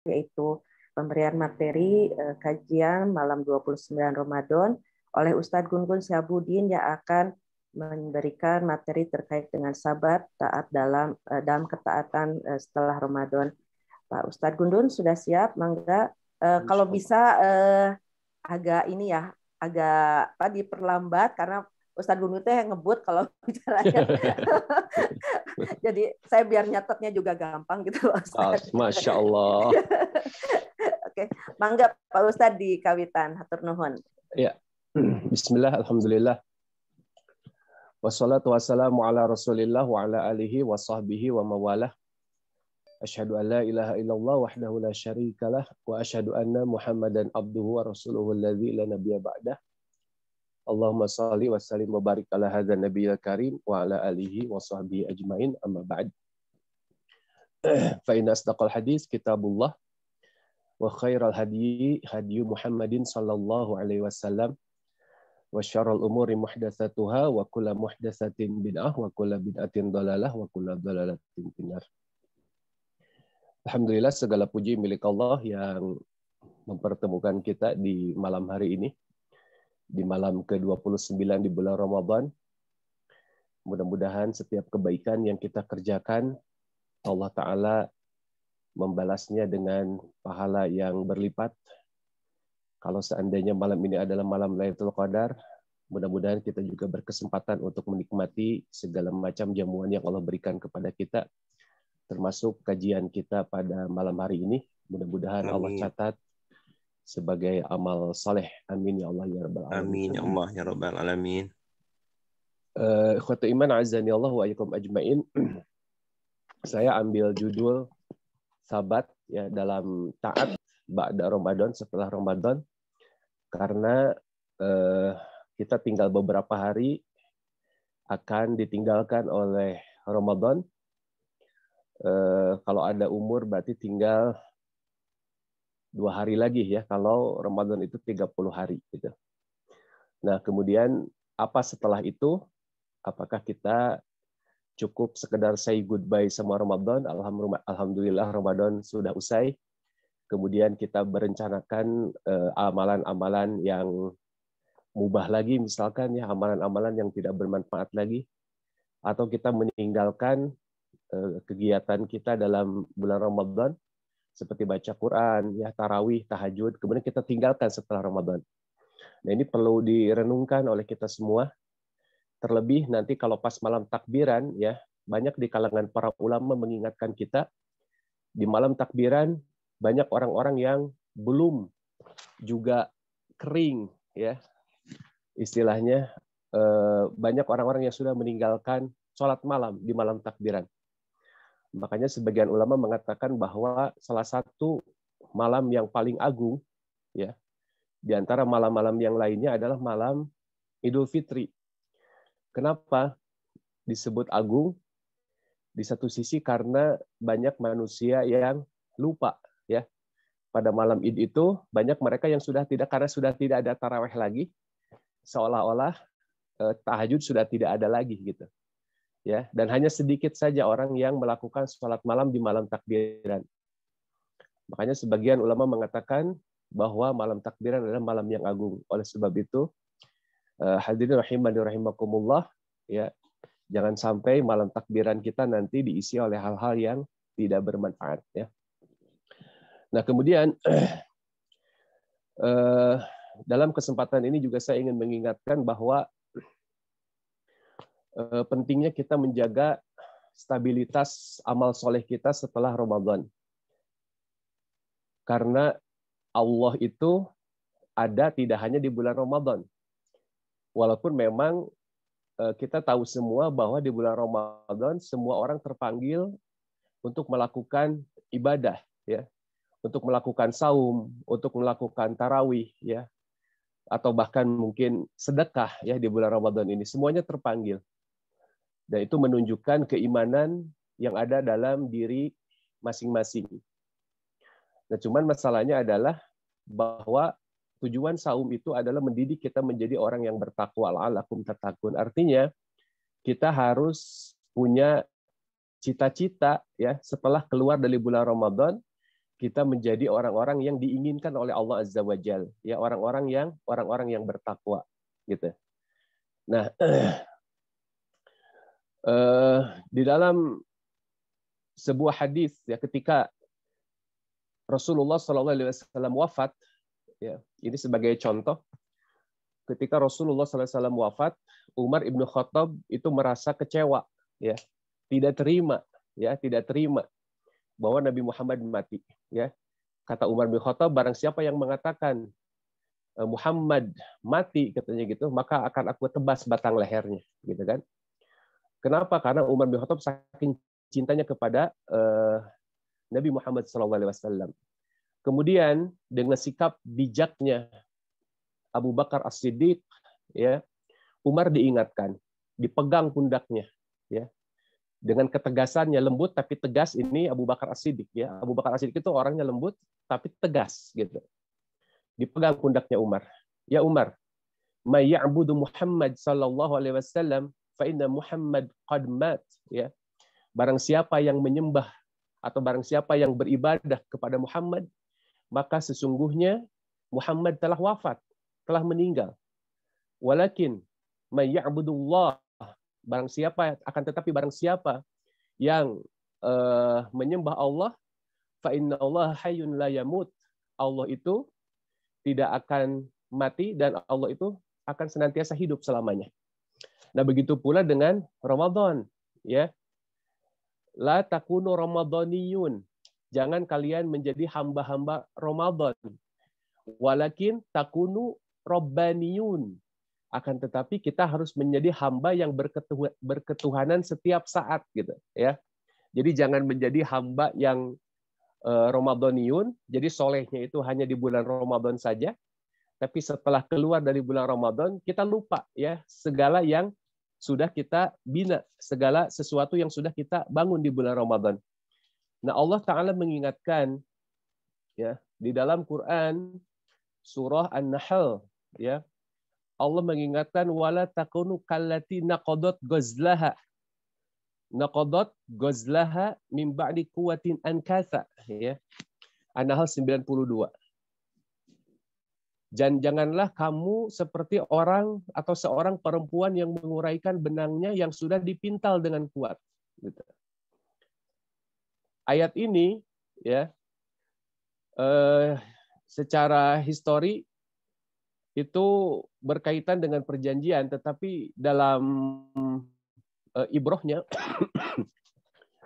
yaitu pemberian materi kajian malam 29 Ramadan oleh Ustadz Gun-Gun Syihabuddin yang akan memberikan materi terkait dengan sabar taat dalam ketaatan setelah Ramadan. Pak Ustadz Gun-Gun sudah siap? Mangga. Kalau bisa agak ini ya, agak diperlambat karena Ustadz Gun-Gun itu yang ngebut kalau bicaranya. Jadi saya biar nyatetnya juga gampang gitu loh, Ustadz. Masya Allah. Oke, mangga Pak Ustadz di kawitan, hatur nuhun. Ya. Bismillah, alhamdulillah. Wassalatu wassalamu ala Rasulillah wa ala alihi wa sahbihi wa mawalah. Asyhadu an la ilaha illallah wahdahu la syarikalah wa asyhadu anna Muhammadan abduhu wa rasuluhu alladzi la nabiyya ba'dah. Allahumma shalli wa sallim wa barik ala hadzal nabiyil karim wa ala alihi wa sahbihi ajmain, amma ba'd. Fa inna asdaqal hadis kitabullah wa khairal hadyi hadyu Muhammadin sallallahu alaihi wasallam. Wa syarrul umuri muhdatsatuha wa kullu muhdatsatin bid'ah wa kullu bid'atin dhalalah wa kullu dhalalatin finnar. Alhamdulillah, segala puji milik Allah yang mempertemukan kita di malam hari ini, di malam ke-29 di bulan Ramadan. Mudah-mudahan setiap kebaikan yang kita kerjakan Allah Ta'ala membalasnya dengan pahala yang berlipat. Kalau seandainya malam ini adalah malam Lailatul Qadar, mudah-mudahan kita juga berkesempatan untuk menikmati segala macam jamuan yang Allah berikan kepada kita, termasuk kajian kita pada malam hari ini. Mudah-mudahan Allah catat sebagai amal saleh. Amin ya Allah ya rabbal alamin. Amin ya Allah ya rabbal alamin. Ikhwatu iman azani Allah wa iyyakum ajmain. Saya ambil judul sabat ya dalam taat ba'da Ramadan, setelah Ramadan, karena kita tinggal beberapa hari akan ditinggalkan oleh Ramadan. Kalau ada umur berarti tinggal 2 hari lagi ya, kalau Ramadan itu 30 hari gitu. Nah, kemudian apa setelah itu? Apakah kita cukup sekedar say goodbye sama Ramadan? Alhamdulillah Ramadan sudah usai. Kemudian kita berencanakan amalan-amalan yang mubah lagi, misalkan ya amalan-amalan yang tidak bermanfaat lagi, atau kita meninggalkan kegiatan kita dalam bulan Ramadan seperti baca Quran, ya tarawih, tahajud, kemudian kita tinggalkan setelah Ramadan. Nah, ini perlu direnungkan oleh kita semua. Terlebih nanti kalau pas malam takbiran ya, banyak di kalangan para ulama mengingatkan kita di malam takbiran banyak orang-orang yang belum juga kering ya, istilahnya banyak orang-orang yang sudah meninggalkan sholat malam di malam takbiran. Makanya sebagian ulama mengatakan bahwa salah satu malam yang paling agung ya di antara malam-malam yang lainnya adalah malam Idul Fitri. Kenapa disebut agung? Di satu sisi karena banyak manusia yang lupa ya. Pada malam Id itu banyak mereka yang sudah tidak, karena sudah tidak ada tarawih lagi, seolah-olah tahajud sudah tidak ada lagi gitu. Ya, dan hanya sedikit saja orang yang melakukan sholat malam di malam takbiran. Makanya sebagian ulama mengatakan bahwa malam takbiran adalah malam yang agung. Oleh sebab itu, hadirin rahimani rahimakumullah, ya, jangan sampai malam takbiran kita nanti diisi oleh hal-hal yang tidak bermanfaat. Ya. Nah, kemudian dalam kesempatan ini juga saya ingin mengingatkan bahwa pentingnya kita menjaga stabilitas amal soleh kita setelah Ramadan. Karena Allah itu ada tidak hanya di bulan Ramadan. Walaupun memang kita tahu semua bahwa di bulan Ramadan semua orang terpanggil untuk melakukan ibadah, ya, untuk melakukan saum, untuk melakukan tarawih, ya, atau bahkan mungkin sedekah, ya, di bulan Ramadan ini semuanya terpanggil. Dan itu menunjukkan keimanan yang ada dalam diri masing-masing. Nah, cuman masalahnya adalah bahwa tujuan saum itu adalah mendidik kita menjadi orang yang bertakwa, la'allakum tattaqun. Artinya kita harus punya cita-cita, ya, setelah keluar dari bulan Ramadan, kita menjadi orang-orang yang diinginkan oleh Allah Azza wa Jalla, ya orang-orang yang bertakwa gitu. Nah, di dalam sebuah hadis ya ketika Rasulullah SAW wafat, ya ini sebagai contoh, ketika Rasulullah SAW wafat, Umar ibn Khattab itu merasa kecewa, ya tidak terima bahwa Nabi Muhammad mati, ya. Kata Umar bin Khattab, barang siapa yang mengatakan Muhammad mati, katanya gitu, maka akan aku tebas batang lehernya, gitu kan. Kenapa? Karena Umar bin Khattab saking cintanya kepada Nabi Muhammad SAW. Kemudian dengan sikap bijaknya Abu Bakar As-Siddiq, ya, Umar diingatkan, dipegang pundaknya, ya. Dengan ketegasannya, lembut tapi tegas, ini Abu Bakar As-Siddiq, ya. Abu Bakar As-Siddiq itu orangnya lembut tapi tegas gitu. Dipegang pundaknya Umar. Ya Umar, may ya'budu Muhammad sallallahu alaihi wasallam fa inna Muhammad qad mat, ya. Barang siapa yang menyembah atau barang siapa yang beribadah kepada Muhammad, maka sesungguhnya Muhammad telah wafat, telah meninggal. Walakin may ya'budullah, barang siapa, akan tetapi barang siapa yang menyembah Allah, fa inna Allah hayyun la yamut, Allah itu tidak akan mati dan Allah itu akan senantiasa hidup selamanya. Nah, begitu pula dengan Ramadan, ya. La takunu ramadaniyun, jangan kalian menjadi hamba-hamba Ramadan. Walakin takunu rabbaniyun, akan tetapi kita harus menjadi hamba yang berketuhanan setiap saat gitu, ya. Jadi jangan menjadi hamba yang Ramadaniyun, jadi solehnya itu hanya di bulan Ramadan saja, tapi setelah keluar dari bulan Ramadan kita lupa, ya, segala yang sudah kita bina, segala sesuatu yang sudah kita bangun di bulan Ramadan. Nah, Allah Ta'ala mengingatkan, ya, di dalam Quran surah An-Nahl, ya, Allah mengingatkan wala takunu kallati naqadat ghazlaha min ba'di quwwatin ankatha, ya. An-Nahl 92. Dan janganlah kamu seperti orang atau seorang perempuan yang menguraikan benangnya yang sudah dipintal dengan kuat. Gitu. Ayat ini, ya, secara histori itu berkaitan dengan perjanjian, tetapi dalam ibrohnya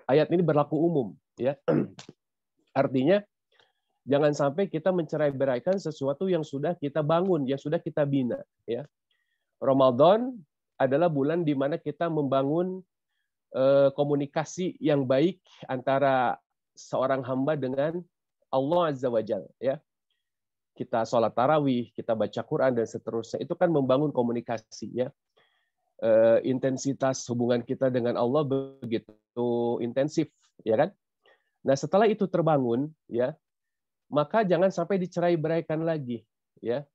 ayat ini berlaku umum, ya. Artinya jangan sampai kita mencerai-beraikan sesuatu yang sudah kita bangun, yang sudah kita bina, ya. Ramadan adalah bulan di mana kita membangun komunikasi yang baik antara seorang hamba dengan Allah Azza wa Jalla, ya. Kita sholat tarawih, kita baca Quran dan seterusnya, itu kan membangun komunikasi, ya. Intensitas hubungan kita dengan Allah begitu intensif, ya kan? Nah, setelah itu terbangun, ya, maka jangan sampai dicerai-beraikan lagi, ya.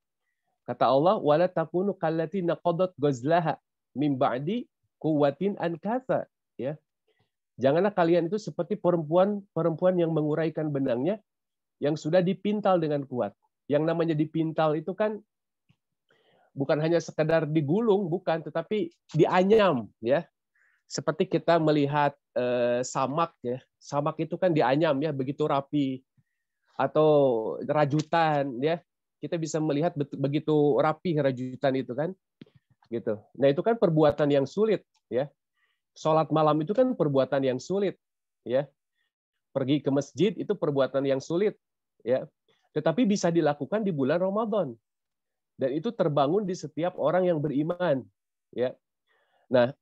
Kata Allah, wala takunu kallati naqadat ghazlaha min ba'di quwwatin ankatha, ya. Janganlah kalian itu seperti perempuan yang menguraikan benangnya yang sudah dipintal dengan kuat. Yang namanya dipintal itu kan bukan hanya sekedar digulung, bukan, tetapi dianyam, ya. Seperti kita melihat samak, ya. Samak itu kan dianyam, ya, begitu rapi. Atau rajutan, ya. Kita bisa melihat begitu rapi rajutan itu kan. Gitu. Nah, itu kan perbuatan yang sulit, ya. Sholat malam itu kan perbuatan yang sulit, ya. Pergi ke masjid itu perbuatan yang sulit, ya. Tetapi bisa dilakukan di bulan Ramadan. Dan itu terbangun di setiap orang yang beriman, ya. Nah,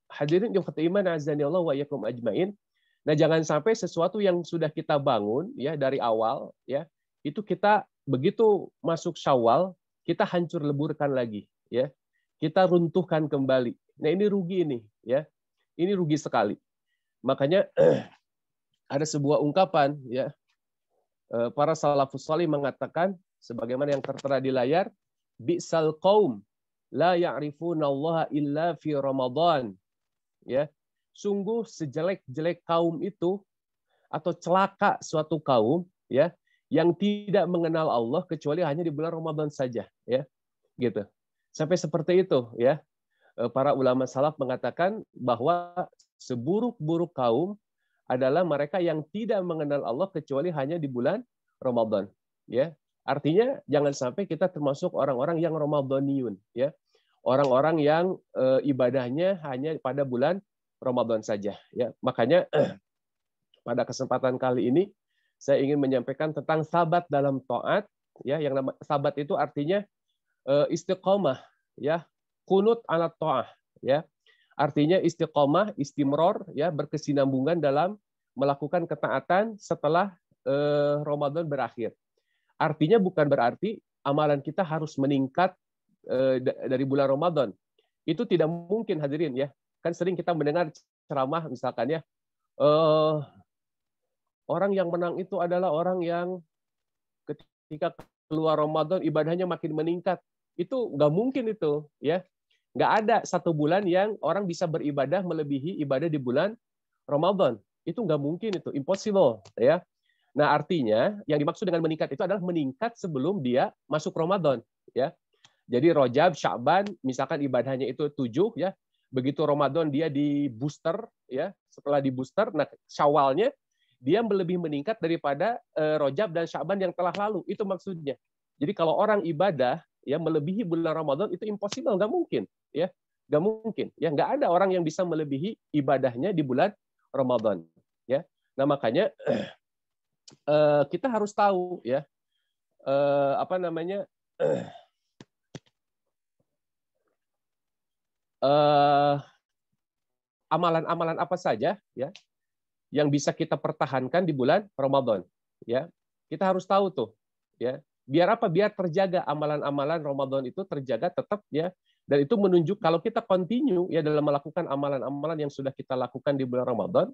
hadirin yang beriman azani Allah wa iyyakum ajmain. Nah, jangan sampai sesuatu yang sudah kita bangun, ya, dari awal, ya, itu kita begitu masuk Syawal, kita hancur leburkan lagi, ya. Kita runtuhkan kembali. Nah, ini rugi ini, ya. Ini rugi sekali. Makanya ada sebuah ungkapan, ya. Para salafus salih mengatakan sebagaimana yang tertera di layar, bi'sal qaum la ya'rifunallaha illa fi Ramadan. Ya. Sungguh sejelek-jelek kaum itu atau celaka suatu kaum, ya yang tidak mengenal Allah kecuali hanya di bulan Ramadan saja, ya. Gitu. Sampai seperti itu, ya. Para ulama salaf mengatakan bahwa seburuk-buruk kaum adalah mereka yang tidak mengenal Allah kecuali hanya di bulan Ramadan, ya. Artinya jangan sampai kita termasuk orang-orang yang Ramadhaniyun, ya. Orang-orang yang ibadahnya hanya pada bulan Ramadan saja, ya. Makanya pada kesempatan kali ini saya ingin menyampaikan tentang sabat dalam taat, ya. Yang nama sabat itu artinya istiqomah, ya. Kunut ala ta'ah, ya. Artinya istiqomah, istimror, ya, berkesinambungan dalam melakukan ketaatan setelah Ramadan berakhir. Artinya bukan berarti amalan kita harus meningkat dari bulan Ramadan. Itu tidak mungkin, hadirin, ya. Kan sering kita mendengar ceramah misalkan, ya, orang yang menang itu adalah orang yang ketika keluar Ramadan ibadahnya makin meningkat. Itu nggak mungkin itu, ya. Nggak ada satu bulan yang orang bisa beribadah melebihi ibadah di bulan Ramadan. Itu nggak mungkin, itu impossible, ya. Nah, artinya yang dimaksud dengan meningkat itu adalah meningkat sebelum dia masuk Ramadan, ya. Jadi Rajab, Sya'ban, misalkan ibadahnya itu 7, ya. Begitu Ramadan dia di booster, ya. Setelah di booster, nah Syawalnya dia lebih meningkat daripada Rajab dan Sya'ban yang telah lalu. Itu maksudnya. Jadi kalau orang ibadah ya melebihi bulan Ramadan itu impossible, nggak mungkin, ya. Nggak mungkin, ya. Nggak ada orang yang bisa melebihi ibadahnya di bulan Ramadan, ya. Nah, makanya kita harus tahu, ya, apa namanya, amalan-amalan apa saja, ya, yang bisa kita pertahankan di bulan Ramadan, ya. Kita harus tahu tuh, ya. Biar apa? Biar terjaga amalan-amalan Ramadan itu terjaga tetap, ya. Dan itu menunjuk kalau kita continue, ya, dalam melakukan amalan-amalan yang sudah kita lakukan di bulan Ramadan,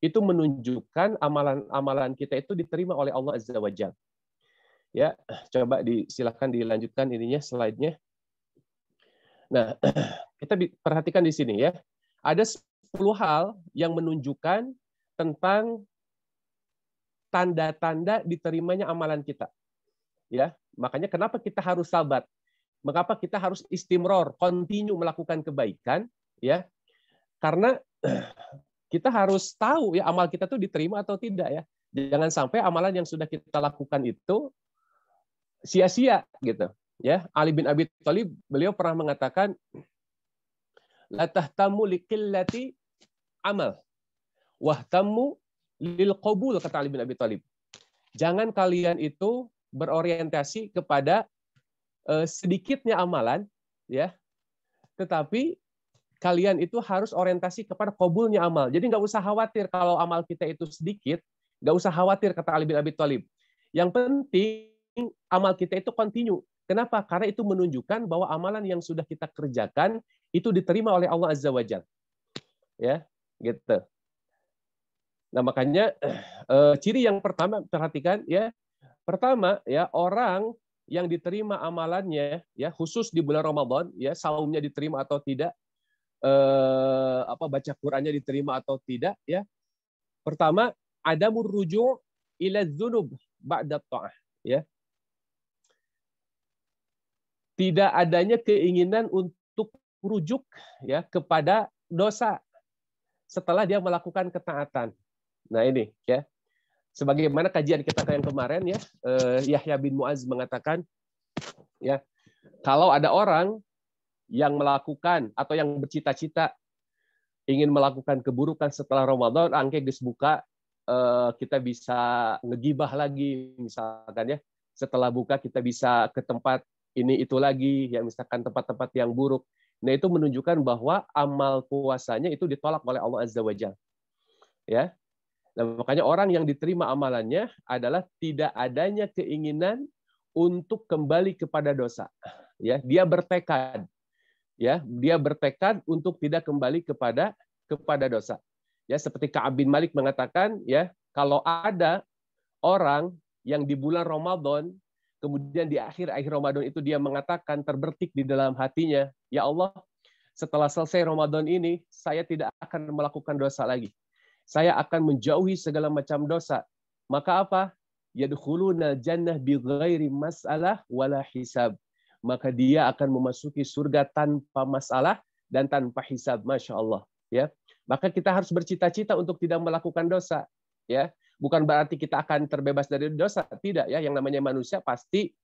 itu menunjukkan amalan-amalan kita itu diterima oleh Allah Azza wa Jalla. Ya, coba silakan dilanjutkan ininya, slide-nya. Nah, kita perhatikan di sini, ya. Ada 10 hal yang menunjukkan tentang tanda-tanda diterimanya amalan kita. Ya, makanya kenapa kita harus sabat? Mengapa kita harus istimror, continue melakukan kebaikan, ya? Karena kita harus tahu, ya, amal kita tuh diterima atau tidak, ya. Jangan sampai amalan yang sudah kita lakukan itu sia-sia, gitu, ya. Ali bin Abi Thalib, beliau pernah mengatakan, la tahtamu liqillati amal, wahtamu lil qabul, kata Ali bin Abi Thalib. Jangan kalian itu berorientasi kepada sedikitnya amalan, ya, tetapi kalian itu harus orientasi kepada qabulnya amal. Jadi nggak usah khawatir kalau amal kita itu sedikit, nggak usah khawatir, kata Ali bin Abi Thalib. Yang penting amal kita itu continue. Kenapa? Karena itu menunjukkan bahwa amalan yang sudah kita kerjakan itu diterima oleh Allah Azza wa Jalla. Ya, gitu. Nah, makanya ciri yang pertama, perhatikan, ya. Pertama, ya, orang yang diterima amalannya, ya, khusus di bulan Ramadan, ya, saumnya diterima atau tidak, baca Qur'annya diterima atau tidak, ya. Pertama, adamur ruju' ila dzunub ba'da ta'ah, ya. Tidak adanya keinginan untuk rujuk, ya, kepada dosa setelah dia melakukan ketaatan. Nah, ini, ya. Sebagaimana kajian kita yang kemarin, ya, Yahya bin Mu'az mengatakan, ya, kalau ada orang yang melakukan atau yang bercita-cita ingin melakukan keburukan setelah Ramadan, angke geus buka, kita bisa ngegibah lagi, misalkan, ya. Setelah buka kita bisa ke tempat ini itu lagi, ya, misalkan tempat-tempat yang buruk. Nah, itu menunjukkan bahwa amal puasanya itu ditolak oleh Allah Azza wa Jalla. Ya. Nah, makanya orang yang diterima amalannya adalah tidak adanya keinginan untuk kembali kepada dosa. Ya, dia bertekad. Ya, dia bertekad untuk tidak kembali kepada dosa. Ya, seperti Ka'ab bin Malik mengatakan, ya, kalau ada orang yang di bulan Ramadan, kemudian di akhir Ramadan itu dia mengatakan, terbertik di dalam hatinya, ya Allah, setelah selesai Ramadan ini, saya tidak akan melakukan dosa lagi. Saya akan menjauhi segala macam dosa. Maka apa? yadkhuluna jannah bighairi mas'alah wala hisab. Maka dia akan memasuki surga tanpa masalah dan tanpa hisab. Masya Allah. Ya. Maka kita harus bercita-cita untuk tidak melakukan dosa. Ya. Bukan berarti kita akan terbebas dari dosa. Tidak. Ya. Yang namanya manusia pasti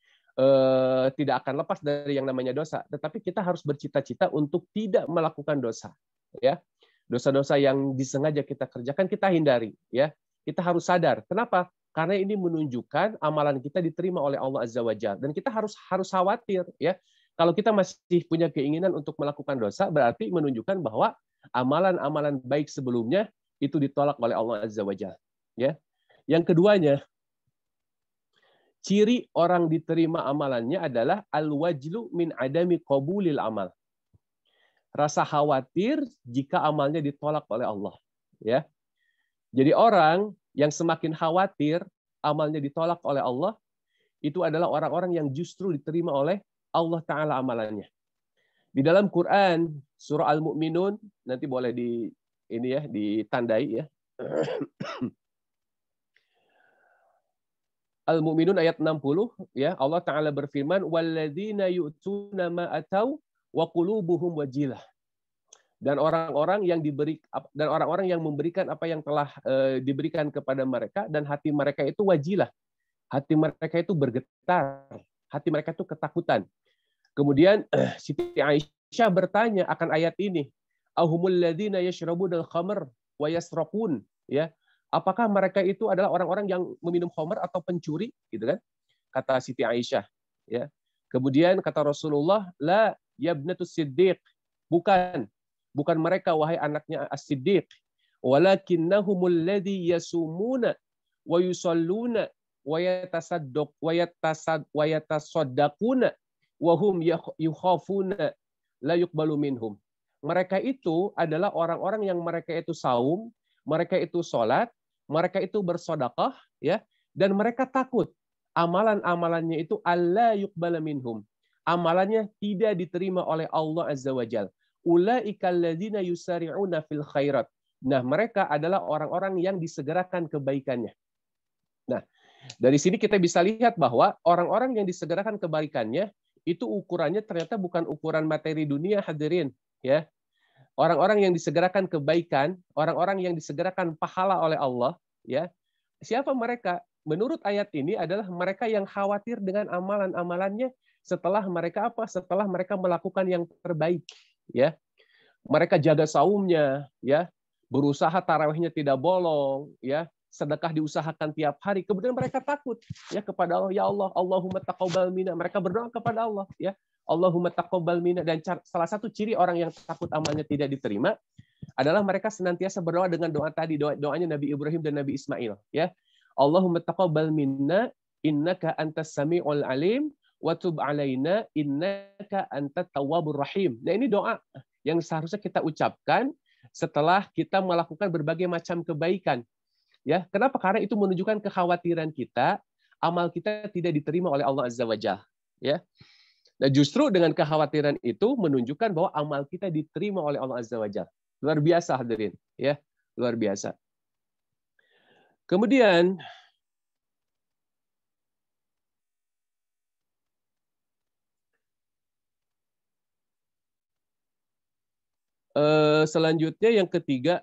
tidak akan lepas dari yang namanya dosa. Tetapi kita harus bercita-cita untuk tidak melakukan dosa. Ya. Dosa-dosa yang disengaja kita kerjakan, kita hindari. Ya. Kita harus sadar. Kenapa? Karena ini menunjukkan amalan kita diterima oleh Allah Azza wa Jalla. Dan kita harus khawatir. Ya. Kalau kita masih punya keinginan untuk melakukan dosa, berarti menunjukkan bahwa amalan-amalan baik sebelumnya itu ditolak oleh Allah Azza wa Jalla. Ya. Yang keduanya, ciri orang diterima amalannya adalah al-wajlu min adami qabulil amal. Rasa khawatir jika amalnya ditolak oleh Allah. Ya. Jadi orang yang semakin khawatir amalnya ditolak oleh Allah, itu adalah orang-orang yang justru diterima oleh Allah Ta'ala amalannya. Di dalam Quran, surah Al-Mu'minun, nanti boleh ditandai ya. Al-Mu'minun ayat 60 ya, Allah Taala berfirman walladzina yu'tuna ma atau wa qulubuhum wajilah. Dan orang-orang yang memberikan apa yang telah diberikan kepada mereka dan hati mereka itu wajilah. Hati mereka itu bergetar, hati mereka itu ketakutan. Kemudian Siti Aisyah bertanya akan ayat ini, ahumul ladzina yashrabunal khamr wa yasraqun, ya. Apakah mereka itu adalah orang-orang yang meminum khamr atau pencuri, gitu kan? Kata Siti Aisyah, ya. Kemudian kata Rasulullah, la yabnatus siddiq, bukan mereka wahai anaknya as-siddiq, walakinnahumul ladzi yasumuna wa yusalluna wa yatasaddaquna wa hum yukhafuna la yuqbalu minhum. Mereka itu adalah orang-orang yang mereka itu saum, mereka itu sholat, mereka itu bersedekah, ya, dan mereka takut amalan-amalannya itu alla yuqbala minhum. Amalannya tidak diterima oleh Allah Azza wa Jalla. Ulaikal ladzina yusari'una fil khairat. Nah, mereka adalah orang-orang yang disegerakan kebaikannya. Nah, dari sini kita bisa lihat bahwa orang-orang yang disegerakan kebaikannya itu ukurannya ternyata bukan ukuran materi dunia, hadirin, ya. Orang-orang yang disegerakan kebaikan, orang-orang yang disegerakan pahala oleh Allah, ya. Siapa mereka? Menurut ayat ini adalah mereka yang khawatir dengan amalan-amalannya setelah mereka apa? Setelah mereka melakukan yang terbaik, ya. Mereka jaga saumnya, ya. Berusaha tarawihnya tidak bolong, ya. Sedekah diusahakan tiap hari. Kemudian mereka takut ya kepada Allah, ya Allah, Allahumma taqabbal minna. Mereka berdoa kepada Allah, ya. Allahumma taqabbal minna. Dan salah satu ciri orang yang takut amalnya tidak diterima adalah mereka senantiasa berdoa dengan doa tadi, doanya Nabi Ibrahim dan Nabi Ismail, ya. Allahumma taqabbal minna innaka antas samiul alim wa tub alaina innaka antat tawwabur rahim. Nah, ini doa yang seharusnya kita ucapkan setelah kita melakukan berbagai macam kebaikan. Ya, kenapa? Karena itu menunjukkan kekhawatiran kita, amal kita tidak diterima oleh Allah Azza wa Jalla, ya. Nah, justru dengan kekhawatiran itu menunjukkan bahwa amal kita diterima oleh Allah Azza wa Jalla. Luar biasa, hadirin, ya. Luar biasa. Kemudian selanjutnya yang ketiga,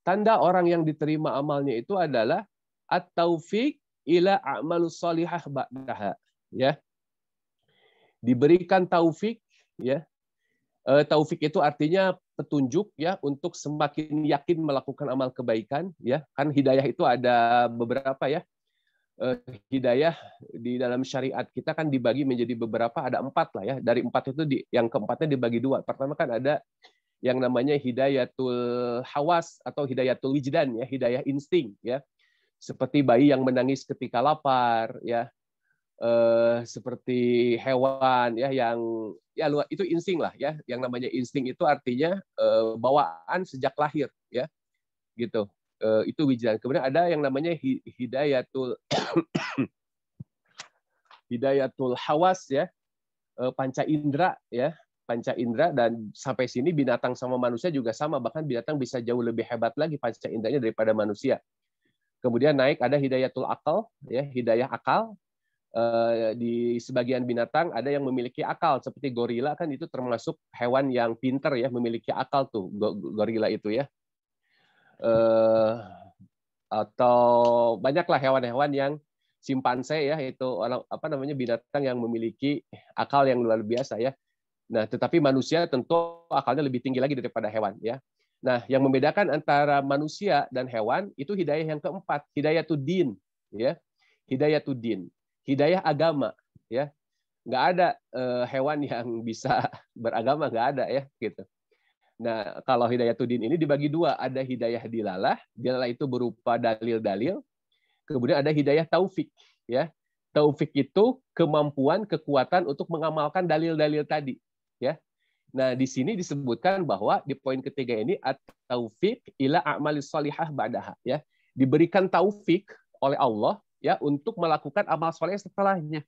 tanda orang yang diterima amalnya itu adalah at-taufiq ila a'malus shalihah ba'daha, ya. Diberikan taufik, ya. Taufik itu artinya petunjuk, ya, untuk semakin yakin melakukan amal kebaikan, ya. Kan hidayah itu ada beberapa, ya. Hidayah di dalam syariat kita kan dibagi menjadi beberapa, ada 4 lah, ya. Dari 4 itu yang keempatnya dibagi 2. Pertama kan ada yang namanya hidayatul hawas atau hidayatul wijdan, ya, hidayah insting, ya. Seperti bayi yang menangis ketika lapar, ya. Seperti hewan, ya, yang ya itu insting lah, ya. Yang namanya insting itu artinya bawaan sejak lahir, ya. Gitu. Itu wijdan. Kemudian ada yang namanya hidayatul hidayatul hawas, ya. Panca indera, ya. Panca indera, dan sampai sini binatang sama manusia juga sama, bahkan binatang bisa jauh lebih hebat lagi panca inderanya daripada manusia. Kemudian naik ada hidayatul akal, ya, hidayah akal. Di sebagian binatang ada yang memiliki akal, seperti gorila kan itu termasuk hewan yang pintar ya, memiliki akal tuh gorila itu ya. Atau banyaklah hewan-hewan yang simpanse ya, itu apa namanya, binatang yang memiliki akal yang luar biasa ya. Nah, tetapi manusia tentu akalnya lebih tinggi lagi daripada hewan ya. Nah, yang membedakan antara manusia dan hewan itu hidayah yang keempat, hidayatuddin ya. Hidayatuddin, hidayah agama ya. Nggak ada hewan yang bisa beragama, nggak ada ya gitu. Nah, kalau hidayatuddin ini dibagi dua, ada hidayah dilalah, dilalah itu berupa dalil-dalil, kemudian ada hidayah taufik ya. Taufik itu kemampuan, kekuatan untuk mengamalkan dalil-dalil tadi ya. Nah, di sini disebutkan bahwa di poin ketiga ini at-taufik ila a'malis shalihah ba'daha ya. Diberikan taufik oleh Allah ya untuk melakukan amal soleh setelahnya.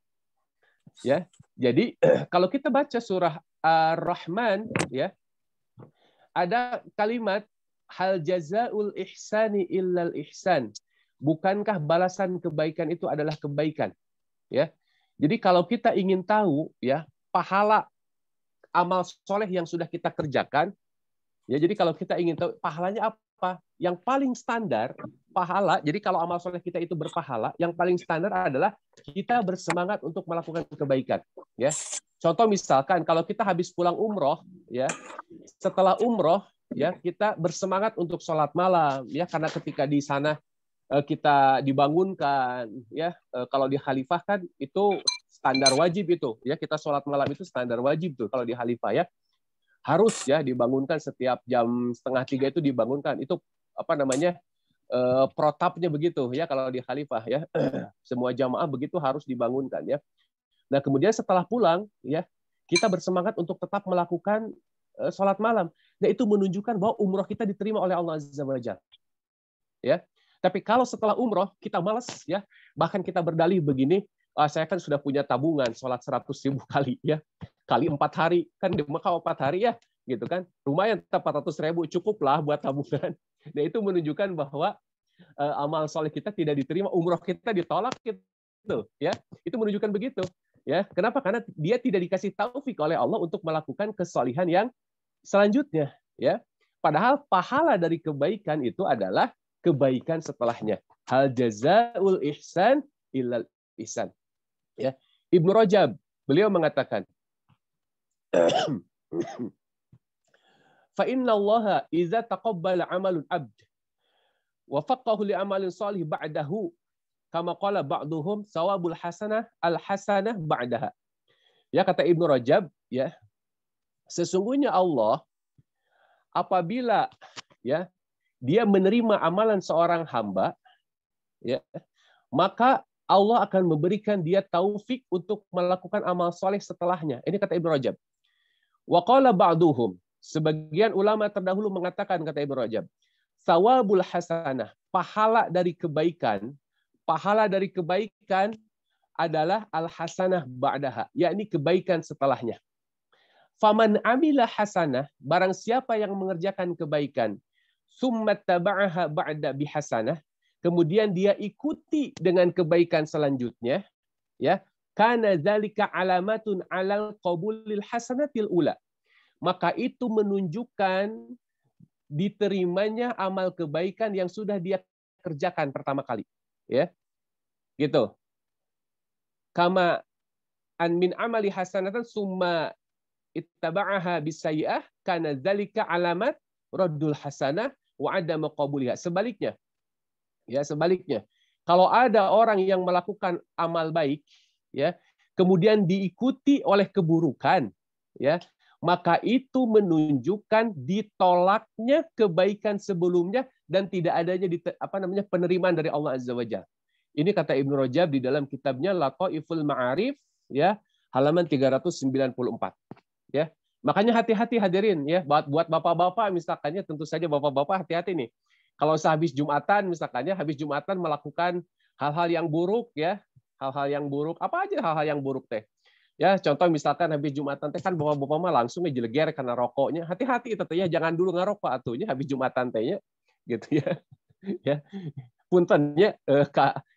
Ya. Jadi kalau kita baca surah Ar-Rahman ya, ada kalimat hal jazaul ihsani illal ihsan. Bukankah balasan kebaikan itu adalah kebaikan? Ya. Jadi kalau kita ingin tahu ya pahala amal soleh yang sudah kita kerjakan, ya, jadi kalau kita ingin tahu pahalanya apa, yang paling standar pahala. Jadi kalau amal soleh kita itu berpahala, yang paling standar adalah kita bersemangat untuk melakukan kebaikan. Ya, contoh misalkan kalau kita habis pulang umroh, ya, setelah umroh, ya, kita bersemangat untuk sholat malam, ya, karena ketika di sana kita dibangunkan, ya, kalau di khalifah kan itu standar wajib itu, ya, kita sholat malam itu standar wajib tuh kalau di khalifah ya. Harus ya dibangunkan setiap jam 2:30 itu dibangunkan. Itu apa namanya, protapnya begitu ya kalau di khalifah ya. Semua jamaah begitu harus dibangunkan ya. Nah, kemudian setelah pulang ya, kita bersemangat untuk tetap melakukan sholat malam. Nah, itu menunjukkan bahwa umroh kita diterima oleh Allah Azza wa Jalla. Ya. Tapi kalau setelah umroh kita malas ya, bahkan kita berdalih begini, saya kan sudah punya tabungan sholat 100.000 kali ya, kali 4 hari kan di Mekah 4 hari ya, gitu kan, lumayan 400.000 cukuplah buat tabungan. Nah, itu menunjukkan bahwa amal soleh kita tidak diterima, umroh kita ditolak gitu ya. Itu menunjukkan begitu ya. Kenapa? Karena dia tidak dikasih taufik oleh Allah untuk melakukan kesolihan yang selanjutnya ya. Padahal pahala dari kebaikan itu adalah kebaikan setelahnya. Hal jazaul ihsan illal ihsan. Ya. Ibnu Rajab beliau mengatakan, fa inna Allah idza taqabbala amalun abd wa faqahu li amalin salih ba'dahu kama qala ba'duhum sawabul hasanah al hasanah ba'daha. Ya, kata Ibnu Rajab ya, sesungguhnya Allah apabila ya dia menerima amalan seorang hamba ya, maka Allah akan memberikan dia taufik untuk melakukan amal soleh setelahnya. Ini kata Ibnu Rajab. Wa qala ba'duhum, sebagian ulama terdahulu mengatakan, kata Ibnu Rajab, sawabul hasanah, pahala dari kebaikan adalah al-hasanah ba'daha, yakni kebaikan setelahnya. Faman amila hasanah, barang siapa yang mengerjakan kebaikan, summa taba'aha ba'da bihasanah, kemudian dia ikuti dengan kebaikan selanjutnya, ya, kana dzalika alamatun alal qabulil hasanatil ula. Maka itu menunjukkan diterimanya amal kebaikan yang sudah dia kerjakan pertama kali, ya. Gitu. Kama an min amali hasanatan summa ittaba'aha bisayyi'ah kana dzalika alamat raddul hasanah wa adama qabuliha. Sebaliknya, ya, sebaliknya. Kalau ada orang yang melakukan amal baik, ya, kemudian diikuti oleh keburukan, ya, maka itu menunjukkan ditolaknya kebaikan sebelumnya dan tidak adanya penerimaan dari Allah Azza wa Jalla. Ini kata Ibnu Rajab di dalam kitabnya Lataiful Ma'arif ya, halaman 394. Ya. Makanya hati-hati hadirin ya, buat bapak-bapak misalkannya, tentu saja bapak-bapak hati-hati nih. Kalau sehabis Jumatan misalkannya, habis Jumatan melakukan hal-hal yang buruk ya, hal-hal yang buruk, apa aja hal-hal yang buruk teh. Ya, contoh misalkan habis Jumatan teh kan bapak-bapak mah langsung jeleger karena rokoknya. Hati-hati itu teh ya, jangan dulu ngerokok atunya habis Jumatan tehnya gitu ya. Ya. puntennya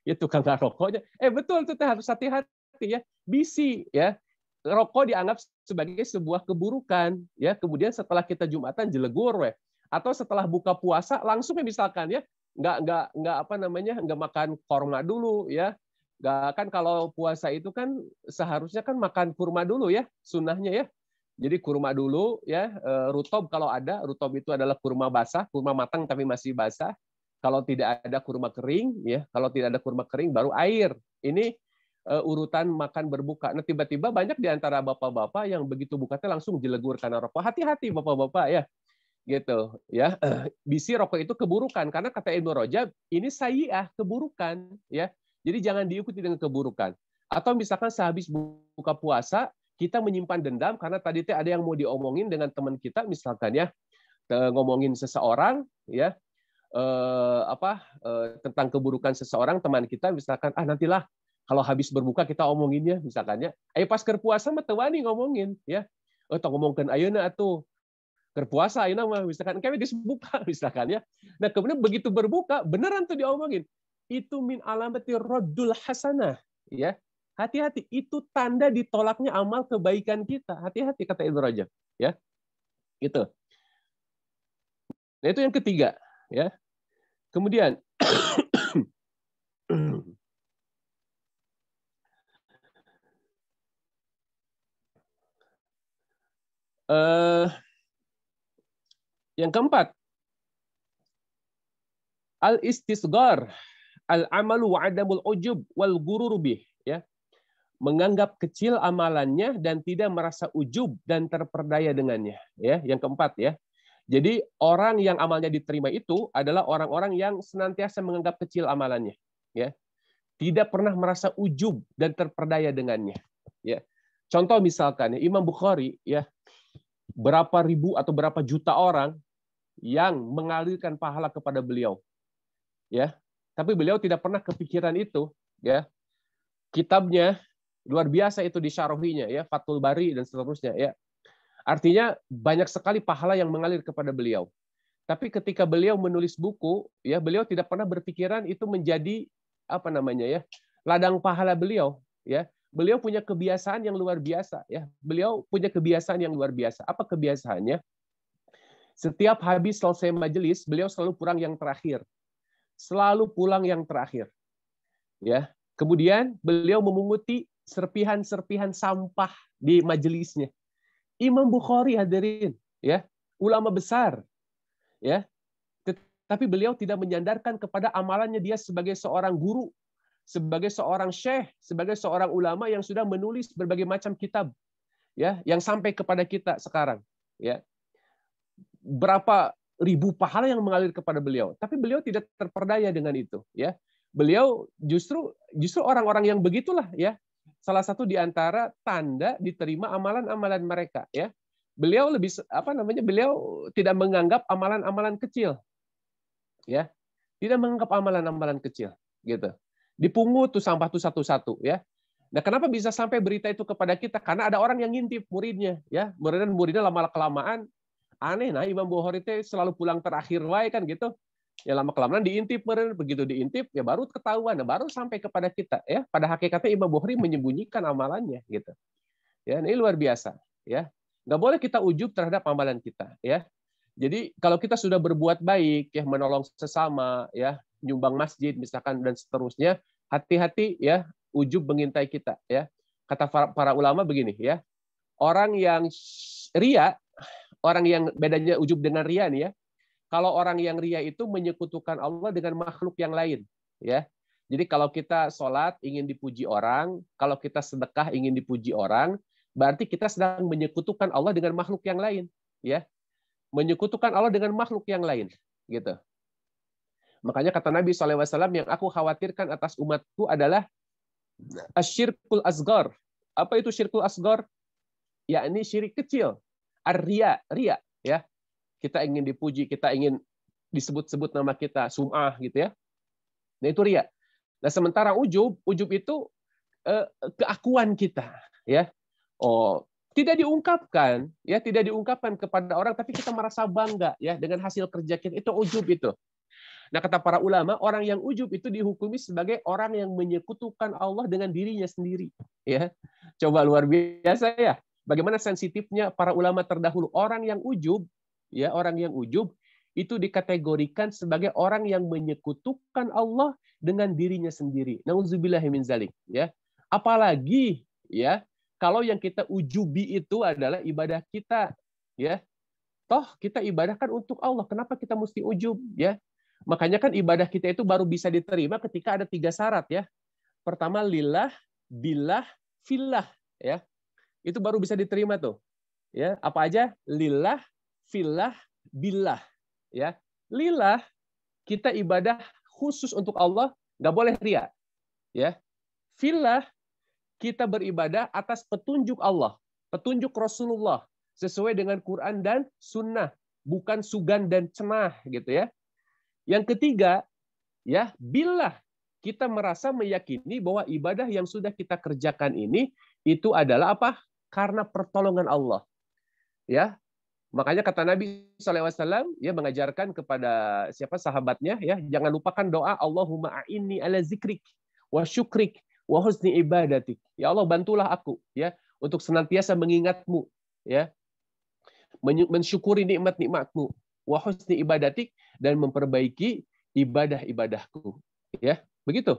itu tukang rokoknya. Betul itu harus hati-hati ya. Bisi ya. Rokok dianggap sebagai sebuah keburukan ya. Kemudian setelah kita Jumatan jelegur atau setelah buka puasa langsung misalkan ya nggak makan korma dulu ya. Nggak kan kalau puasa itu kan seharusnya kan makan kurma dulu ya, sunnahnya ya. Jadi kurma dulu ya, rutob kalau ada, rutob itu adalah kurma basah, kurma matang tapi masih basah. Kalau tidak ada kurma kering ya, kalau tidak ada kurma kering baru air. Ini urutan makan berbuka. Nah, tiba-tiba banyak di antara bapak-bapak yang begitu bukanya langsung jelegur karena rokok. Hati-hati bapak-bapak ya. Gitu ya. Bisi rokok itu keburukan karena kata Ibnu Rajab ini sayyi'ah, keburukan ya. Jadi jangan diikuti dengan keburukan. Atau misalkan sehabis buka puasa kita menyimpan dendam karena tadi ada yang mau diomongin dengan teman kita misalkan ya, ngomongin seseorang ya, tentang keburukan seseorang teman kita misalkan nantilah kalau habis berbuka kita omonginnya misalkan ya. Pas keur puasa mah teu wani ngomongin ya. Tong ngomongkeun ayeuna atuh. Keur puasa ayeuna mah misalkan kayak geus buka misalkan ya. Nah, kemudian begitu berbuka beneran tuh diomongin. Itu min alamati raddul hasanah ya. Hati-hati, itu tanda ditolaknya amal kebaikan kita. Hati-hati kata Ibnu Rajab ya. Gitu. Nah, itu yang ketiga ya. Kemudian yang keempat, al-istisghar, al-amalu wa adamul ujub wal gurur bih ya. Menganggap kecil amalannya dan tidak merasa ujub dan terperdaya dengannya ya. Yang keempat ya. Jadi orang yang amalnya diterima itu adalah orang-orang yang senantiasa menganggap kecil amalannya ya. Tidak pernah merasa ujub dan terperdaya dengannya ya. Contoh misalkan ya, Imam Bukhari ya, berapa ribu atau berapa juta orang yang mengalirkan pahala kepada beliau ya, tapi beliau tidak pernah kepikiran itu ya. Kitabnya luar biasa itu disyarahinya ya, Fathul Bari dan seterusnya ya. Artinya banyak sekali pahala yang mengalir kepada beliau, tapi ketika beliau menulis buku ya, beliau tidak pernah berpikiran itu menjadi ladang pahala beliau ya. Beliau punya kebiasaan yang luar biasa ya. Beliau punya kebiasaan yang luar biasa. Apa kebiasaannya? Setiap habis selesai majelis, beliau selalu pulang yang terakhir. Selalu pulang yang terakhir. Ya. Kemudian beliau memunguti serpihan-serpihan sampah di majelisnya. Imam Bukhari hadirin, ya, ulama besar. Ya. Tetapi beliau tidak menyandarkan kepada amalannya dia sebagai seorang guru, sebagai seorang syekh, sebagai seorang ulama yang sudah menulis berbagai macam kitab ya, yang sampai kepada kita sekarang ya. Berapa ribu pahala yang mengalir kepada beliau, tapi beliau tidak terperdaya dengan itu ya. Beliau justru orang-orang yang begitulah ya, salah satu di antara tanda diterima amalan-amalan mereka ya. Beliau lebih beliau tidak menganggap amalan-amalan kecil ya. Tidak menganggap amalan-amalan kecil gitu. Dipungut tuh sampah tuh satu-satu ya. Nah, kenapa bisa sampai berita itu kepada kita? Karena ada orang yang ngintip muridnya ya. Muridnya lama-kelamaan aneh, nah Imam Bukhari itu selalu pulang terakhir wae kan gitu. Ya lama-kelamaan diintip, begitu diintip ya baru ketahuan, nah, baru sampai kepada kita ya. Pada hakikatnya Imam Bukhari menyembunyikan amalannya gitu. Ya, ini luar biasa ya. Nggak boleh kita ujub terhadap amalan kita ya. Jadi kalau kita sudah berbuat baik ya, menolong sesama ya, nyumbang masjid misalkan dan seterusnya, hati-hati ya, ujub mengintai kita ya. Kata para ulama begini ya, orang yang ria, orang yang bedanya ujub dengan ria nih ya, kalau orang yang ria itu menyekutukan Allah dengan makhluk yang lain ya. Jadi kalau kita sholat ingin dipuji orang, kalau kita sedekah ingin dipuji orang, berarti kita sedang menyekutukan Allah dengan makhluk yang lain ya. Menyekutukan Allah dengan makhluk yang lain gitu. Makanya kata Nabi SAW, yang aku khawatirkan atas umatku adalah asyirkul asgar. Apa itu syirkul asgar? Yakni syirik kecil. Ar-riya, ria ya. Kita ingin dipuji, kita ingin disebut-sebut nama kita, sum'ah gitu ya. Nah itu ria. Nah sementara ujub itu keakuan kita ya. Oh, tidak diungkapkan kepada orang, tapi kita merasa bangga ya dengan hasil kerja kita, itu ujub itu. Nah, kata para ulama, orang yang ujub itu dihukumi sebagai orang yang menyekutukan Allah dengan dirinya sendiri. Ya, coba luar biasa ya. Bagaimana sensitifnya para ulama terdahulu. Orang yang ujub, ya, orang yang ujub itu dikategorikan sebagai orang yang menyekutukan Allah dengan dirinya sendiri. Nauzubillahi min zalik. Ya, apalagi ya kalau yang kita ujubi itu adalah ibadah kita. Ya, toh kita ibadah kan untuk Allah. Kenapa kita mesti ujub? Ya. Makanya kan ibadah kita itu baru bisa diterima ketika ada 3 syarat ya. Pertama lillah, billah, fillah ya. Itu baru bisa diterima tuh. Ya, apa aja? Lillah, fillah, billah ya. Lillah kita ibadah khusus untuk Allah, nggak boleh ria. Ya. Fillah kita beribadah atas petunjuk Allah, petunjuk Rasulullah sesuai dengan Quran dan Sunnah, bukan sugan dan cenah gitu ya. Yang ketiga, ya, billah kita merasa meyakini bahwa ibadah yang sudah kita kerjakan ini itu adalah apa? Karena pertolongan Allah. Ya. Makanya kata Nabi SAW ya mengajarkan kepada siapa sahabatnya ya, jangan lupakan doa Allahumma a'inni ala zikrik wa syukrik wa husni ibadatik. Ya Allah, bantulah aku ya untuk senantiasa mengingatmu ya, mensyukuri nikmat-nikmatmu, wa husni ibadatik, dan memperbaiki ibadah-ibadahku. Ya, begitu.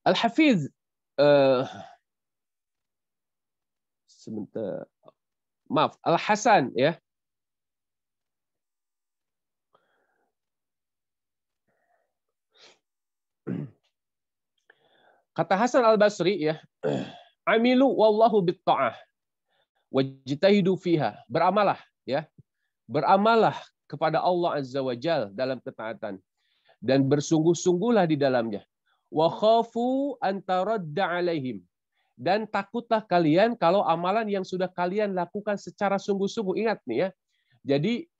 Al-Hafiz sebentar. Maaf, Al-Hasan ya. Kata Hasan Al-Basri ya, amilu wallahu bitta'ah wajtahidu fiha. Beramalah ya. Beramalah kepada Allah Azza wa Jalla dalam ketaatan dan bersungguh-sungguhlah di dalamnya. Wa khafu an taradda alaihim. Dan takutlah kalian kalau amalan yang sudah kalian lakukan secara sungguh-sungguh. Ingat nih ya. Jadi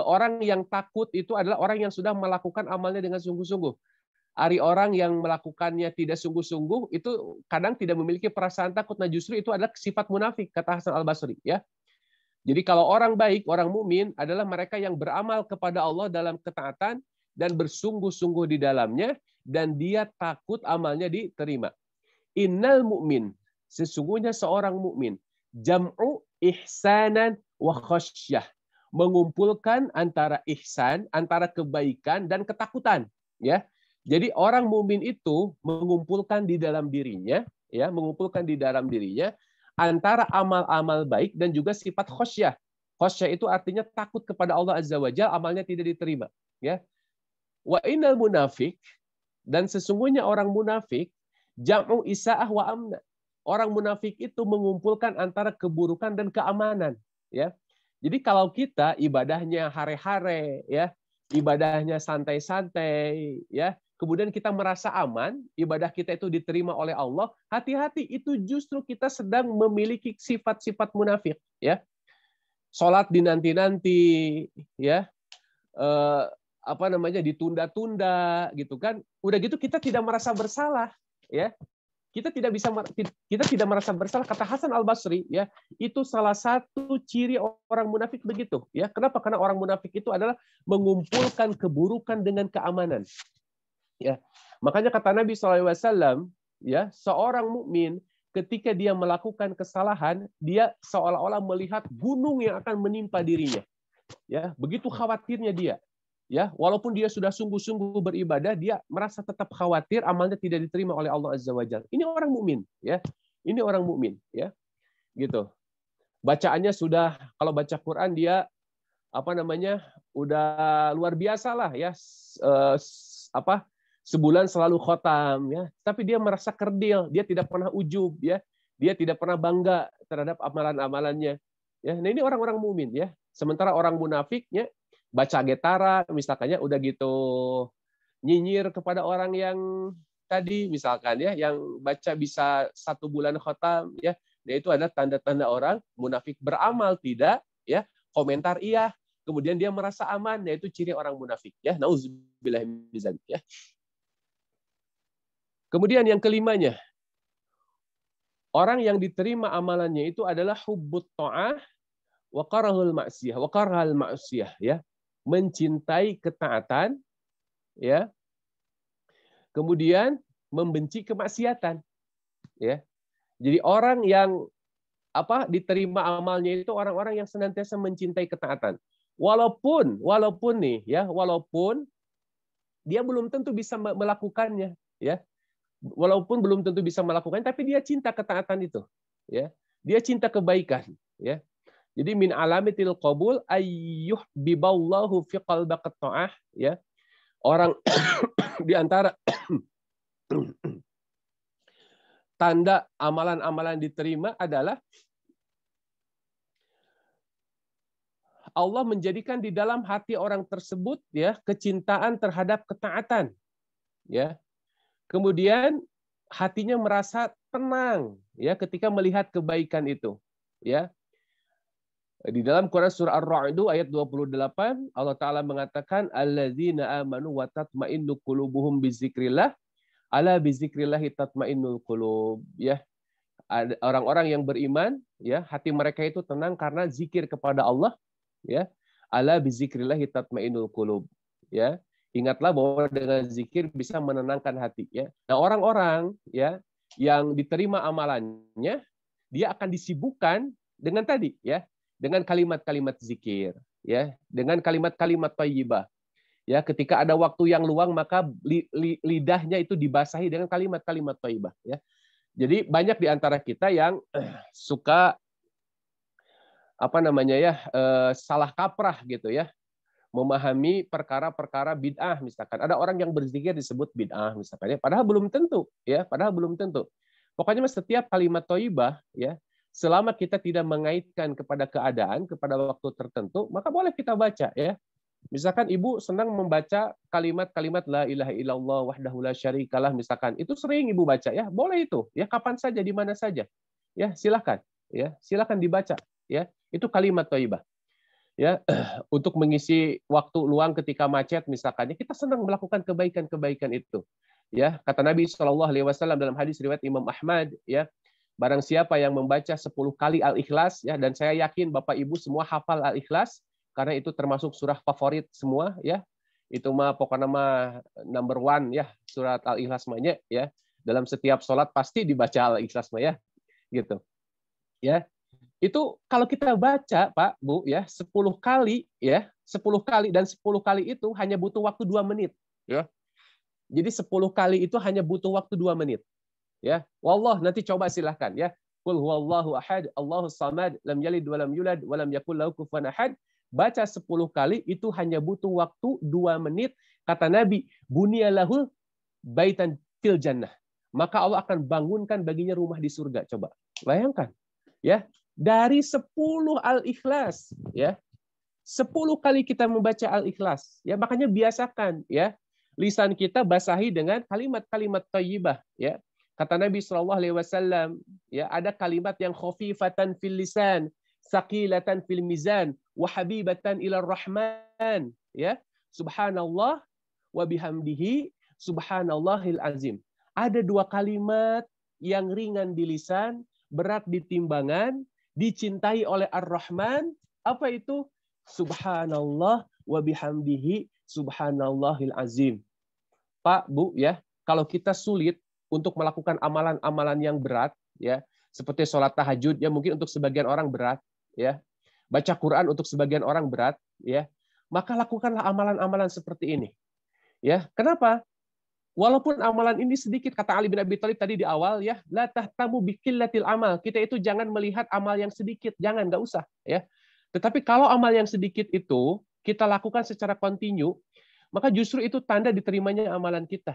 orang yang takut itu adalah orang yang sudah melakukan amalnya dengan sungguh-sungguh. Ari orang yang melakukannya tidak sungguh-sungguh itu kadang tidak memiliki perasaan takut. Nah, justru itu adalah sifat munafik, kata Hasan Al-Basri ya. Jadi kalau orang baik, orang mukmin adalah mereka yang beramal kepada Allah dalam ketaatan dan bersungguh-sungguh di dalamnya dan dia takut amalnya diterima. Innal mu'min, sesungguhnya seorang mukmin, jam'u ihsanan wa khasyah, mengumpulkan antara ihsan, antara kebaikan dan ketakutan, ya. Jadi orang mukmin itu mengumpulkan di dalam dirinya, ya, mengumpulkan di dalam dirinya antara amal-amal baik dan juga sifat khasyah. Khasyah itu artinya takut kepada Allah Azza wa Jalla, amalnya tidak diterima, ya. Wa innal munafik, dan sesungguhnya orang munafik, jam'u isaah wa amna. Orang munafik itu mengumpulkan antara keburukan dan keamanan, ya. Jadi kalau kita ibadahnya hare-hare, ya, ibadahnya santai-santai, ya, kemudian kita merasa aman, ibadah kita itu diterima oleh Allah, hati-hati, itu justru kita sedang memiliki sifat-sifat munafik, ya. Salat dinanti-nanti, ya. Apa namanya, ditunda-tunda gitu kan. Udah gitu kita tidak merasa bersalah, ya. Kita tidak merasa bersalah, kata Hasan Al-Basri ya, itu salah satu ciri orang munafik begitu ya. Kenapa? Karena orang munafik itu adalah mengumpulkan keburukan dengan keamanan. Ya. Makanya kata Nabi SAW ya, seorang mukmin ketika dia melakukan kesalahan, dia seolah-olah melihat gunung yang akan menimpa dirinya. Ya, begitu khawatirnya dia. Ya, walaupun dia sudah sungguh-sungguh beribadah, dia merasa tetap khawatir amalnya tidak diterima oleh Allah Azza wa Jalla. Ini orang mukmin, ya. Ini orang mukmin, ya. Gitu. Bacaannya sudah, kalau baca Quran dia apa namanya? Udah luar biasa lah ya. Sebulan selalu khotam, ya. Tapi dia merasa kerdil, dia tidak pernah ujub, ya. Dia tidak pernah bangga terhadap amalan-amalannya. Ya, nah ini orang-orang mukmin, ya. Sementara orang munafiknya baca getara misalkannya, udah gitu nyinyir kepada orang yang tadi misalkan ya, yang baca bisa 1 bulan khotam ya, nah itu adalah tanda-tanda orang munafik. Beramal tidak, ya, komentar iya, kemudian dia merasa aman, yaitu ciri orang munafik ya. Nauzubillah min dzalik ya. Kemudian yang kelimanya, orang yang diterima amalannya itu adalah hubbut ta'ah wa karahul ma'siyah, wa karahal ma'siyah, ya. Mencintai ketaatan, ya. Kemudian membenci kemaksiatan, ya. Jadi orang yang diterima amalnya itu orang-orang yang senantiasa mencintai ketaatan. Walaupun nih, ya, walaupun dia belum tentu bisa melakukannya, ya. Walaupun belum tentu bisa melakukannya, tapi dia cinta ketaatan itu, ya. Dia cinta kebaikan, ya. Jadi min alamitil qabul ayyuhbiballahu fi qalbaka ta'ah, ya. Orang di antara tanda amalan-amalan diterima adalah Allah menjadikan di dalam hati orang tersebut, ya, kecintaan terhadap ketaatan, ya. Kemudian hatinya merasa tenang, ya, ketika melihat kebaikan itu, ya. Di dalam Quran surah Ar-Ra'd ayat 28 Allah Taala mengatakan alladzina amanu wa tatma'innu qulubuhum bizikrillah ala bizikrillah tatma'innul qulub, ya. Orang-orang yang beriman, ya, hati mereka itu tenang karena zikir kepada Allah, ya. Ala bizikrillah tatma'innul qulub, ya. Ingatlah bahwa dengan zikir bisa menenangkan hati, ya. Nah, orang-orang, ya, yang diterima amalannya, dia akan disibukkan dengan tadi, ya, dengan kalimat-kalimat zikir, ya, dengan kalimat-kalimat thayyibah. Ya, ketika ada waktu yang luang maka lidahnya itu dibasahi dengan kalimat-kalimat thayyibah, ya. Jadi banyak di antara kita yang suka salah kaprah gitu, ya, memahami perkara-perkara bid'ah misalkan. Ada orang yang berzikir disebut bid'ah misalkan, ya, padahal belum tentu, ya, padahal belum tentu. Pokoknya setiap kalimat thayyibah, ya, selama kita tidak mengaitkan kepada keadaan, kepada waktu tertentu, maka boleh kita baca, ya. Misalkan ibu senang membaca kalimat-kalimat la ilaha illallah wahdahu la syarikalah misalkan, itu sering ibu baca, ya, boleh itu, ya, kapan saja di mana saja, ya, silakan, ya, silakan dibaca, ya, itu kalimat thayyibah, ya. Untuk mengisi waktu luang ketika macet misalkan, ya, kita senang melakukan kebaikan-kebaikan itu, ya. Kata Nabi SAW dalam hadis riwayat Imam Ahmad, ya, barang siapa yang membaca 10 kali Al-Ikhlas, ya, dan saya yakin Bapak Ibu semua hafal Al-Ikhlas karena itu termasuk surah favorit semua, ya. Itu mah pokoknya mah number one, ya, surat Al-Ikhlas mahnya, ya. Dalam setiap sholat pasti dibaca Al-Ikhlas mah, ya. Gitu. Ya. Itu kalau kita baca, Pak, Bu, ya, 10 kali, ya, 10 kali, dan 10 kali itu hanya butuh waktu 2 menit, ya. Jadi 10 kali itu hanya butuh waktu 2 menit. Ya, wallah, nanti coba silahkan, ya. Qul huwallahu ahad, Allahus samad, lam yalid walam yulad, walam yakul lahu kufuwan ahad. Baca 10 kali itu hanya butuh waktu 2 menit. Kata Nabi, buniyalahul baitan fil jannah. Maka Allah akan bangunkan baginya rumah di surga. Coba bayangkan, ya. Dari 10 Al-Ikhlas, ya. 10 kali kita membaca Al-Ikhlas, ya. Makanya biasakan, ya, lisan kita basahi dengan kalimat-kalimat thayyibah, ya. Kata Nabi SAW, ya, ada kalimat yang khafifatan fil lisan, saqilatan fil mizan, wa habibatan ilar rahman, ya. Subhanallah wa bihamdihi subhanallahil azim. Ada 2 kalimat yang ringan di lisan, berat di timbangan, dicintai oleh Ar-Rahman. Apa itu? Subhanallah wa bihamdihi subhanallahil azim. Pak, Bu, ya, kalau kita sulit untuk melakukan amalan-amalan yang berat, ya, seperti sholat tahajud, ya, mungkin untuk sebagian orang berat, ya, baca Quran untuk sebagian orang berat, ya, maka lakukanlah amalan-amalan seperti ini, ya. Kenapa? Walaupun amalan ini sedikit, kata Ali bin Abi Thalib tadi di awal, ya, la tahtamu biqillatil amal. Kita itu jangan melihat amal yang sedikit, jangan, nggak usah, ya. Tetapi kalau amal yang sedikit itu kita lakukan secara kontinu, maka justru itu tanda diterimanya amalan kita.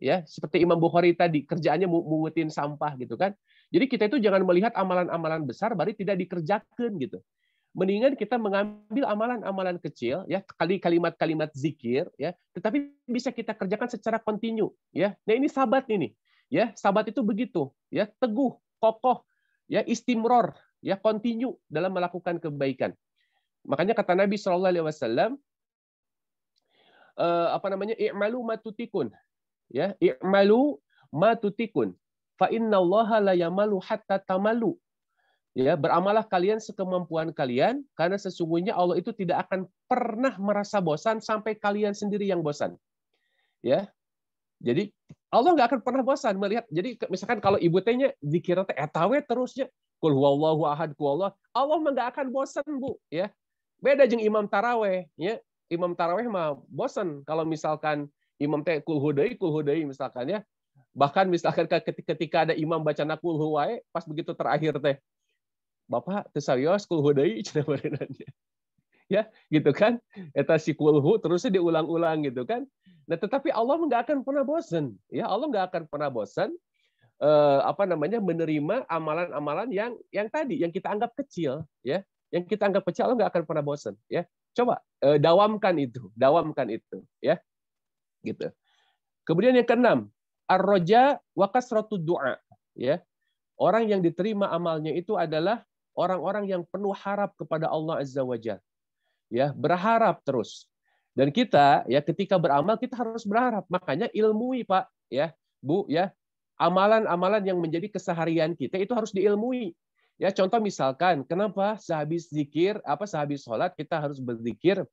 Ya, seperti Imam Bukhari tadi, kerjaannya mungutin sampah gitu kan. Jadi kita itu jangan melihat amalan-amalan besar baru tidak dikerjakan gitu. Mendingan kita mengambil amalan-amalan kecil, ya, kalimat-kalimat zikir, ya, tetapi bisa kita kerjakan secara kontinu, ya. Nah, ini sahabat ini, ya. Sahabat itu begitu, ya, teguh, kokoh, ya, istimror, ya, kontinu dalam melakukan kebaikan. Makanya kata Nabi SAW, i'malu matutikun. Ya, i'malu ma tutikun fa innallaha la yamalu hatta tamalu. Ya, beramalah kalian sekemampuan kalian, karena sesungguhnya Allah itu tidak akan pernah merasa bosan sampai kalian sendiri yang bosan. Ya, jadi Allah nggak akan pernah bosan melihat. Jadi misalkan kalau ibu tanya dikira teh etawe terusnya, kul huwallahu ahad, Allah mah nggak akan bosan, Bu. Ya, beda jeung imam taraweh. Ya, imam taraweh mah bosan kalau misalkan imam teh kul hudai misalkan ya. Bahkan misalkan ketika ada imam baca nakul huwae, pas begitu terakhir teh, Bapak tesayos kul hudai cenah barenannya. Ya, gitu kan? Eta si kulhu terusnya diulang-ulang gitu kan. Nah, tetapi Allah nggak akan pernah bosan. Ya, Allah nggak akan pernah bosan menerima amalan-amalan yang tadi yang kita anggap kecil, ya. Yang kita anggap kecil Allah nggak akan pernah bosan, ya. Coba dawamkan itu, ya. Gitu. Kemudian yang keenam, ar-raja wa kasratud du'a, ya. Orang yang diterima amalnya itu adalah orang-orang yang penuh harap kepada Allah Azza wa Jalla. Ya, berharap terus. Dan kita ya ketika beramal kita harus berharap. Makanya ilmui, Pak, ya, Bu, ya. Amalan-amalan yang menjadi keseharian kita itu harus diilmui. Ya, contoh misalkan, kenapa sehabis zikir, sehabis sholat kita harus berzikir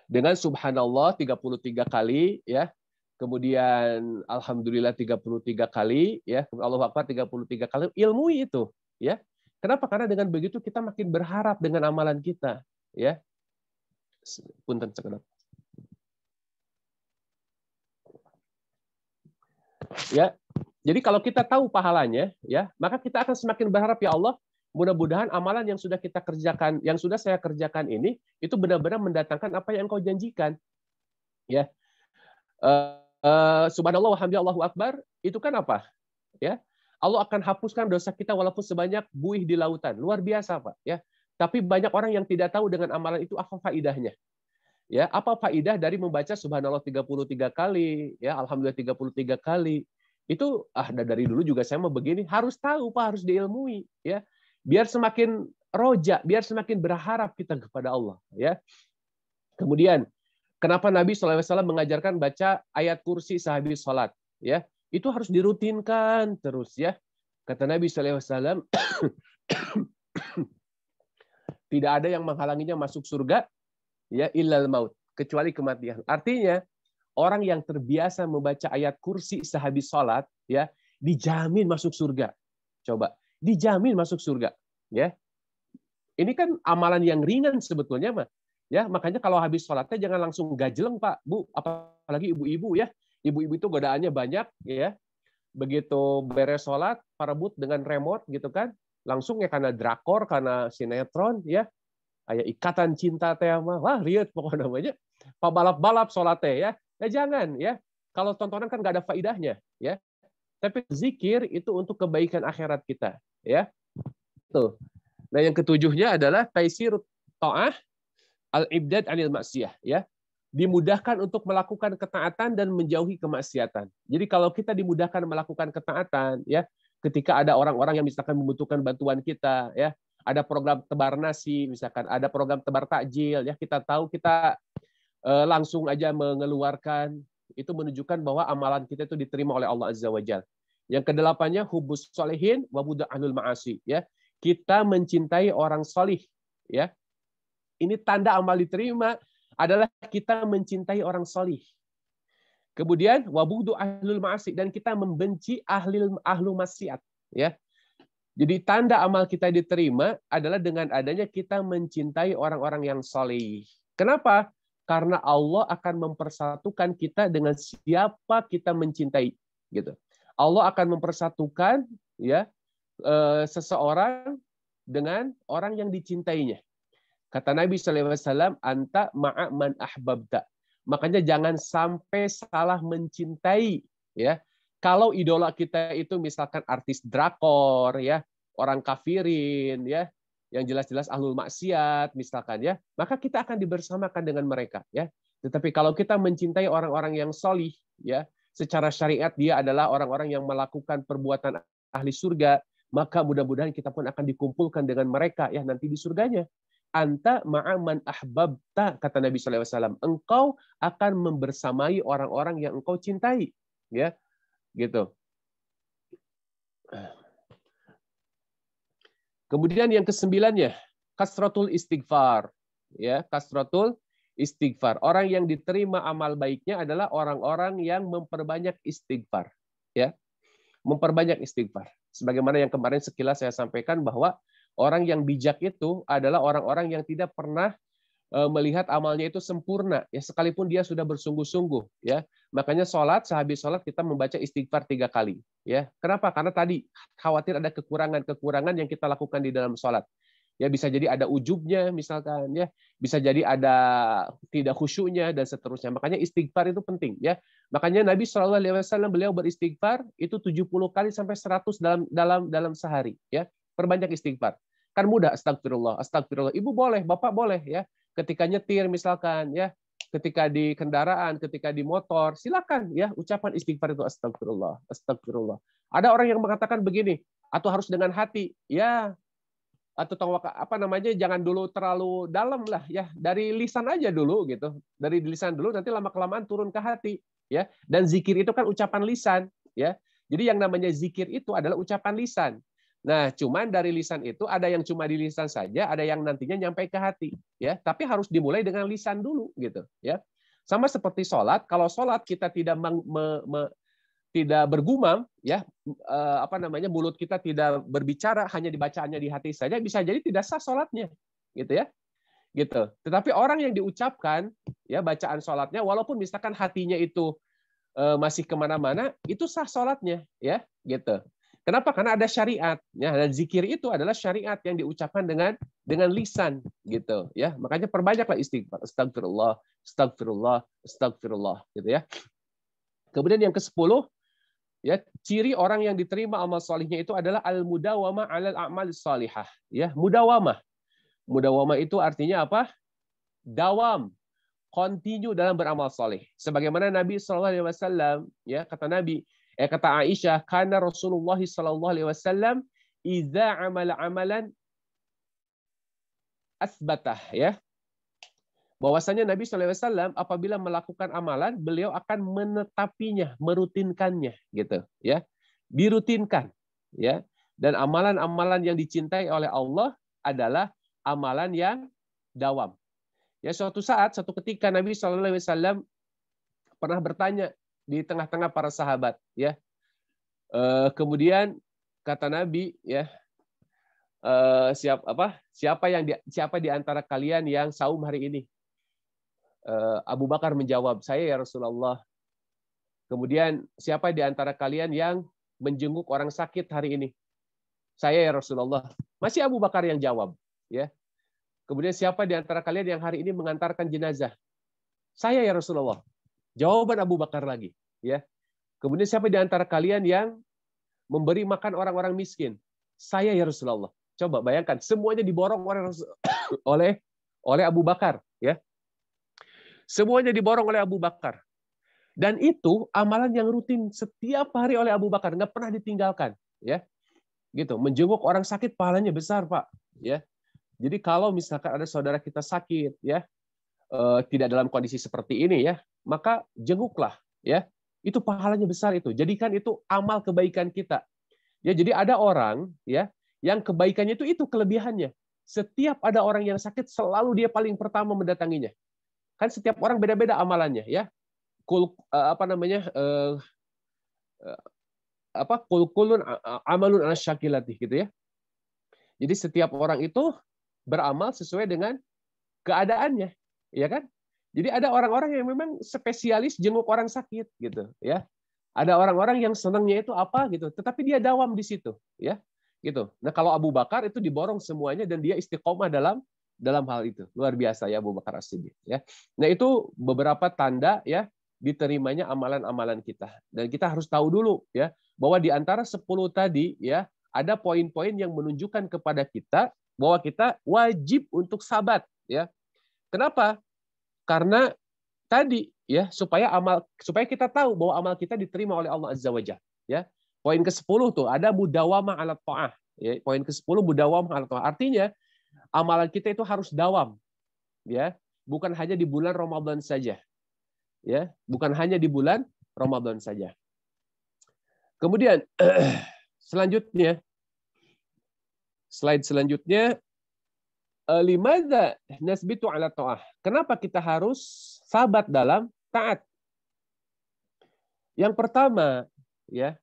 dengan subhanallah 33 kali, ya. Kemudian alhamdulillah 33 kali, ya. Allahu Akbar 33 kali. Ilmui itu, ya. Kenapa? Karena dengan begitu kita makin berharap dengan amalan kita, ya. Punten sekedap. Ya. Jadi kalau kita tahu pahalanya, ya, maka kita akan semakin berharap, ya Allah, mudah-mudahan amalan yang sudah kita kerjakan, yang sudah saya kerjakan ini itu benar-benar mendatangkan apa yang Engkau janjikan. Ya. Subhanallah walhamdulillah Allahu akbar, itu kan apa? Ya. Allah akan hapuskan dosa kita walaupun sebanyak buih di lautan. Luar biasa, Pak, ya. Tapi banyak orang yang tidak tahu dengan amalan itu apa faidahnya. Ya, apa faidah dari membaca subhanallah 33 kali, ya, alhamdulillah 33 kali. Itu dari dulu juga saya mau begini, harus tahu, Pak, harus diilmui, ya. Biar semakin roja, biar semakin berharap kita kepada Allah, ya. Kemudian, kenapa Nabi SAW mengajarkan baca ayat kursi sehabis sholat, ya? Itu harus dirutinkan terus, ya. Kata Nabi SAW, tidak ada yang menghalanginya masuk surga, ya, illal maut, kecuali kematian. Artinya orang yang terbiasa membaca ayat kursi sehabis sholat, ya, dijamin masuk surga. Coba, dijamin masuk surga, ya. Ini kan amalan yang ringan sebetulnya, mah. Ya, makanya kalau habis sholatnya jangan langsung gajeleng, Pak, Bu, apalagi ibu-ibu, ya. Ibu-ibu itu godaannya banyak, ya. Begitu beres sholat, parebut dengan remote gitu kan, langsung ya karena drakor, karena sinetron, ya. Kayak ikatan cinta teh mah, wah lihat pokoknya namanya, pabalap-balap sholat teh, ya. Jangan, ya. Kalau tontonan kan nggak ada faidahnya, ya. Tapi zikir itu untuk kebaikan akhirat kita, ya. Tuh. Nah, yang ketujuhnya adalah taisir ta'ah al-ibdad anil maksiyah, ya. Dimudahkan untuk melakukan ketaatan dan menjauhi kemaksiatan. Jadi kalau kita dimudahkan melakukan ketaatan, ya, ketika ada orang-orang yang misalkan membutuhkan bantuan kita, ya, ada program tebar nasi, misalkan ada program tebar takjil, ya, kita tahu kita langsung aja mengeluarkan, itu menunjukkan bahwa amalan kita itu diterima oleh Allah Azza wa Jalla. Yang kedelapannya hubus solehin wa ahlul ma'asi, ya. Kita mencintai orang solih, ya. Ini tanda amal diterima adalah kita mencintai orang solih. Kemudian wabudu ahlul ma'asi, dan kita membenci ahlu maksiat, ya. Jadi tanda amal kita diterima adalah dengan adanya kita mencintai orang-orang yang solih. Kenapa? Karena Allah akan mempersatukan kita dengan siapa kita mencintai, gitu. Allah akan mempersatukan, ya, seseorang dengan orang yang dicintainya. Kata Nabi SAW, anta ma'a man ahbabta. Makanya jangan sampai salah mencintai, ya. Kalau idola kita itu misalkan artis drakor, ya, orang kafirin, ya, yang jelas-jelas ahlul maksiat misalkan, ya, maka kita akan dibersamakan dengan mereka, ya. Tetapi kalau kita mencintai orang-orang yang solih, ya, secara syariat dia adalah orang-orang yang melakukan perbuatan ahli surga, maka mudah-mudahan kita pun akan dikumpulkan dengan mereka, ya, nanti di surganya. Anta ma'aman ahbabta, kata Nabi SAW, engkau akan membersamai orang-orang yang engkau cintai, ya, gitu. Kemudian yang kesembilannya, kasratul istighfar. Ya, kasratul istighfar. Orang yang diterima amal baiknya adalah orang-orang yang memperbanyak istighfar. Ya, memperbanyak istighfar. Sebagaimana yang kemarin sekilas saya sampaikan bahwa orang yang bijak itu adalah orang-orang yang tidak pernah melihat amalnya itu sempurna, ya sekalipun dia sudah bersungguh-sungguh, ya. Makanya sehabis sholat kita membaca istighfar 3 kali, ya. Kenapa? Karena tadi khawatir ada kekurangan yang kita lakukan di dalam sholat. Ya bisa jadi ada ujubnya misalkan, ya bisa jadi ada tidak khusyuknya dan seterusnya. Makanya istighfar itu penting, ya. Makanya Nabi SAW beliau beristighfar itu 70 kali sampai 100 dalam sehari, ya. Perbanyak istighfar. Kan mudah, astagfirullah, astagfirullah. Ibu boleh, bapak boleh, ya. Ketika nyetir misalkan, ya, ketika di kendaraan, ketika di motor, silakan, ya, ucapan istighfar itu astagfirullah, astagfirullah. Ada orang yang mengatakan begini, atau harus dengan hati, ya, atau jangan dulu terlalu dalam lah, ya, dari lisan aja dulu gitu, dari lisan dulu, nanti lama kelamaan turun ke hati, ya. Dan zikir itu kan ucapan lisan, ya. Jadi yang namanya zikir itu adalah ucapan lisan. Nah, cuman dari lisan itu ada yang cuma di lisan saja, ada yang nantinya nyampe ke hati, ya. Tapi harus dimulai dengan lisan dulu, gitu, ya. Sama seperti sholat, kalau sholat kita tidak tidak bergumam, ya, mulut kita tidak berbicara, hanya dibacaannya di hati saja, bisa jadi tidak sah sholatnya, gitu ya, gitu. Tetapi orang yang diucapkan, ya, bacaan sholatnya, walaupun misalkan hatinya itu masih kemana-mana, itu sah sholatnya, ya, gitu. Kenapa? Karena ada syariat, ya, dan zikir itu adalah syariat yang diucapkan dengan lisan, gitu, ya. Makanya perbanyaklah istighfar, astagfirullah, astagfirullah, astagfirullah, gitu ya. Kemudian yang ke-10, ya, ciri orang yang diterima amal solihnya itu adalah al-mudawamah 'alal a'mal salihah, ya, mudawamah. Mudawamah itu artinya apa? Dawam, continue dalam beramal soleh. Sebagaimana Nabi SAW, ya, kata Aisyah, karena Rasulullah SAW idza amala amalan asbatah, ya. Bahwasanya Nabi SAW apabila melakukan amalan, beliau akan menetapinya, merutinkannya, gitu, ya. Dirutinkan, ya. Dan amalan-amalan yang dicintai oleh Allah adalah amalan yang dawam. Ya, suatu ketika Nabi SAW pernah bertanya di tengah-tengah para sahabat, ya. Kemudian kata Nabi, ya, siapa di antara kalian yang saum hari ini? Abu Bakar menjawab, saya ya Rasulullah. Kemudian siapa di antara kalian yang menjenguk orang sakit hari ini? Saya ya Rasulullah. Masih Abu Bakar yang jawab, ya. Kemudian siapa di antara kalian yang hari ini mengantarkan jenazah? Saya ya Rasulullah. Jawaban Abu Bakar lagi, ya. Kemudian siapa di antara kalian yang memberi makan orang-orang miskin? Saya ya Rasulullah. Coba bayangkan, semuanya diborong oleh Abu Bakar, ya. Semuanya diborong oleh Abu Bakar. Dan itu amalan yang rutin setiap hari oleh Abu Bakar, nggak pernah ditinggalkan, ya. Gitu, menjenguk orang sakit pahalanya besar, Pak, ya. Jadi kalau misalkan ada saudara kita sakit, ya, tidak dalam kondisi seperti ini, ya, maka jenguklah, ya. Itu pahalanya besar itu. Jadikan itu amal kebaikan kita. Ya, jadi ada orang, ya, yang kebaikannya itu kelebihannya. Setiap ada orang yang sakit selalu dia paling pertama mendatanginya. Kan setiap orang beda-beda amalannya, ya. Kulun amalun asyakilati, gitu ya. Jadi setiap orang itu beramal sesuai dengan keadaannya, ya kan? Jadi ada orang-orang yang memang spesialis jenguk orang sakit, gitu, ya. Ada orang-orang yang senangnya itu apa gitu, tetapi dia dawam di situ, ya. Gitu. Nah, kalau Abu Bakar itu diborong semuanya dan dia istiqomah dalam hal itu. Luar biasa ya Abu Bakar As-Siddiq, ya. Nah, itu beberapa tanda, ya, diterimanya amalan-amalan kita. Dan kita harus tahu dulu, ya, bahwa di antara 10 tadi, ya, ada poin-poin yang menunjukkan kepada kita bahwa kita wajib untuk sabat, ya. Kenapa? Karena tadi, ya, supaya kita tahu bahwa amal kita diterima oleh Allah Azza wa Jalla, ya. Poin ke-10 tuh ada mudawamah 'ala ta'ah, ya. Poin ke-10 mudawamah 'ala ta'ah. Artinya amalan kita itu harus dawam, ya. Bukan hanya di bulan Ramadan saja. Ya, bukan hanya di bulan Ramadan saja. Kemudian selanjutnya Slide selanjutnya, limadza nasbitu ala ta'ah. Kenapa kita harus sabat dalam taat? Yang pertama, ya,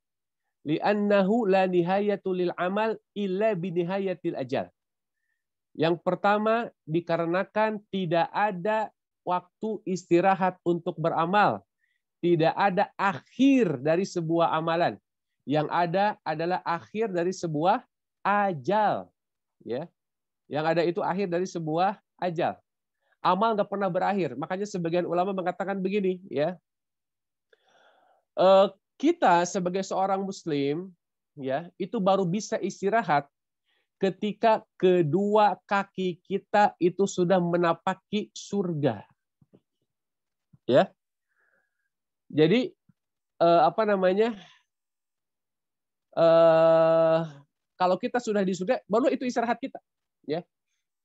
li'annahu la nihayatu lil amal illa bi nihayatil ajal. Yang pertama, dikarenakan tidak ada waktu istirahat untuk beramal. Tidak ada akhir dari sebuah amalan. Yang ada adalah akhir dari sebuah ajal. Ya. Yang ada itu akhir dari sebuah ajal. Amal nggak pernah berakhir. Makanya sebagian ulama mengatakan begini, ya. Kita sebagai seorang muslim, ya, itu baru bisa istirahat ketika kedua kaki kita itu sudah menapaki surga. Ya. Jadi kalau kita sudah di surga, baru itu istirahat kita. Ya.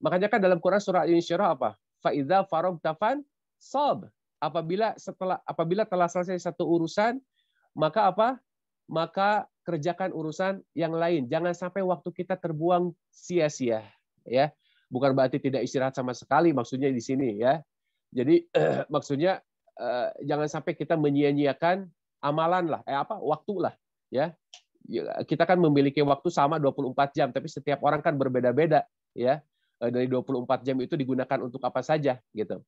Makanya kan dalam Quran surah Al-Insyirah apa? Fa'idza faragta fansab. Apabila telah selesai satu urusan, maka apa? Maka kerjakan urusan yang lain. Jangan sampai waktu kita terbuang sia-sia. Ya. Bukan berarti tidak istirahat sama sekali, maksudnya di sini, ya. Jadi maksudnya jangan sampai kita menyia-nyiakan amalan lah, waktu lah, ya. Kita kan memiliki waktu sama 24 jam, tapi setiap orang kan berbeda-beda, ya. Dari 24 jam itu digunakan untuk apa saja, gitu.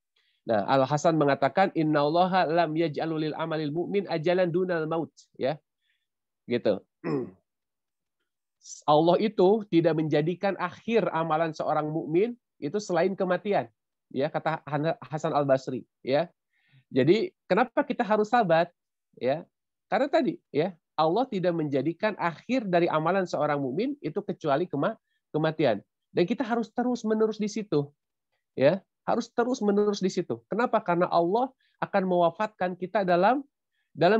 Nah, Al Hasan mengatakan innallaha lam yaj'alul lil amalil mu'min ajalan dunal maut, ya. Gitu. Allah itu tidak menjadikan akhir amalan seorang mukmin itu selain kematian, ya, kata Hasan Al-Basri, ya. Jadi kenapa kita harus sabat? Ya, karena tadi, ya, Allah tidak menjadikan akhir dari amalan seorang mukmin itu kecuali kematian. Dan kita harus terus-menerus di situ. Ya, harus terus-menerus di situ. Kenapa? Karena Allah akan mewafatkan kita dalam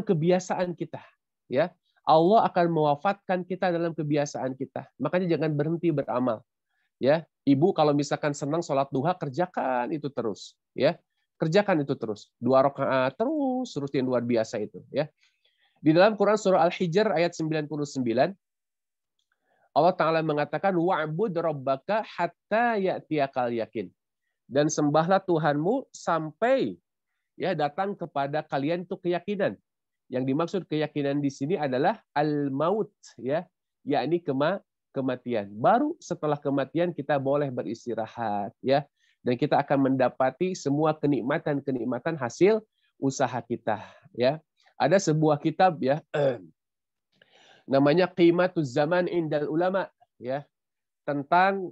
kebiasaan kita. Ya, Allah akan mewafatkan kita dalam kebiasaan kita. Makanya jangan berhenti beramal. Ya, ibu kalau misalkan senang sholat duha, kerjakan itu terus. Ya, kerjakan itu terus. 2 rakaat terus rutin, luar biasa itu. Ya. Di dalam Quran surah Al-Hijr ayat 99, Allah Ta'ala mengatakan, wa'bud rabbaka hatta ya'tiyakal yakin. Dan sembahlah Tuhanmu sampai, ya, datang kepada kalian itu keyakinan. Yang dimaksud keyakinan di sini adalah al-maut, ya, yakni kematian. Baru setelah kematian kita boleh beristirahat, ya. Dan kita akan mendapati semua kenikmatan-kenikmatan hasil usaha kita, ya. Ada sebuah kitab, ya, namanya Qimatuz Zaman Indal Ulama, ya, tentang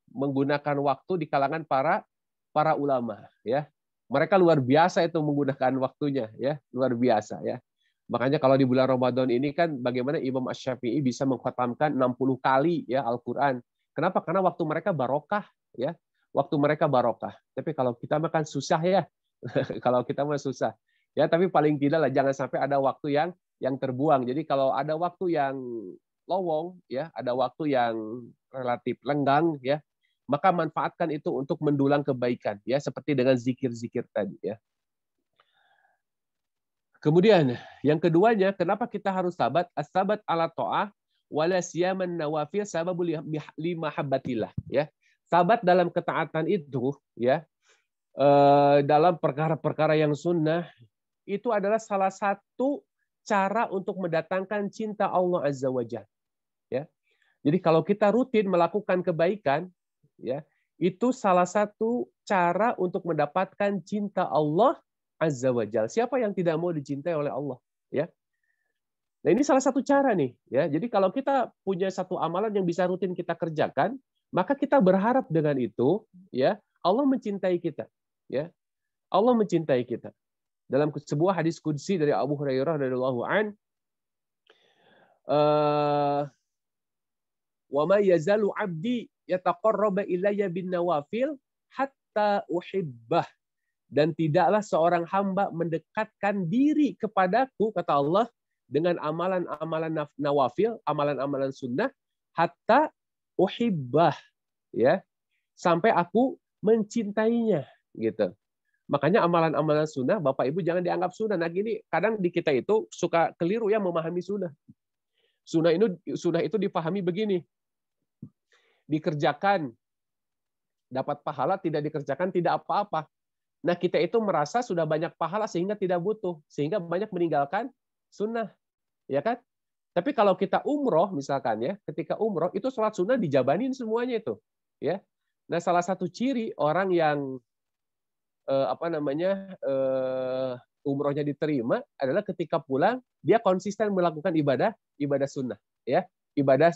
menggunakan waktu di kalangan para ulama, ya. Mereka luar biasa itu menggunakan waktunya, ya, luar biasa, ya. Makanya kalau di bulan Ramadan ini kan bagaimana Imam Asy-Syafi'i bisa mengkhatamkan 60 kali, ya, Al-Qur'an. Kenapa? Karena waktu mereka barokah, ya. Waktu mereka barokah. Tapi kalau kita makan susah, ya. Kalau kita mah susah. Ya, tapi paling tidak lah jangan sampai ada waktu yang terbuang. Jadi kalau ada waktu yang lowong, ya, ada waktu yang relatif lenggang, ya, maka manfaatkan itu untuk mendulang kebaikan, ya, seperti dengan zikir-zikir tadi, ya. Kemudian yang keduanya, kenapa kita harus sabat? As-sabat ala ta'ah wala siyaman nawafil sababul limahabbatillah, ya. Sabat dalam ketaatan itu, ya, dalam perkara-perkara yang sunnah itu adalah salah satu cara untuk mendatangkan cinta Allah Azza wa Jalla, ya. Jadi kalau kita rutin melakukan kebaikan, ya, itu salah satu cara untuk mendapatkan cinta Allah Azza wa Jalla. Siapa yang tidak mau dicintai oleh Allah, ya? Nah, ini salah satu cara nih, ya. Jadi kalau kita punya satu amalan yang bisa rutin kita kerjakan, maka kita berharap dengan itu, ya, Allah mencintai kita, ya. Allah mencintai kita. Dalam sebuah hadis qudsi dari Abu Hurairah radhiyallahu an, wa ma yazalu 'abdi yataqarraba ilayya bin nawafil hatta uhibbah. Dan tidaklah seorang hamba mendekatkan diri kepadaku, kata Allah, dengan amalan-amalan nawafil, amalan-amalan sunnah, hatta uhibbah, ya, sampai aku mencintainya, gitu. Makanya amalan-amalan sunnah, Bapak Ibu jangan dianggap sunnah. Nah, gini, kadang di kita itu suka keliru ya memahami sunnah. Sunnah itu dipahami begini. Dikerjakan dapat pahala, tidak dikerjakan tidak apa-apa. Nah, kita itu merasa sudah banyak pahala sehingga tidak butuh, sehingga banyak meninggalkan sunnah, ya kan? Tapi kalau kita umroh misalkan ya, ketika umroh itu sholat sunnah dijabanin semuanya itu, ya. Nah, salah satu ciri orang yang umrohnya diterima adalah ketika pulang dia konsisten melakukan ibadah sunnah, ya, ibadah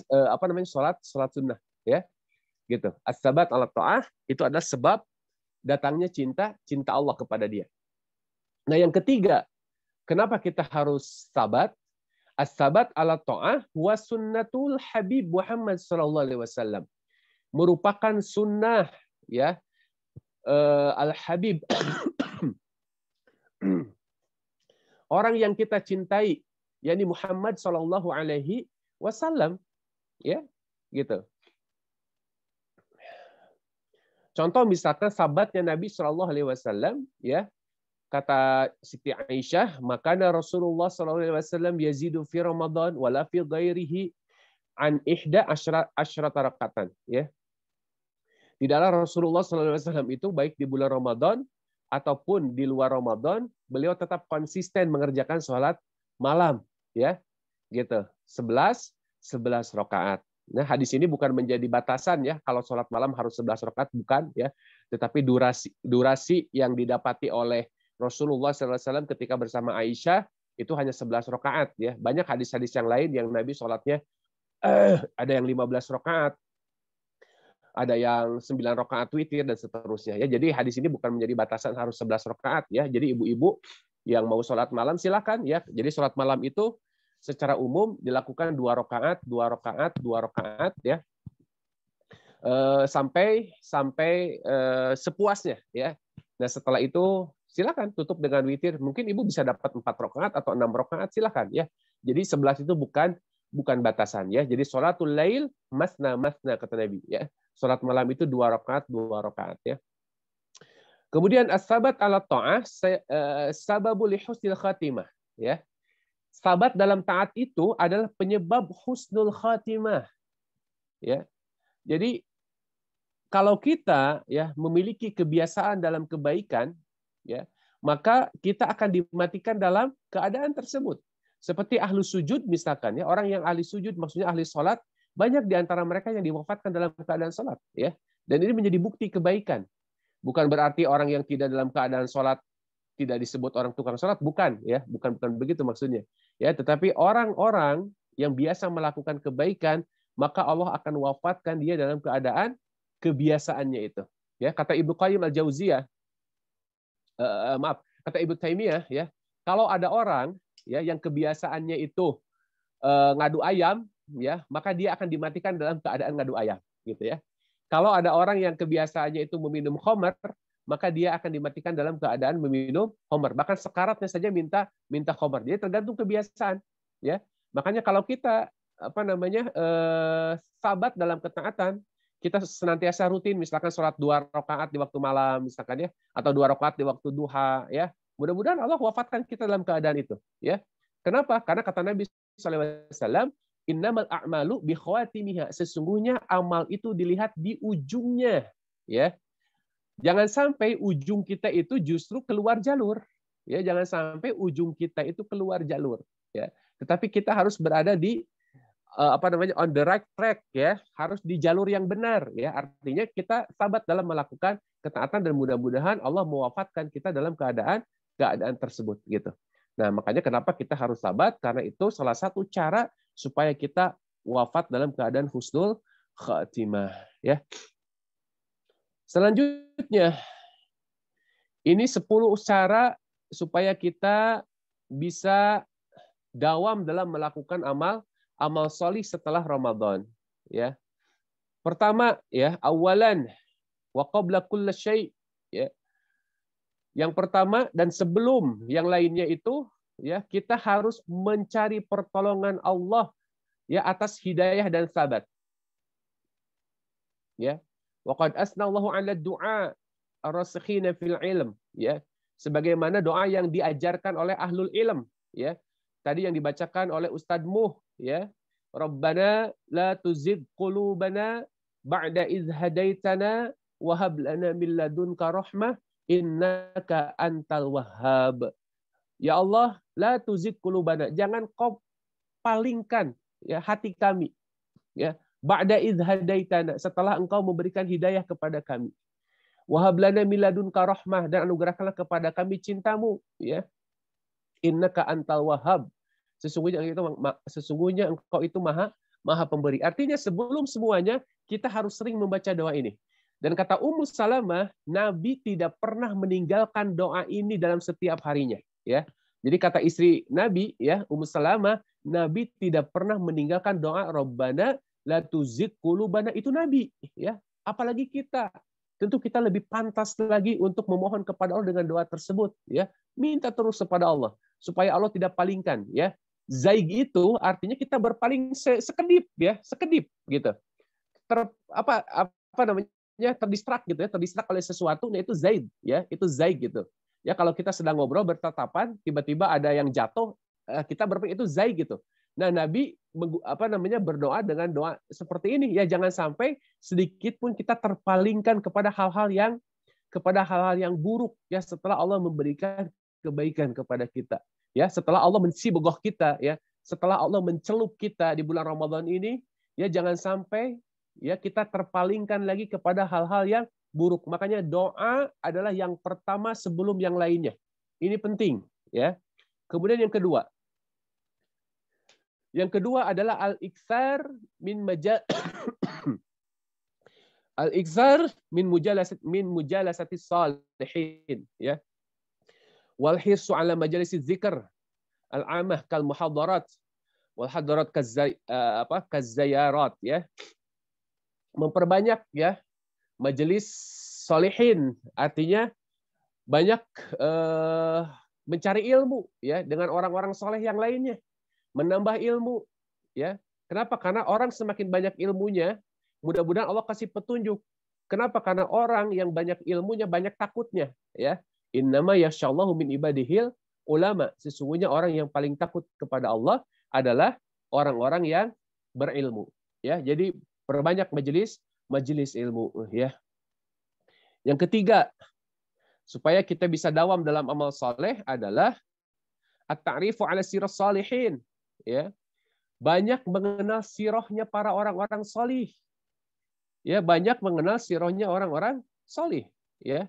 sholat sunnah, ya, gitu. As-sabat ala ta'ah itu adalah sebab datangnya cinta Allah kepada dia. Nah, yang ketiga, kenapa kita harus sabat? As-sabat ala ta'ah wa sunnatul Habib Muhammad sallallahu alaihi wasallam. Merupakan sunnah, ya, Al-Habib. Orang yang kita cintai, yakni Muhammad sallallahu alaihi wasallam, ya, gitu. Contoh misalkan sahabatnya Nabi Shallallahu Alaihi Wasallam, ya, kata Siti Aisyah, makana Rasulullah Shallallahu Alaihi Wasallam yazidu fi Ramadan wala fi ghairihi an ihda asyrata rakatan, ya. Tidaklah Rasulullah Shallallahu Alaihi Wasallam itu baik di bulan Ramadan ataupun di luar Ramadan, beliau tetap konsisten mengerjakan sholat malam, ya, gitu. 11 rakaat. Nah, hadis ini bukan menjadi batasan ya, kalau sholat malam harus 11 rakaat, bukan ya, tetapi durasi yang didapati oleh Rasulullah SAW ketika bersama Aisyah itu hanya 11 rakaat ya. Banyak hadis-hadis yang lain yang Nabi sholatnya ada yang 15 rakaat, ada yang 9 rakaat witir dan seterusnya ya. Jadi hadis ini bukan menjadi batasan harus 11 rakaat ya. Jadi ibu-ibu yang mau sholat malam silakan ya. Jadi sholat malam itu secara umum dilakukan 2 rakaat ya, sampai sepuasnya ya. Nah, setelah itu silakan tutup dengan witir. Mungkin ibu bisa dapat 4 rakaat atau 6 rakaat, silakan ya. Jadi 11 itu bukan batasan ya. Jadi sholatul lail masna kata Nabi ya. Sholat malam itu 2 rakaat ya. Kemudian as-sabat ala ta'ah sababul husnil khatimah ya. Sabat dalam taat itu adalah penyebab husnul khatimah. Ya. Jadi kalau kita ya memiliki kebiasaan dalam kebaikan, ya, maka kita akan dimatikan dalam keadaan tersebut. Seperti ahlu sujud misalkan ya, orang yang ahli sujud maksudnya ahli sholat, banyak di antara mereka yang diwafatkan dalam keadaan sholat, ya. Dan ini menjadi bukti kebaikan. Bukan berarti orang yang tidak dalam keadaan sholat tidak disebut orang tukang sholat, bukan ya, bukan begitu maksudnya. Ya, tetapi orang-orang yang biasa melakukan kebaikan, maka Allah akan wafatkan dia dalam keadaan kebiasaannya itu. Ya, kata Ibnu Qayyim al-Jauziyah, kata Ibnu Taimiyah, ya, kalau ada orang ya yang kebiasaannya itu ngadu ayam, ya, maka dia akan dimatikan dalam keadaan ngadu ayam, gitu ya. Kalau ada orang yang kebiasaannya itu meminum khamar, maka dia akan dimatikan dalam keadaan meminum khamar. Bahkan sekaratnya saja minta khamar. Jadi tergantung kebiasaan, ya. Makanya kalau kita sabat dalam ketaatan, kita senantiasa rutin, misalkan sholat 2 rakaat di waktu malam, misalkan ya, atau 2 rakaat di waktu duha, ya. Mudah-mudahan Allah wafatkan kita dalam keadaan itu, ya. Kenapa? Karena kata Nabi SAW, innamal a'malu bi khawatimiha. Sesungguhnya amal itu dilihat di ujungnya, ya. Jangan sampai ujung kita itu justru keluar jalur, ya. Jangan sampai ujung kita itu keluar jalur, ya. Tetapi kita harus berada di on the right track, ya. Harus di jalur yang benar, ya. Artinya kita sabat dalam melakukan ketaatan dan mudah-mudahan Allah mewafatkan kita dalam keadaan tersebut, gitu. Nah, makanya kenapa kita harus sabat? Karena itu salah satu cara supaya kita wafat dalam keadaan husnul khatimah, ya. Selanjutnya, ini 10 cara supaya kita bisa dawam dalam melakukan amal solih setelah Ramadan. Ya. Pertama, ya, awalan wa qabla kulli syai', ya. Yang pertama dan sebelum yang lainnya itu, ya, kita harus mencari pertolongan Allah, ya, atas hidayah dan sabat. Ya. Wa qad asnallahu 'ala du'a ar-rasikhina fil ilm, ya. Sebagaimana doa yang diajarkan oleh ahlul ilm, ya. Tadi yang dibacakan oleh Ustadz Muh, ya. Rabbana la tuzigh qulubana ba'da idh hadaitana wa hab lana min ladunka rahmah innaka antal wahhab. Ya Allah, la tuzigh qulubana, jangan kau palingkan ya hati kami ya ba'da idh hadaitana, setelah engkau memberikan hidayah kepada kami. Wa hab lana min ladunka rahmah, dan anugerahkanlah kepada kami cintamu ya. Innaka antal wahhab, sesungguhnya engkau itu maha pemberi. Artinya sebelum semuanya kita harus sering membaca doa ini. Dan kata Ummu Salamah, Nabi tidak pernah meninggalkan doa ini dalam setiap harinya ya. Jadi kata istri Nabi ya, Ummu Salamah, Nabi tidak pernah meninggalkan doa Rabbana la tuzigh qulubana, itu Nabi ya. Apalagi kita, tentu kita lebih pantas lagi untuk memohon kepada Allah dengan doa tersebut ya. Minta terus kepada Allah supaya Allah tidak palingkan ya. Zaig itu artinya kita berpaling sekedip ya, sekedip gitu. Apa namanya, terdistrak gitu ya, terdistrak oleh sesuatu, nah itu zaid ya, itu zaig gitu. Ya kalau kita sedang ngobrol bertatapan, tiba-tiba ada yang jatuh, kita berpikir itu zaig gitu. Nah, Nabi berdoa dengan doa seperti ini ya, jangan sampai sedikit pun kita terpalingkan kepada hal-hal yang buruk ya, setelah Allah memberikan kebaikan kepada kita. Ya, setelah Allah mensibogoh kita ya, setelah Allah mencelup kita di bulan Ramadan ini, ya jangan sampai ya kita terpalingkan lagi kepada hal-hal yang buruk. Makanya doa adalah yang pertama sebelum yang lainnya. Ini penting ya. Kemudian yang kedua. Yang kedua adalah al-iktsar min mujalasati salihin ya. Wal hirsu ala majalisi dzikr al-amah kal muhadarat wal hadarat kazayarat ya. Memperbanyak ya majelis salihin, artinya banyak mencari ilmu ya dengan orang-orang soleh yang lainnya, menambah ilmu ya. Kenapa? Karena orang semakin banyak ilmunya, mudah-mudahan Allah kasih petunjuk. Kenapa? Karena orang yang banyak ilmunya banyak takutnya ya. Innama yasyallahu min ibadihil ulama. Sesungguhnya orang yang paling takut kepada Allah adalah orang-orang yang berilmu ya. Jadi perbanyak majelis ilmu ya. Yang ketiga, supaya kita bisa dawam dalam amal saleh adalah at-ta'rifu 'ala sirras salihin ya. Banyak mengenal sirahnya para orang-orang salih. Ya, banyak mengenal sirahnya orang-orang salih ya.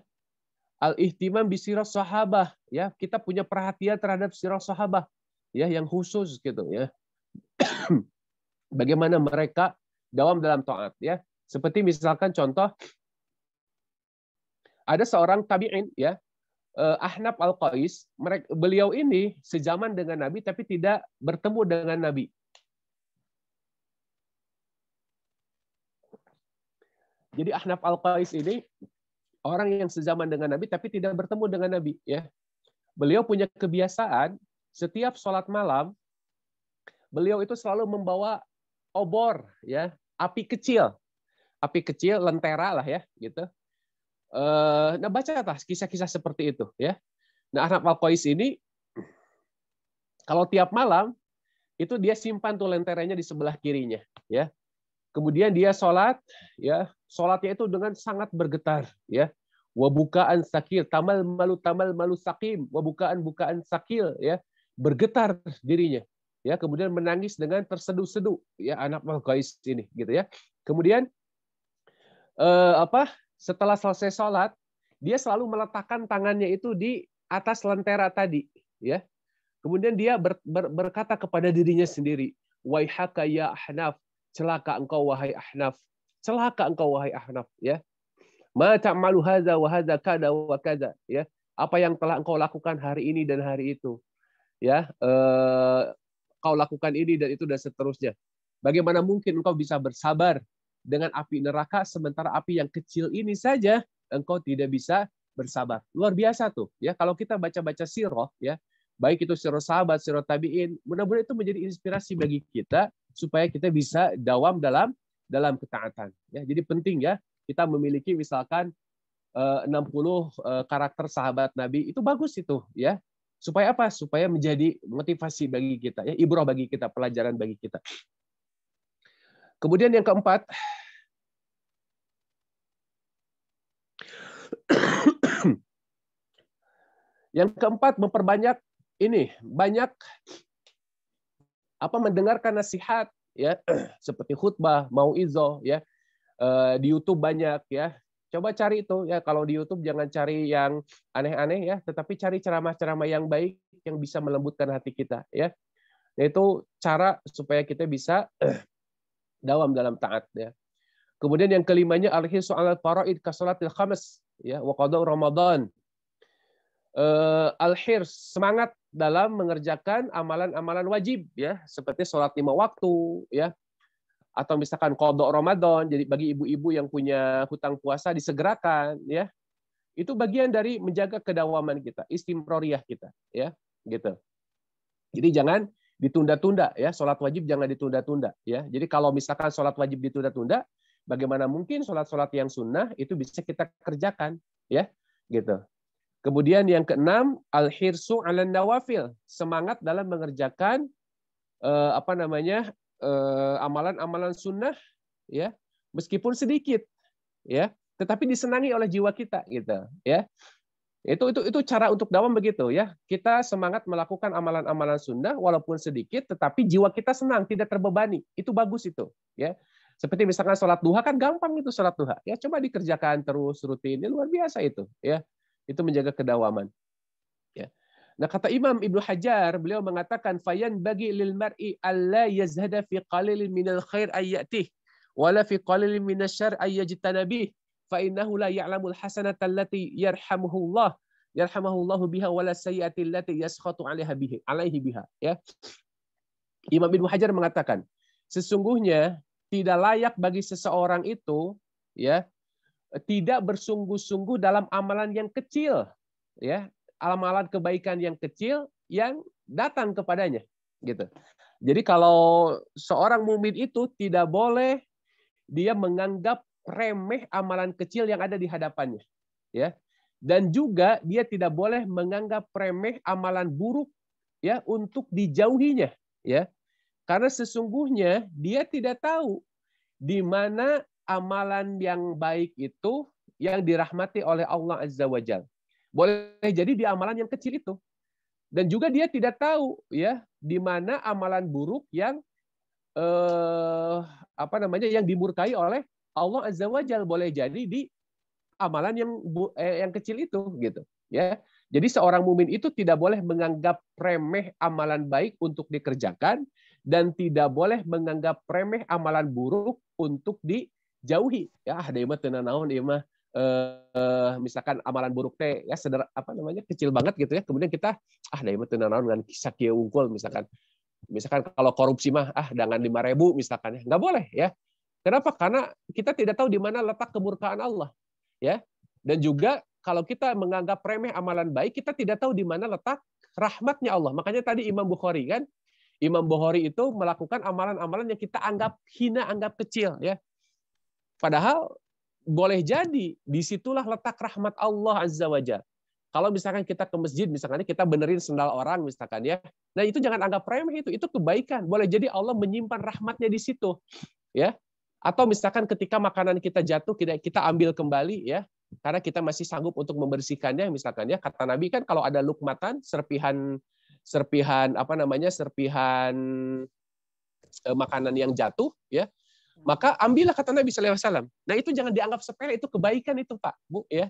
Al-ihtimam bi sirah sahabah ya, kita punya perhatian terhadap sirah sahabah ya yang khusus gitu ya. Bagaimana mereka dawam dalam taat ya. Seperti misalkan contoh, ada seorang tabi'in ya, Ahnaf Al-Qais, beliau ini sezaman dengan Nabi tapi tidak bertemu dengan Nabi. Jadi Ahnaf Al-Qais ini orang yang sezaman dengan Nabi tapi tidak bertemu dengan Nabi ya. Beliau punya kebiasaan setiap sholat malam beliau itu selalu membawa obor ya, api kecil lentera lah ya gitu. Nah, baca atas kisah-kisah seperti itu ya. Nah, Ahnaf Al-Qais ini kalau tiap malam itu dia simpan tuh lenteranya di sebelah kirinya ya. Kemudian dia sholat, ya sholatnya itu dengan sangat bergetar, ya. Wabukaan sakil, tamal malu sakim, bukaan sakil, ya, bergetar dirinya, ya. Kemudian menangis dengan terseduh-seduh, ya, Ahnaf Al-Qais ini, gitu ya. Kemudian setelah selesai sholat, dia selalu meletakkan tangannya itu di atas lentera tadi, ya. Kemudian dia berkata kepada dirinya sendiri, waihaka ya Ahnaf, celaka engkau wahai Ahnaf, celaka engkau wahai Ahnaf, ya. Ma ta'malu hadza wa hadza kada wa kada, ya. Apa yang telah engkau lakukan hari ini dan hari itu, ya. Kau lakukan ini dan itu dan seterusnya. Bagaimana mungkin engkau bisa bersabar dengan api neraka sementara api yang kecil ini saja engkau tidak bisa bersabar. Luar biasa tuh, ya. Kalau kita baca-baca sirah, ya, baik itu sirah sahabat, sirah tabi'in, mudah-mudahan itu menjadi inspirasi bagi kita supaya kita bisa dawam dalam ketaatan. Ya, jadi penting ya kita memiliki misalkan 60 karakter sahabat Nabi, itu bagus itu ya. Supaya apa? Supaya menjadi motivasi bagi kita, ya, ibrah bagi kita, pelajaran bagi kita. Kemudian yang keempat, memperbanyak ini, banyak mendengarkan nasihat ya, seperti khutbah, mauizah ya. Di YouTube banyak ya. Coba cari itu ya, kalau di YouTube jangan cari yang aneh-aneh ya, tetapi cari ceramah-ceramah yang baik yang bisa melembutkan hati kita ya. Itu cara supaya kita bisa dawam dalam taat ya. Kemudian yang kelimanya al-hirsu 'alal faraid ka salatil khams ya wa qada Ramadan. Al-hirs, semangat dalam mengerjakan amalan-amalan wajib ya, seperti sholat 5 waktu ya. Atau misalkan qada Ramadan, jadi bagi ibu-ibu yang punya hutang puasa disegerakan ya. Itu bagian dari menjaga kedawaman kita, istimroriyah kita ya, gitu. Jadi jangan ditunda-tunda ya, sholat wajib jangan ditunda-tunda ya. Jadi kalau misalkan sholat wajib ditunda-tunda, bagaimana mungkin sholat-sholat yang sunnah itu bisa kita kerjakan ya, gitu. Kemudian yang keenam, al-hirsu 'alan nawafil, semangat dalam mengerjakan amalan-amalan sunnah ya, meskipun sedikit ya, tetapi disenangi oleh jiwa kita gitu ya. Itu cara untuk dawam begitu ya. Kita semangat melakukan amalan-amalan sunnah walaupun sedikit, tetapi jiwa kita senang, tidak terbebani. Itu bagus itu ya. Seperti misalkan sholat duha kan gampang itu sholat duha. Ya coba dikerjakan terus rutin, ini luar biasa itu ya. Itu menjaga kedawaman. Ya. Nah, kata Imam Ibnu Hajar, beliau mengatakan fayan bagi lil mar'i alla yazhada fi qalilin minal khair ayyatih wala fi qalilin minasyarr ayyajtanabih fa innahu la ya'lamul hasanata allati yarhamuhullahu biha wala sayyi'ati allati yaskhatu 'alaihi biha ya. Imam Ibnu Hajar mengatakan, sesungguhnya tidak layak bagi seseorang itu ya tidak bersungguh-sungguh dalam amalan yang kecil ya, amalan kebaikan yang kecil yang datang kepadanya gitu. Jadi kalau seorang mukmin itu tidak boleh dia menganggap remeh amalan kecil yang ada di hadapannya ya. Dan juga dia tidak boleh menganggap remeh amalan buruk ya untuk dijauhinya ya. Karena sesungguhnya dia tidak tahu di mana amalan yang baik itu yang dirahmati oleh Allah Azza wa Jalla. Boleh jadi di amalan yang kecil itu. Dan juga dia tidak tahu ya di mana amalan buruk yang yang dimurkai oleh Allah Azza wa Jalla, boleh jadi di amalan yang kecil itu gitu ya. Jadi seorang mukmin itu tidak boleh menganggap remeh amalan baik untuk dikerjakan dan tidak boleh menganggap remeh amalan buruk untuk dijauhi. Ya, ada mah teu naon ieu mah misalkan amalan buruk teh ya kecil banget gitu ya. Kemudian kita ada mah teu naon ngan kisah kieu unggul misalkan kalau korupsi mah dengan 5.000 misalkan ya. Nggak boleh ya. Kenapa? Karena kita tidak tahu di mana letak kemurkaan Allah ya. Dan juga kalau kita menganggap remeh amalan baik, kita tidak tahu di mana letak rahmatnya Allah. Makanya tadi Imam Bukhari itu melakukan amalan-amalan yang kita anggap hina, anggap kecil ya. Padahal boleh jadi disitulah letak rahmat Allah Azza wa Jalla. Kalau misalkan kita ke masjid, misalkan kita benerin sendal orang misalkan ya. Nah, itu jangan anggap remeh itu kebaikan. Boleh jadi Allah menyimpan rahmatnya di situ. Ya. Atau misalkan ketika makanan kita jatuh, kita ambil kembali ya. Karena kita masih sanggup untuk membersihkannya misalkan ya. Kata Nabi kan kalau ada lukmatan, serpihan makanan yang jatuh ya, maka ambillah kata Nabi SAW. Nah itu jangan dianggap sepele, itu kebaikan itu Pak Bu ya.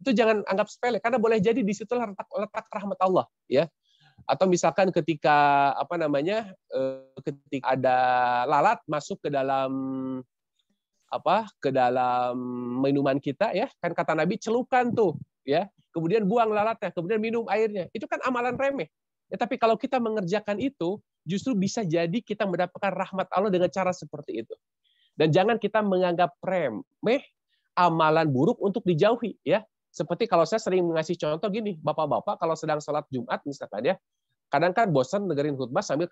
Itu jangan anggap sepele karena boleh jadi di situlah letak rahmat Allah ya. Atau misalkan ketika ketika ada lalat masuk ke dalam minuman kita ya, kan kata Nabi celukan tuh ya. Kemudian buang lalatnya, kemudian minum airnya. Itu kan amalan remeh. Ya, tapi kalau kita mengerjakan itu, justru bisa jadi kita mendapatkan rahmat Allah dengan cara seperti itu. Dan jangan kita menganggap remeh amalan buruk untuk dijauhi ya. Seperti kalau saya sering mengasih contoh gini, bapak-bapak kalau sedang sholat Jumat misalkan ya, kadang kan bosan dengerin khutbah sambil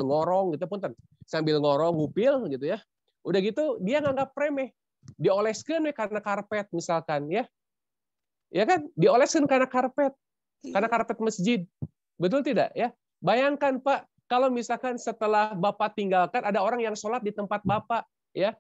ngorong gitu punten. Sambil ngorong ngupil gitu ya. Udah gitu dia nganggap remeh. Dioleskeun karena karpet misalkan ya. Ya kan? Dioleskeun karena karpet. Karena karpet masjid. Betul tidak ya? Bayangkan Pak, kalau misalkan setelah Bapak tinggalkan ada orang yang sholat di tempat Bapak, ya.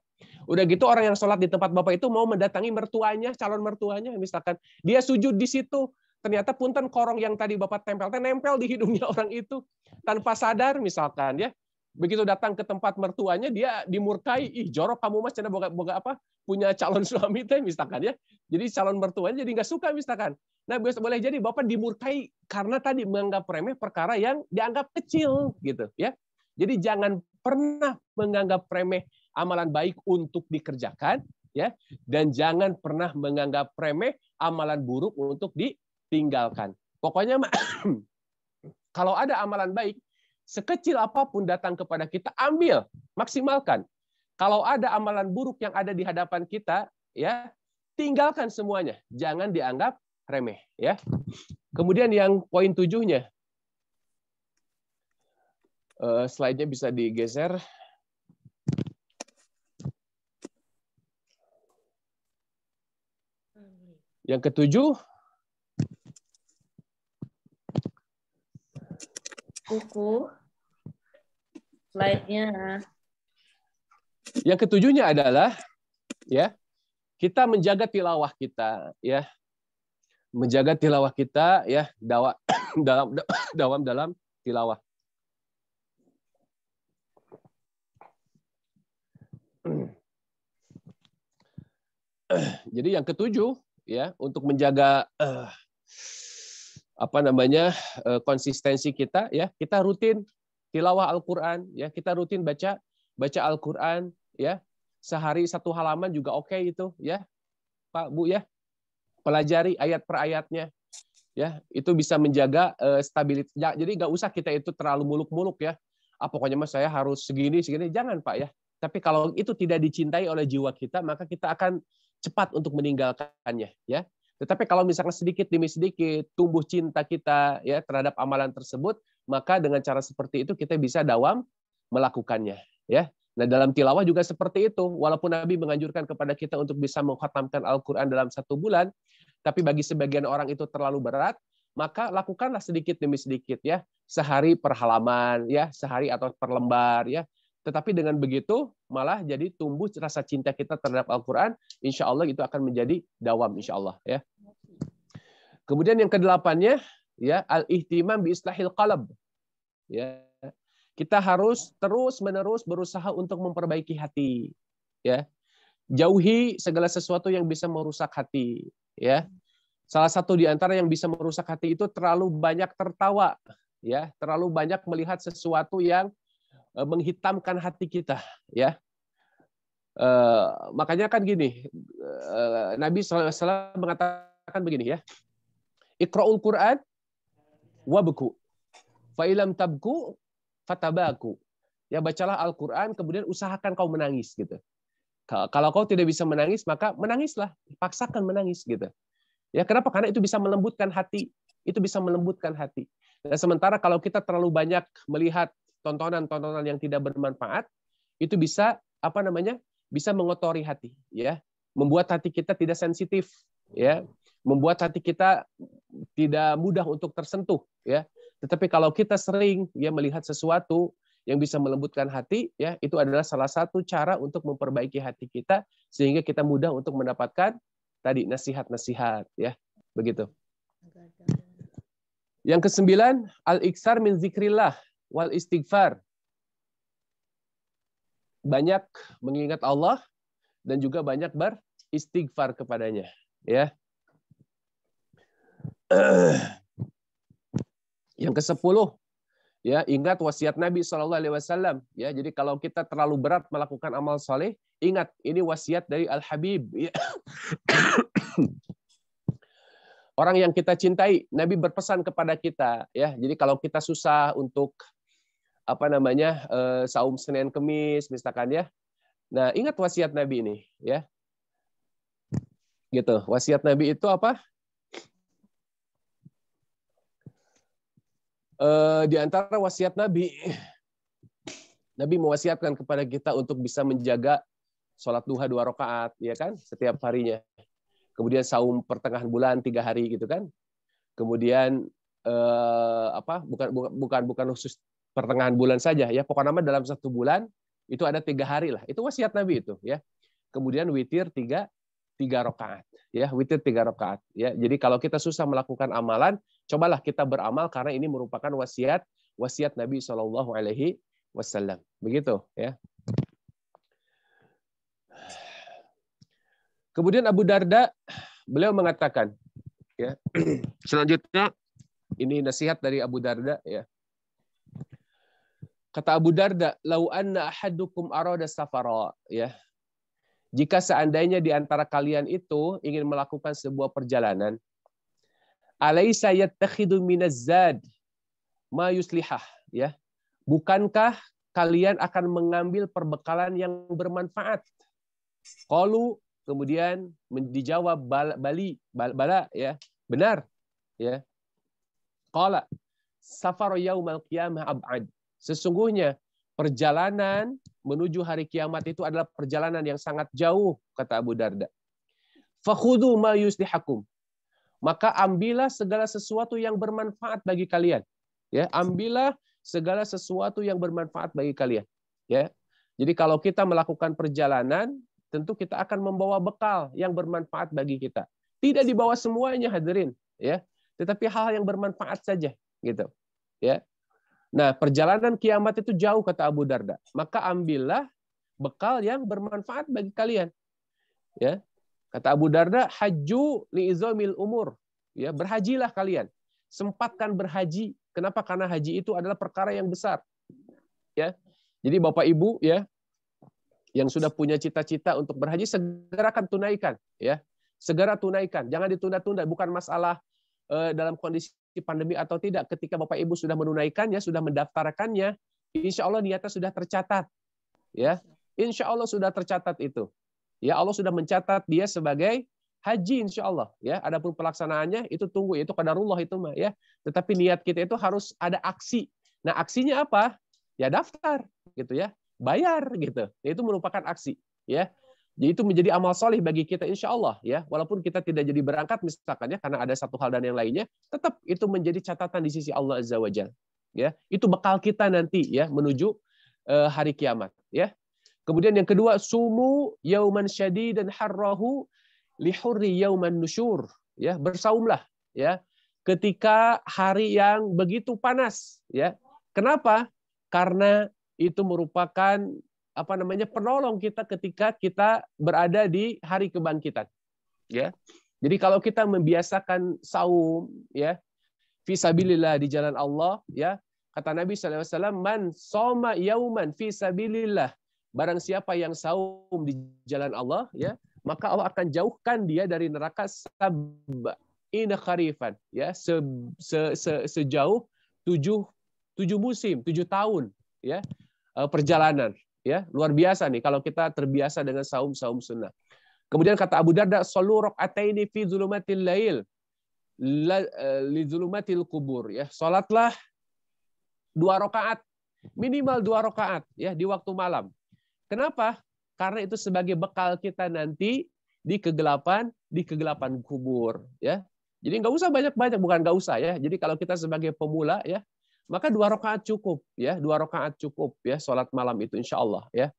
Udah gitu orang yang sholat di tempat Bapak itu mau mendatangi mertuanya, calon mertuanya, misalkan dia sujud di situ, ternyata punten korong yang tadi Bapak nempel di hidungnya orang itu tanpa sadar misalkan, ya. Begitu datang ke tempat mertuanya dia dimurkai, ih jorok kamu mas, cina boga apa punya calon suami teh misalkan, ya. Jadi calon mertuanya jadi nggak suka misalkan. Nah, boleh jadi Bapak dimurkai karena tadi menganggap remeh perkara yang dianggap kecil gitu, ya. Jadi jangan pernah menganggap remeh amalan baik untuk dikerjakan, ya, dan jangan pernah menganggap remeh amalan buruk untuk ditinggalkan. Pokoknya kalau ada amalan baik sekecil apapun datang kepada kita, ambil, maksimalkan. Kalau ada amalan buruk yang ada di hadapan kita, ya, tinggalkan semuanya. Jangan dianggap remeh, ya. Kemudian yang poin 7-nya. Slide-nya bisa digeser. Yang ketujuh, buku slide-nya. Yang ketujuhnya adalah, ya, kita menjaga tilawah kita, ya, menjaga tilawah kita, ya, dalam tilawah. Jadi yang ketujuh, ya, untuk menjaga konsistensi kita, ya, kita rutin tilawah Al-Qur'an, ya, kita rutin baca Al-Qur'an, ya, sehari 1 halaman juga oke itu, ya, Pak Bu, ya, pelajari ayat per ayatnya, ya, itu bisa menjaga stabilitas. Jadi nggak usah kita itu terlalu muluk-muluk, ya, pokoknya mas saya harus segini, jangan Pak, ya. Tapi kalau itu tidak dicintai oleh jiwa kita, maka kita akan cepat untuk meninggalkannya, ya. Tetapi kalau misalkan sedikit demi sedikit tumbuh cinta kita, ya, terhadap amalan tersebut, maka dengan cara seperti itu kita bisa dawam melakukannya, ya. Nah, dalam tilawah juga seperti itu. Walaupun Nabi menganjurkan kepada kita untuk bisa mengkhatamkan Al-Qur'an dalam 1 bulan, tapi bagi sebagian orang itu terlalu berat, maka lakukanlah sedikit demi sedikit, ya. Sehari per halaman, ya, sehari atau per lembar, ya. Tetapi dengan begitu malah jadi tumbuh rasa cinta kita terhadap Al-Qur'an, insya Allah itu akan menjadi dawam insya Allah, ya. Kemudian yang ke-8-nya, ya, al-ihtimam bi islahil qalb. Ya. Kita harus terus-menerus berusaha untuk memperbaiki hati, ya. Jauhi segala sesuatu yang bisa merusak hati, ya. Salah satu di antara yang bisa merusak hati itu terlalu banyak tertawa, ya, terlalu banyak melihat sesuatu yang menghitamkan hati kita, ya. Makanya kan gini, Nabi SAW mengatakan begini, ya, Iqra'ul Qur'an wabku, fa ilam tabku fatabaku. Ya, bacalah Al-Qur'an kemudian usahakan kau menangis gitu. Kalau kau tidak bisa menangis maka menangislah, paksakan menangis gitu. Ya, kenapa? Karena itu bisa melembutkan hati. Itu bisa melembutkan hati. Nah, sementara kalau kita terlalu banyak melihat tontonan-tontonan yang tidak bermanfaat, itu bisa bisa mengotori hati, ya, membuat hati kita tidak sensitif, ya, membuat hati kita tidak mudah untuk tersentuh, ya. Tetapi kalau kita sering, ya, melihat sesuatu yang bisa melembutkan hati, ya, itu adalah salah satu cara untuk memperbaiki hati kita sehingga kita mudah untuk mendapatkan tadi nasihat-nasihat, ya, begitu. Yang ke-9, al-iksar min zikrillah wal istighfar. Banyak mengingat Allah dan juga banyak beristighfar kepadanya, ya. Yang ke-10, ya, ingat wasiat Nabi SAW, ya. Jadi kalau kita terlalu berat melakukan amal saleh, ingat ini wasiat dari Al-Habib, ya. Orang yang kita cintai, Nabi berpesan kepada kita, ya. Jadi kalau kita susah untuk saum Senin Kemis misalkan, ya. Nah, ingat wasiat Nabi ini, ya. Gitu. Wasiat Nabi itu apa? Di antara wasiat Nabi mewasiatkan kepada kita untuk bisa menjaga sholat duha 2 rakaat, ya kan, setiap harinya. Kemudian saum pertengahan bulan 3 hari gitu kan. Kemudian bukan khusus pertengahan bulan saja ya. Pokoknya dalam 1 bulan itu ada 3 hari lah. Itu wasiat Nabi itu ya. Kemudian witir 3 rakaat ya, witir 3 rakaat ya. Jadi kalau kita susah melakukan amalan, cobalah kita beramal karena ini merupakan wasiat Nabi Shallallahu alaihi wasallam. Begitu ya. Kemudian Abu Darda beliau mengatakan ya. Selanjutnya ini nasihat dari Abu Darda ya. Kata Abu Darda, "Lau anna ahadukum arada safara," ya. Jika seandainya di antara kalian itu ingin melakukan sebuah perjalanan, alaisa yattakhidu minaz zad ma yuslihah, ya. Bukankah kalian akan mengambil perbekalan yang bermanfaat? Qalu, kemudian dijawab bala ya, benar ya. Qala safar yaumal qiyamah ab'ad. Sesungguhnya perjalanan menuju hari kiamat itu adalah perjalanan yang sangat jauh, kata Abu Darda. Fakhudhu ma yuslihakum. Maka ambillah segala sesuatu yang bermanfaat bagi kalian. Ya, ambillah segala sesuatu yang bermanfaat bagi kalian. Ya. Jadi kalau kita melakukan perjalanan, tentu kita akan membawa bekal yang bermanfaat bagi kita. Tidak dibawa semuanya hadirin, ya. Tetapi hal yang bermanfaat saja, gitu. Ya. Nah, perjalanan kiamat itu jauh, kata Abu Darda. Maka ambillah bekal yang bermanfaat bagi kalian. Ya. Kata Abu Darda, hajju li'izamil umur. Ya, berhajilah kalian. Sempatkan berhaji. Kenapa? Karena haji itu adalah perkara yang besar. Ya. Jadi Bapak Ibu ya yang sudah punya cita-cita untuk berhaji, segerakan tunaikan, ya. Segera tunaikan. Jangan ditunda-tunda, bukan masalah dalam kondisi pandemi atau tidak, ketika Bapak Ibu sudah menunaikannya, sudah mendaftarkannya, insya Allah niatnya sudah tercatat, ya, insya Allah sudah tercatat itu, ya, Allah sudah mencatat dia sebagai haji insya Allah, ya. Adapun pelaksanaannya itu tunggu, itu qadarullah itu mah, ya. Tetapi niat kita itu harus ada aksi. Nah, aksinya apa? Ya daftar, gitu ya, bayar, gitu. Itu merupakan aksi, ya. Jadi itu menjadi amal soleh bagi kita insya Allah, ya. Walaupun kita tidak jadi berangkat misalkan ya karena ada satu hal dan yang lainnya, tetap itu menjadi catatan di sisi Allah Azza wa Jalla, ya. Itu bekal kita nanti ya menuju hari kiamat, ya. Kemudian yang kedua, sumu yauman syadidan harrahu lihurri yauman nusyur, ya. Bersaumlah, ya, ketika hari yang begitu panas, ya. Kenapa? Karena itu merupakan penolong kita ketika kita berada di hari kebangkitan, ya. Jadi kalau kita membiasakan saum, ya, fisabilillah di jalan Allah, ya, kata Nabi SAW, man soma yauman fisabilillah, barang siapa yang saum di jalan Allah, ya, maka Allah akan jauhkan dia dari neraka sab'ina kharifan, ya, sejauh 7 musim, 7 tahun, ya, perjalanan. Ya, luar biasa nih kalau kita terbiasa dengan saum sunnah. Kemudian kata Abu Darda, sallu raka'ataini fi zulumatil lail li zulumatil kubur, ya. Salatlah 2 rakaat, minimal 2 rakaat ya di waktu malam. Kenapa? Karena itu sebagai bekal kita nanti di kegelapan kubur, ya. Jadi nggak usah banyak-banyak, bukan nggak usah ya. Jadi kalau kita sebagai pemula ya, maka 2 rakaat cukup, ya. 2 rakaat cukup, ya, salat malam itu insya Allah, ya.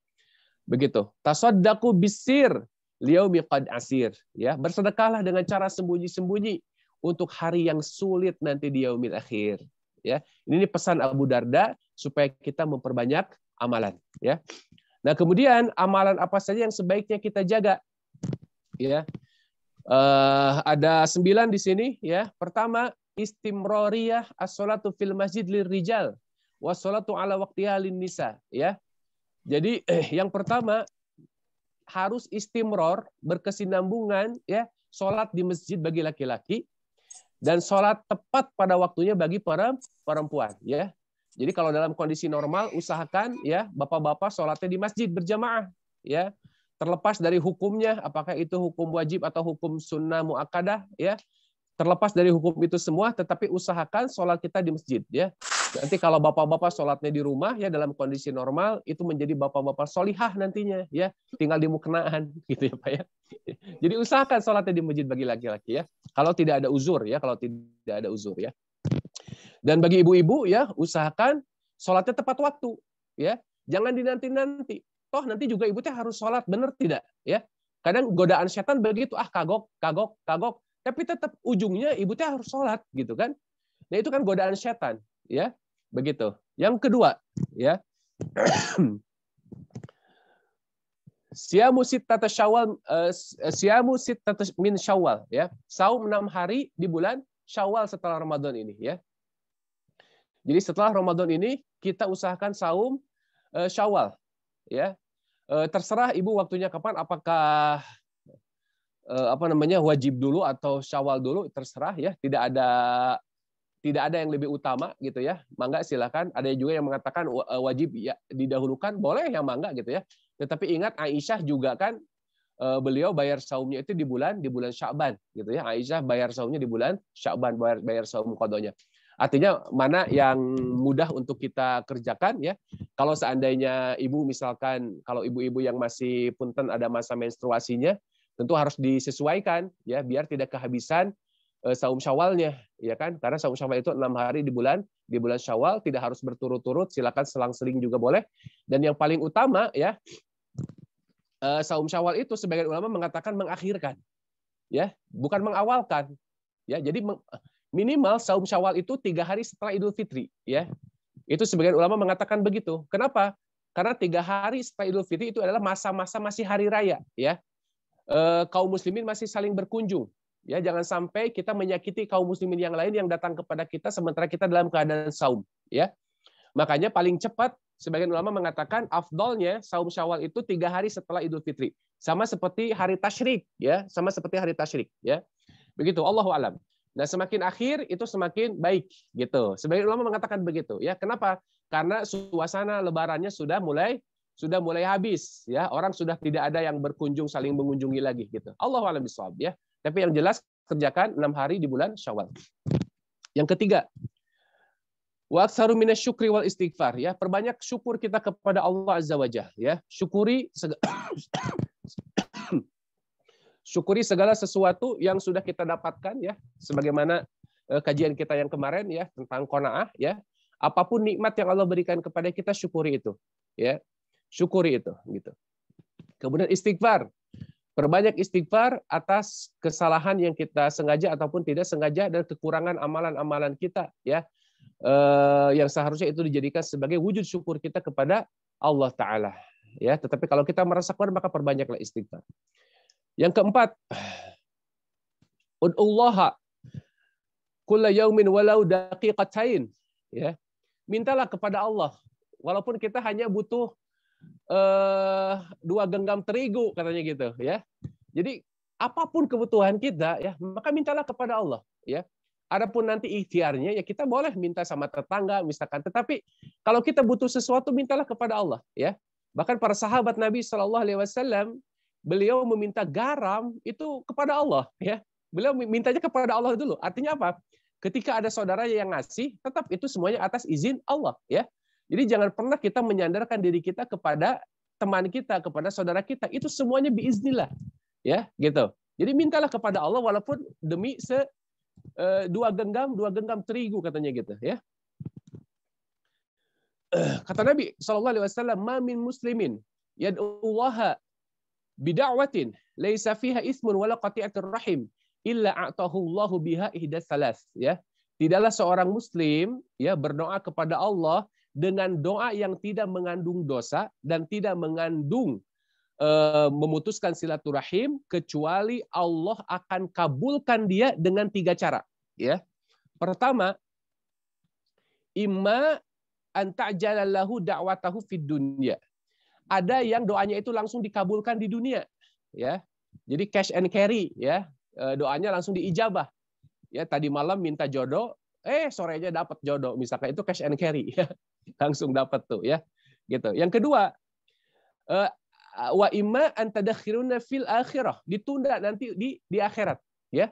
Begitu. Tasaddaqu bisir liyaumi qad asir, ya. Bersedekahlah dengan cara sembunyi-sembunyi untuk hari yang sulit nanti di yaumil akhir, ya. Ini pesan Abu Darda supaya kita memperbanyak amalan, ya. Nah, kemudian amalan apa saja yang sebaiknya kita jaga, ya. Ada 9 di sini, ya. Pertama, istimroriyah as-salatu fil masjid lirrijal was-salatu ala waqtiha lin-nisa, ya. Jadi yang pertama harus istimror, berkesinambungan, ya, salat di masjid bagi laki-laki dan salat tepat pada waktunya bagi para perempuan, ya. Jadi kalau dalam kondisi normal usahakan ya bapak-bapak salatnya di masjid berjamaah, ya. Terlepas dari hukumnya apakah itu hukum wajib atau hukum sunnah muakkadah, ya. Terlepas dari hukum itu semua, tetapi usahakan sholat kita di masjid, ya. Nanti kalau bapak-bapak sholatnya di rumah, ya, dalam kondisi normal, itu menjadi bapak-bapak solihah nantinya, ya, tinggal di muknaan, gitu ya Pak, ya. Jadi usahakan sholatnya di masjid bagi laki-laki, ya. Kalau tidak ada uzur, ya, kalau tidak ada uzur, ya. Dan bagi ibu-ibu, ya, usahakan sholatnya tepat waktu, ya. Jangan dinanti-nanti. Toh nanti juga ibu teh harus sholat, benar tidak? Ya. Kadang godaan setan begitu, kagok. Tapi tetap ujungnya ibu teh harus sholat, gitu kan? Nah itu kan godaan setan, ya. Begitu. Yang kedua, ya. Siyamu sittata Syawal, siyamu sittata min Syawal, ya. Saum 6 hari di bulan Syawal setelah Ramadan ini, ya. Jadi setelah Ramadan ini kita usahakan saum Syawal, ya. Terserah ibu waktunya kapan, apakah wajib dulu atau Syawal dulu, terserah, ya. Tidak ada yang lebih utama, gitu ya. Mangga silakan. Ada juga yang mengatakan wajib ya didahulukan, boleh yang mangga, gitu ya. Tetapi ingat Aisyah juga kan beliau bayar saumnya itu di bulan Sya'ban, gitu ya. Aisyah bayar saumnya di bulan Sya'ban, bayar saum qadanya. Artinya mana yang mudah untuk kita kerjakan, ya. Kalau seandainya ibu misalkan, kalau ibu-ibu yang masih punten ada masa menstruasinya, tentu harus disesuaikan, ya, biar tidak kehabisan saum Syawalnya, ya kan? Karena saum Syawal itu 6 hari di bulan Syawal, tidak harus berturut-turut, silakan selang-seling juga boleh. Dan yang paling utama, ya, saum Syawal itu sebagian ulama mengatakan mengakhirkan, ya, bukan mengawalkan, ya. Jadi minimal saum Syawal itu 3 hari setelah Idul Fitri, ya. Itu sebagian ulama mengatakan begitu. Kenapa? Karena 3 hari setelah Idul Fitri itu adalah masa-masa masih hari raya, ya. Kaum muslimin masih saling berkunjung, ya. Jangan sampai kita menyakiti kaum muslimin yang lain yang datang kepada kita sementara kita dalam keadaan saum, ya. Makanya paling cepat sebagian ulama mengatakan afdolnya saum Syawal itu 3 hari setelah Idul Fitri. Sama seperti hari tasyrik, ya. Sama seperti hari tasyrik, ya. Begitu, Allahu a'lam. Nah, semakin akhir itu semakin baik, gitu. Sebagian ulama mengatakan begitu, ya. Kenapa? Karena suasana lebarannya sudah mulai habis, ya. Orang sudah tidak ada yang berkunjung saling mengunjungi lagi, gitu. Allahu a'lam bishawab, ya. Tapi yang jelas kerjakan 6 hari di bulan Syawal. Yang ketiga, wa aktsaru minasyukri wal istighfar, ya. Perbanyak syukur kita kepada Allah Azza wa Jalla, ya. Syukuri segala sesuatu yang sudah kita dapatkan, ya. Sebagaimana kajian kita yang kemarin, ya, tentang qanaah, ya. Apapun nikmat yang Allah berikan kepada kita, syukuri itu, ya. Syukuri itu, gitu. Kemudian istighfar. Perbanyak istighfar atas kesalahan yang kita sengaja ataupun tidak sengaja dan kekurangan amalan-amalan kita, ya. Yang seharusnya itu dijadikan sebagai wujud syukur kita kepada Allah Ta'ala, ya. Tetapi kalau kita merasa kurang, maka perbanyaklah istighfar. Yang keempat, ud'ullaha kulla yaumin walau daqiqatain, ya. Mintalah kepada Allah walaupun kita hanya butuh 2 genggam terigu, katanya gitu, ya. Jadi apapun kebutuhan kita, ya, maka mintalah kepada Allah, ya. Adapun nanti ikhtiarnya, ya, kita boleh minta sama tetangga misalkan, tetapi kalau kita butuh sesuatu, mintalah kepada Allah, ya. Bahkan para sahabat Nabi SAW, beliau meminta garam itu kepada Allah, ya. Beliau mintanya kepada Allah dulu. Artinya apa? Ketika ada saudara yang ngasih, tetap itu semuanya atas izin Allah, ya. Jadi jangan pernah kita menyandarkan diri kita kepada teman kita, kepada saudara kita. Itu semuanya biiznillah, ya, gitu. Jadi mintalah kepada Allah walaupun demi 2 genggam terigu, katanya gitu, ya. Kata Nabi SAW, "Ma min muslimin yad'ullaha bid'awatin laisa fiha ismun wala qati'atur rahim illa a'tahu Allahu biha ihdas salas," ya. Tidaklah seorang muslim, ya, berdoa kepada Allah dengan doa yang tidak mengandung dosa dan tidak mengandung memutuskan silaturahim, kecuali Allah akan kabulkan dia dengan 3 cara, ya. Pertama, imma an ta'jalallahu da'watahu fid dunya. Ada yang doanya itu langsung dikabulkan di dunia, ya. Jadi cash and carry, ya. Doanya langsung diijabah. Ya, tadi malam minta jodoh, sorenya dapat jodoh, misalkan, itu cash and carry, ya. Langsung dapat tuh, ya. Gitu. Yang kedua, wa imma an tadakhiruna fil akhirah, ditunda nanti di akhirat, ya.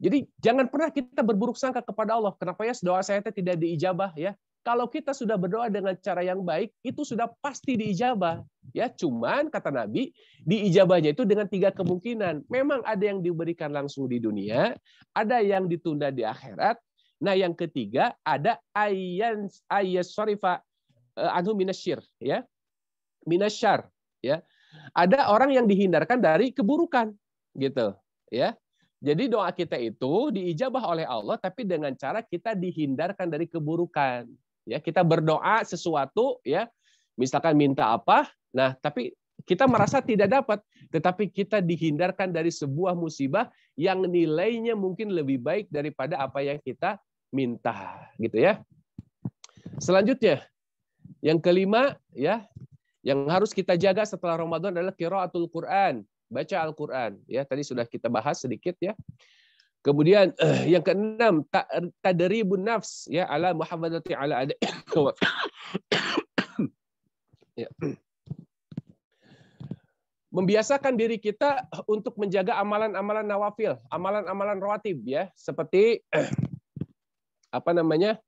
Jadi jangan pernah kita berburuk sangka kepada Allah. Kenapa ya doa saya tidak diijabah, ya? Kalau kita sudah berdoa dengan cara yang baik, itu sudah pasti diijabah, ya. Cuman kata Nabi, diijabahnya itu dengan 3 kemungkinan. Memang ada yang diberikan langsung di dunia, ada yang ditunda di akhirat, Nah, yang ketiga ada ayyasrifa anhu minasyir, ya. Minasyar, ya. Ada orang yang dihindarkan dari keburukan, gitu, ya. Jadi doa kita itu diijabah oleh Allah, tapi dengan cara kita dihindarkan dari keburukan. Ya, kita berdoa sesuatu, ya, misalkan minta apa, nah tapi kita merasa tidak dapat, tetapi kita dihindarkan dari sebuah musibah yang nilainya mungkin lebih baik daripada apa yang kita minta, gitu ya. Selanjutnya, yang kelima, ya, yang harus kita jaga setelah Ramadan adalah qiraatul Quran. Baca Al-Quran, ya, tadi sudah kita bahas sedikit, ya. Kemudian yang keenam, tadribun nafs, ya, ala muhafadzati ala ada. Ya. Membiasakan diri kita untuk menjaga amalan-amalan nawafil, amalan-amalan rawatib, ya, seperti apa namanya,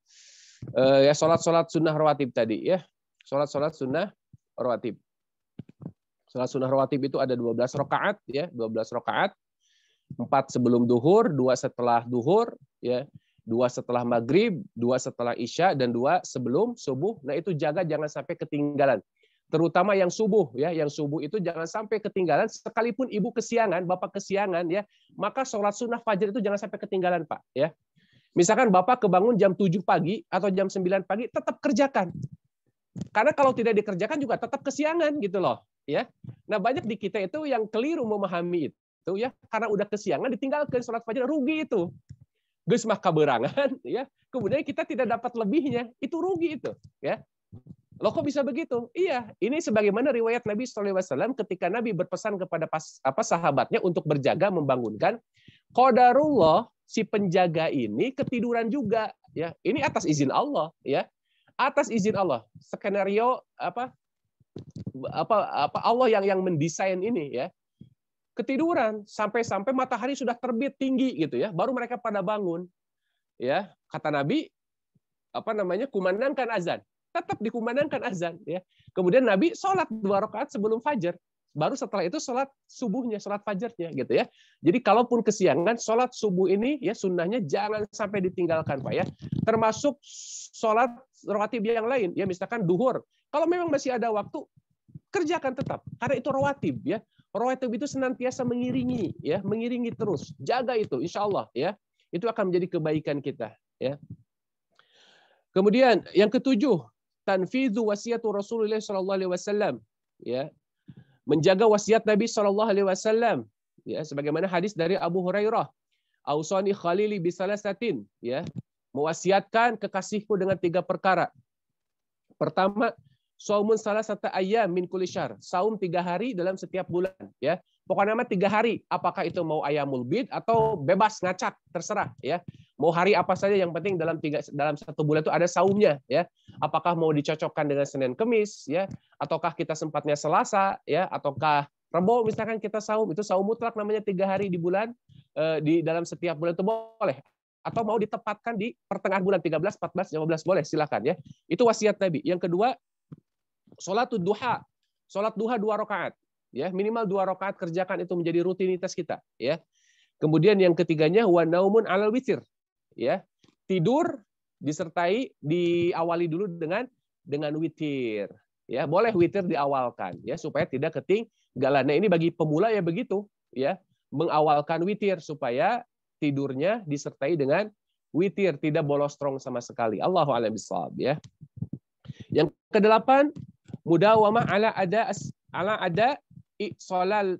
ya, sholat sunnah rawatib tadi, ya, sholat sunnah rawatib. Sholat sunnah rawatib itu ada 12 rakaat, ya, 12 rakaat. 4 sebelum duhur, 2 setelah duhur, ya, 2 setelah maghrib, 2 setelah isya, dan 2 sebelum subuh. Nah, itu jaga jangan sampai ketinggalan. Terutama yang subuh, ya, yang subuh itu jangan sampai ketinggalan. Sekalipun ibu kesiangan, bapak kesiangan, ya, maka sholat sunnah fajar itu jangan sampai ketinggalan, Pak, ya. Misalkan bapak kebangun jam 7 pagi atau jam 9 pagi, tetap kerjakan. Karena kalau tidak dikerjakan juga tetap kesiangan, gitu loh, ya. Nah, banyak di kita itu yang keliru memahami itu, ya, karena udah kesiangan ditinggalkan sholat fajar, rugi itu. Geus mah kaberangan, ya. Kemudian kita tidak dapat lebihnya, itu rugi itu, ya. Loh, kok bisa begitu? Iya, ini sebagaimana riwayat Nabi SAW ketika Nabi berpesan kepada sahabatnya untuk berjaga membangunkan, qadarullah, si penjaga ini ketiduran juga, ya. Ini atas izin Allah, ya. Atas izin Allah. Skenario apa Allah yang mendesain ini, ya. Ketiduran sampai matahari sudah terbit tinggi gitu, ya. Baru mereka pada bangun. Ya, kata Nabi, apa namanya? Kumandangkan azan. Tetap dikumandangkan azan, ya. Kemudian Nabi sholat 2 rakaat sebelum fajar. Baru setelah itu sholat subuhnya, sholat fajarnya, gitu ya. Jadi kalaupun kesiangan, sholat subuh ini, ya, sunnahnya jangan sampai ditinggalkan, Pak, ya. Termasuk sholat rawatib yang lain, ya, misalkan duhur. Kalau memang masih ada waktu, kerjakan tetap, karena itu rawatib, ya. Rawatib itu senantiasa mengiringi, ya, mengiringi terus. Jaga itu, insya Allah, ya. Itu akan menjadi kebaikan kita, ya. Kemudian yang ketujuh, tanfidzu wasiatu Rasulullah sallallahu alaihi wasallam, ya. Menjaga wasiat Nabi sallallahu alaihi wasallam, ya, sebagaimana hadis dari Abu Hurairah, ausani khalili bisalasatin, ya. Mewasiatkan kekasihku dengan 3 perkara. Pertama, saumun salasata ayyam min kulli syahr, saum 3 hari dalam setiap bulan, ya. Pokoknya 3 hari, apakah itu mau ayamul bid atau bebas ngacak, terserah, ya. Mau hari apa saja, yang penting dalam 1 bulan itu ada saumnya, ya. Apakah mau dicocokkan dengan Senin Kemis, ya, ataukah kita sempatnya Selasa, ya, ataukah Rebo misalkan kita saum, itu saum mutlak namanya 3 hari di bulan, di dalam setiap bulan itu boleh. Atau mau ditempatkan di pertengahan bulan 13, 14, 15 boleh, silakan, ya. Itu wasiat Nabi. Yang kedua, sholatud duha. Sholat duha 2 rakaat, ya, minimal 2 rakaat kerjakan, itu menjadi rutinitas kita, ya. Kemudian yang ketiganya wa naumun alal witir, ya. Tidur disertai diawali dulu dengan witir, ya. Boleh witir diawalkan, ya, supaya tidak ketinggalan. Nah, ini bagi pemula ya begitu, ya. Mengawalkan witir supaya tidurnya disertai dengan witir, tidak bolostrom sama sekali. Allahu a'lam bishawab, ya. Yang kedelapan, mudawamah ala ada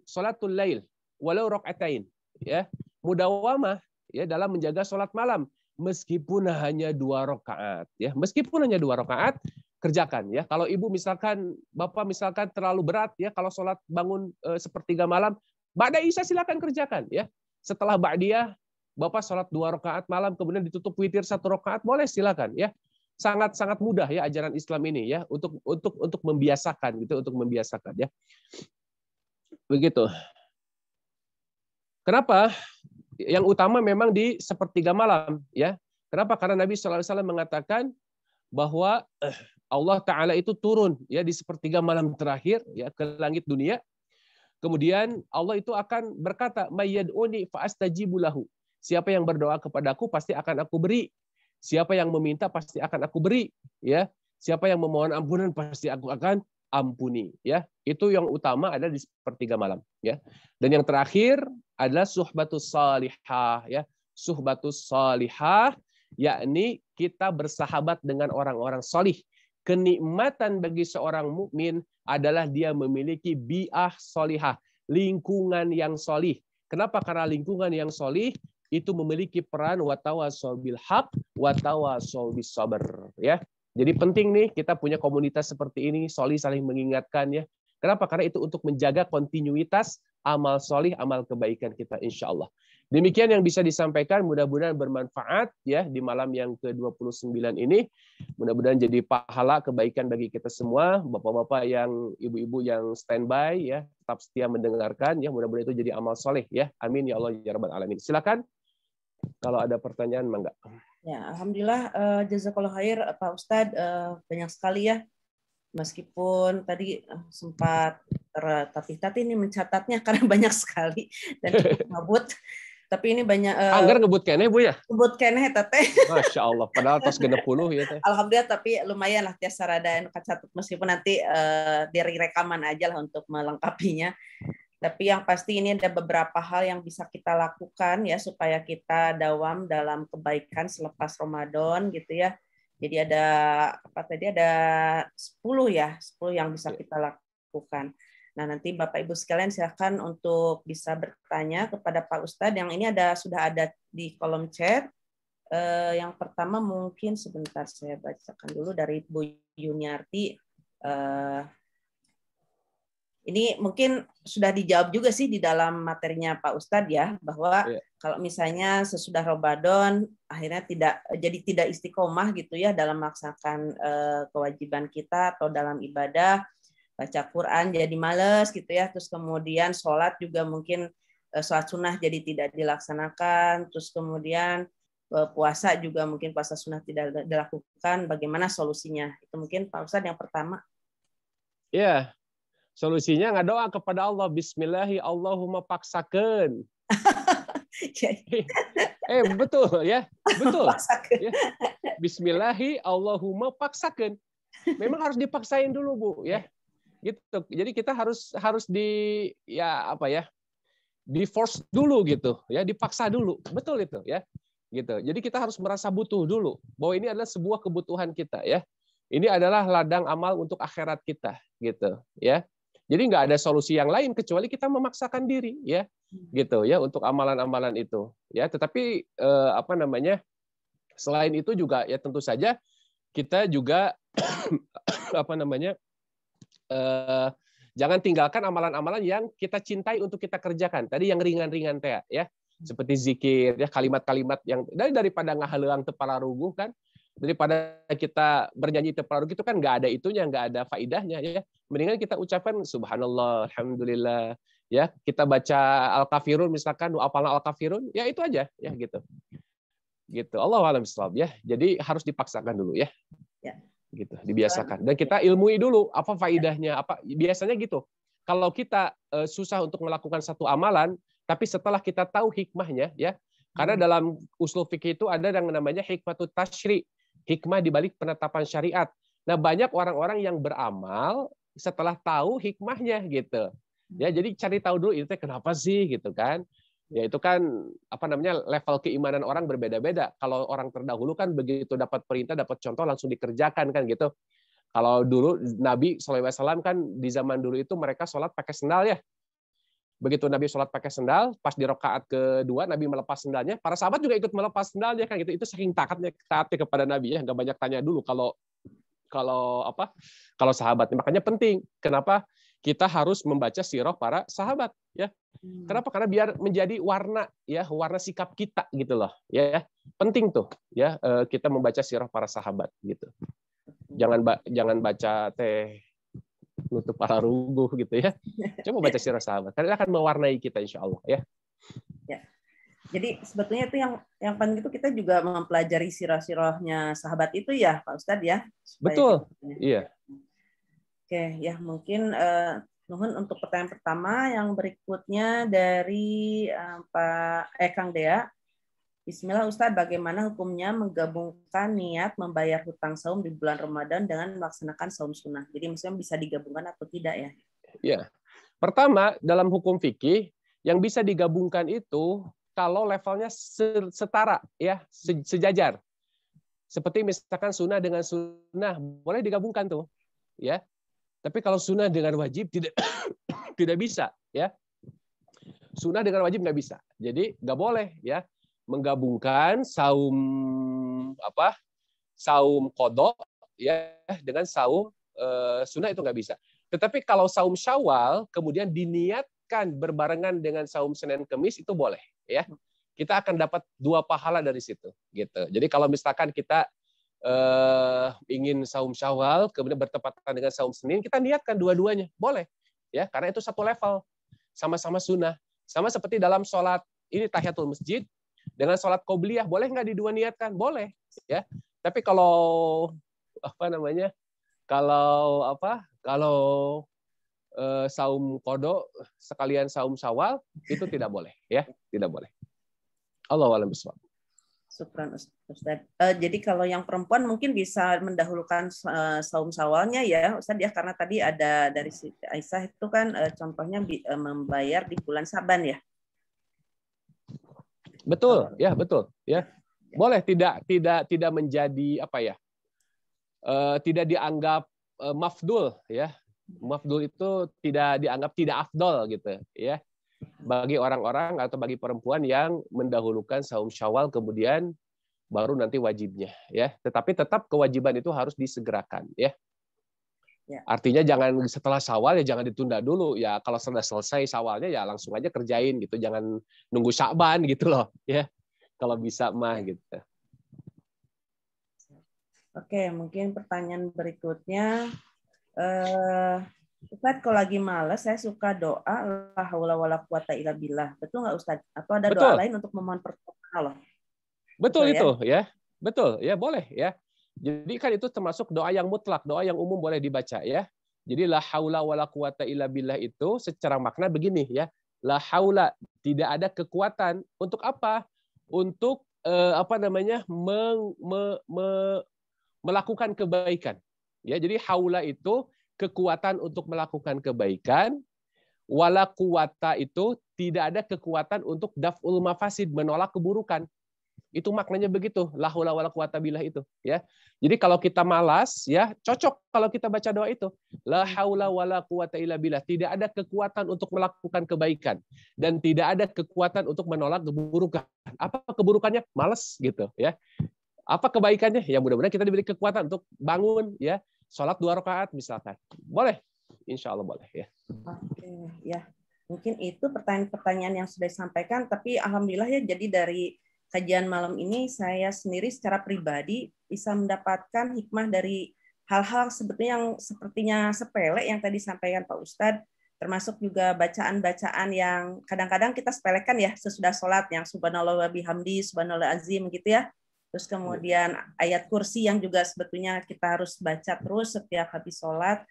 sholatul lail walau rakaatain, ya. Mudawamah, ya, dalam menjaga sholat malam meskipun hanya 2 rakaat, ya. Meskipun hanya 2 rakaat, kerjakan, ya. Kalau ibu misalkan, bapak misalkan terlalu berat, ya, kalau sholat bangun sepertiga malam, ba'da isya silakan kerjakan, ya. Setelah ba'diyah, bapak sholat 2 rakaat malam, kemudian ditutup witir 1 rakaat, boleh, silakan, ya. Sangat mudah, ya, ajaran Islam ini, ya, untuk membiasakan, gitu, untuk membiasakan, ya. Begitu. Kenapa? Yang utama memang di sepertiga malam, ya. Kenapa? Karena Nabi SAW mengatakan bahwa Allah Ta'ala itu turun, ya, di sepertiga malam terakhir, ya, ke langit dunia. Kemudian Allah itu akan berkata, mayyad'uni fa'astajibu lahu. Siapa yang berdoa kepadaku pasti akan aku beri. Siapa yang meminta pasti akan aku beri, ya. Siapa yang memohon ampunan pasti aku akan ampuni, ya. Itu yang utama ada di sepertiga malam, ya. Dan yang terakhir adalah suhbatus salihah, ya. Suhbatus salihah, yakni kita bersahabat dengan orang-orang solih. Kenikmatan bagi seorang mukmin adalah dia memiliki bi'ah solihah, lingkungan yang solih. Kenapa? Karena lingkungan yang solih itu memiliki peran watawasau bil haq, watawasau bis sabr, ya. Jadi penting nih kita punya komunitas seperti ini, solih saling mengingatkan, ya. Kenapa? Karena itu untuk menjaga kontinuitas amal solih, amal kebaikan kita, insya Allah. Demikian yang bisa disampaikan, mudah-mudahan bermanfaat ya di malam yang ke-29 ini. Mudah-mudahan jadi pahala kebaikan bagi kita semua, bapak-bapak yang ibu-ibu yang standby ya, tetap setia mendengarkan ya, mudah-mudahan itu jadi amal soleh ya. Amin ya Allah ya rabbal alamin. Silakan kalau ada pertanyaan, mangga. Ya, alhamdulillah, jazakallah khair Pak Ustadz, banyak sekali ya. Meskipun tadi sempat tertatih-tatih ini mencatatnya karena banyak sekali dan cukup ngabut. Tapi ini banyak anggar ngebut keneh Bu ya? Ngebut keneh teteh. Masya Allah, padahal tos 60 ya teh. Alhamdulillah, tapi lumayan lah tiasa rada catat meskipun nanti dari rekaman aja lah untuk melengkapinya. Tapi yang pasti ini ada beberapa hal yang bisa kita lakukan ya supaya kita dawam dalam kebaikan selepas Ramadan gitu ya. Jadi ada apa tadi, ada 10 ya, 10 yang bisa kita lakukan. Nah, nanti Bapak Ibu sekalian silakan untuk bisa bertanya kepada Pak Ustadz. Yang ini sudah ada di kolom chat. Yang pertama mungkin sebentar saya bacakan dulu dari Bu Yuniarti. Ini mungkin sudah dijawab juga sih di dalam materinya Pak Ustadz ya, bahwa kalau misalnya sesudah Ramadan akhirnya tidak istiqomah gitu ya dalam melaksanakan kewajiban kita atau dalam ibadah, baca Quran jadi males gitu ya, terus kemudian sholat juga mungkin sholat sunnah jadi tidak dilaksanakan, terus kemudian puasa juga mungkin puasa sunnah tidak dilakukan, bagaimana solusinya? Itu mungkin Pak Ustadz yang pertama. Ya. Solusinya ngadoa kepada Allah, Bismillahi Allahumma paksakeun. Betul ya, betul. Ya. Bismillahi Allahumma paksakeun. Memang harus dipaksain dulu Bu ya. Gitu. Jadi kita harus di force dulu gitu ya, dipaksa dulu. Betul itu ya. Gitu. Jadi kita harus merasa butuh dulu bahwa ini adalah sebuah kebutuhan kita ya. Ini adalah ladang amal untuk akhirat kita gitu ya. Jadi nggak ada solusi yang lain kecuali kita memaksakan diri ya, gitu ya untuk amalan-amalan itu ya. Tetapi selain itu juga ya tentu saja kita juga jangan tinggalkan amalan-amalan yang kita cintai untuk kita kerjakan. Tadi yang ringan-ringan teh ya, seperti zikir ya, kalimat-kalimat yang daripada ngahaleuang teu pararuguh kan. Daripada kita bernyanyi teparug itu kan nggak ada itunya, nggak ada faidahnya ya. Mendingan kita ucapkan subhanallah, alhamdulillah ya. Kita baca al-kafirun misalkan, apalna al-kafirun, ya itu aja ya gitu. Gitu. Allahu a'lam bishawab ya. Jadi harus dipaksakan dulu ya. Gitu, dibiasakan. Dan kita ilmui dulu apa faidahnya, apa biasanya gitu. Kalau kita susah untuk melakukan satu amalan, tapi setelah kita tahu hikmahnya ya. Karena dalam usul fikih itu ada yang namanya hikmatut tasyri'. Hikmah dibalik penetapan syariat. Nah, banyak orang-orang yang beramal setelah tahu hikmahnya gitu. Ya, jadi cari tahu dulu itu kenapa sih gitu kan. Ya itu kan level keimanan orang berbeda-beda. Kalau orang terdahulu kan begitu dapat perintah, dapat contoh langsung dikerjakan kan gitu. Kalau dulu Nabi SAW kan di zaman dulu itu mereka sholat pakai sendal ya. Begitu Nabi sholat pakai sendal, pas di rakaat kedua Nabi melepas sendalnya, para sahabat juga ikut melepas sendalnya kan gitu. Itu saking taatnya kepada Nabi ya, nggak banyak tanya dulu kalau sahabat. Makanya penting. Kenapa kita harus membaca sirah para sahabat ya? Kenapa? Karena biar menjadi warna sikap kita gitu loh ya. Penting tuh ya kita membaca sirah para sahabat gitu. Jangan baca nutup para ruguh gitu ya. Coba baca sirah sahabat. Karena akan mewarnai kita insya Allah ya. Ya. Jadi sebetulnya itu yang penting itu kita juga mempelajari sirah-sirahnya sahabat itu ya Pak Ustadz ya. Betul. Iya. Oke, ya mungkin nuhun untuk pertanyaan pertama. Yang berikutnya dari Kang Dea. Bismillah Ustadz, bagaimana hukumnya menggabungkan niat membayar hutang saum di bulan Ramadan dengan melaksanakan saum sunnah? Jadi maksudnya bisa digabungkan atau tidak ya? Ya. Pertama, dalam hukum fikih yang bisa digabungkan itu kalau levelnya setara, ya, sejajar. Seperti misalkan sunnah dengan sunnah boleh digabungkan tuh, ya. Tapi kalau sunnah dengan wajib tidak tidak bisa, ya. Sunnah dengan wajib nggak bisa. Jadi nggak boleh, ya, menggabungkan saum saum qadha ya dengan saum sunnah, itu nggak bisa. Tetapi kalau saum Syawal kemudian diniatkan berbarengan dengan saum Senin Kemis itu boleh, ya. Kita akan dapat 2 pahala dari situ, gitu. Jadi kalau misalkan kita ingin saum Syawal kemudian bertepatan dengan saum Senin, kita niatkan dua-duanya, boleh, ya, karena itu satu level, sama-sama sunnah. Sama seperti dalam sholat ini tahiyatul masjid dengan sholat qobliyah, boleh nggak dua niatkan? Boleh, ya. Tapi kalau kalau saum qadha sekalian saum Syawal itu tidak boleh, ya, tidak boleh. Allahu a'lam bishawab. Syukran Ustaz. Jadi kalau yang perempuan mungkin bisa mendahulukan saum Syawalnya ya Ustaz ya, karena tadi ada dari Aisyah itu kan contohnya membayar di bulan Saban ya. Betul, ya, betul, ya. Boleh, tidak menjadi apa ya? Tidak dianggap mafdul, ya. Mafdul itu tidak dianggap tidak afdol gitu, ya. Bagi orang-orang atau bagi perempuan yang mendahulukan saum Syawal kemudian baru nanti wajibnya, ya. Tetapi tetap kewajiban itu harus disegerakan, ya. Artinya jangan setelah Syawal ya jangan ditunda dulu, ya. Kalau sudah selesai Syawalnya ya langsung aja kerjain gitu, jangan nunggu Sya'ban gitu loh, ya. Kalau bisa mah gitu. Oke, mungkin pertanyaan berikutnya, Ustaz, kalau lagi malas saya suka doa la haula wala quwata illa billah. Betul nggak Ustaz? Atau ada doa lain untuk memohon pertolongan Allah? Betul itu, ya. Betul, ya, boleh, ya. Jadi kan itu termasuk doa yang mutlak, doa yang umum boleh dibaca, ya. Jadi la haula wala quwata illa billah itu secara makna begini, ya. La haula, tidak ada kekuatan untuk apa? Untuk melakukan kebaikan. Ya, jadi haula itu kekuatan untuk melakukan kebaikan, wala quwata itu tidak ada kekuatan untuk daf'ul mafasid, menolak keburukan. Itu maknanya begitu, la haula wala quwata billah itu, ya. Jadi kalau kita malas, ya, cocok kalau kita baca doa itu. La haula wala quwata illa billah, tidak ada kekuatan untuk melakukan kebaikan dan tidak ada kekuatan untuk menolak keburukan. Apa keburukannya? Malas gitu, ya. Apa kebaikannya? Ya mudah-mudahan kita diberi kekuatan untuk bangun, ya, sholat 2 rakaat misalkan. Boleh, insya Allah boleh, ya. Oke, ya. Mungkin itu pertanyaan-pertanyaan yang sudah disampaikan, tapi alhamdulillah ya, jadi dari kajian malam ini saya sendiri secara pribadi bisa mendapatkan hikmah dari hal-hal sebetulnya yang sepertinya sepele yang tadi disampaikan Pak Ustadz, termasuk juga bacaan-bacaan yang kadang-kadang kita sepelekan ya sesudah sholat, yang subhanallah wa bihamdi, subhanallah azim gitu ya. Terus kemudian ayat kursi yang juga sebetulnya kita harus baca terus setiap habis sholat.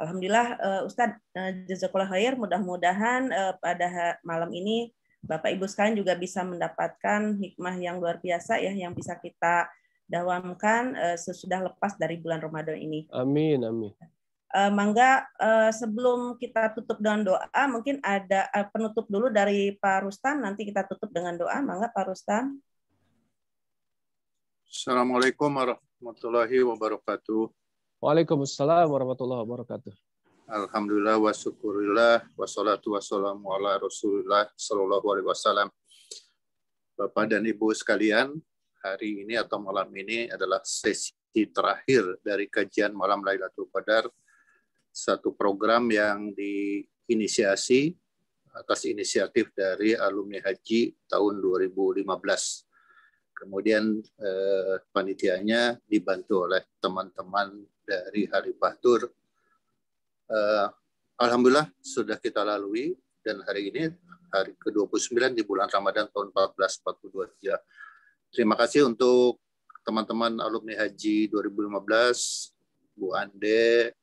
Alhamdulillah Ustadz, jazakallah khair, mudah-mudahan pada malam ini Bapak Ibu sekalian juga bisa mendapatkan hikmah yang luar biasa ya, yang bisa kita dawamkan sesudah lepas dari bulan Ramadan ini. Amin, amin. Mangga sebelum kita tutup dengan doa, mungkin ada penutup dulu dari Pak Rustam, nanti kita tutup dengan doa. Mangga Pak Rustam. Assalamualaikum warahmatullahi wabarakatuh. Waalaikumsalam warahmatullahi wabarakatuh. Alhamdulillah wa syukurillah wassalatu wassalamu ala Rasulillah sallallahu alaihi wasallam. Bapak dan Ibu sekalian, hari ini atau malam ini adalah sesi terakhir dari kajian malam Lailatul Qadar, satu program yang diinisiasi atas inisiatif dari alumni haji tahun 2015. Kemudian panitianya dibantu oleh teman-teman dari Halifah Tur. Alhamdulillah sudah kita lalui, dan hari ini hari ke-29 di bulan Ramadan tahun 1442 Hijriah. Terima kasih untuk teman-teman alumni haji 2015, Bu Ande,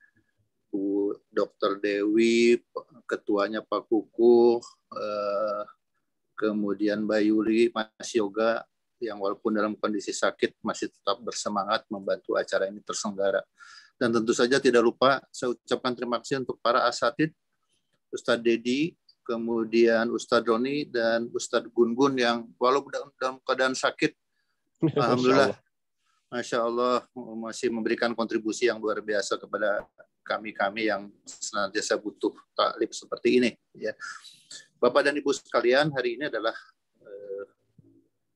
Bu Dr. Dewi, ketuanya Pak Kuku, kemudian Mbak Yuli, Mas Yoga, yang walaupun dalam kondisi sakit masih tetap bersemangat membantu acara ini terselenggara. Dan tentu saja tidak lupa saya ucapkan terima kasih untuk para asatid, Ustadz Dedi, kemudian Ustadz Roni, dan Ustadz Gun-Gun yang walaupun dalam keadaan sakit, alhamdulillah, Masya Allah, masih memberikan kontribusi yang luar biasa kepada kami yang senantiasa butuh taklif seperti ini. Ya. Bapak dan Ibu sekalian, hari ini adalah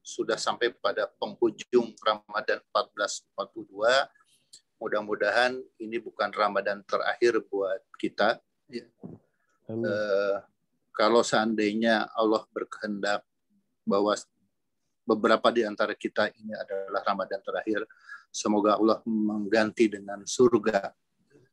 sudah sampai pada penghujung Ramadan 1442. Mudah-mudahan ini bukan Ramadan terakhir buat kita. Ya. Kalau seandainya Allah berkehendak bahwa beberapa di antara kita ini adalah Ramadan terakhir, semoga Allah mengganti dengan surga.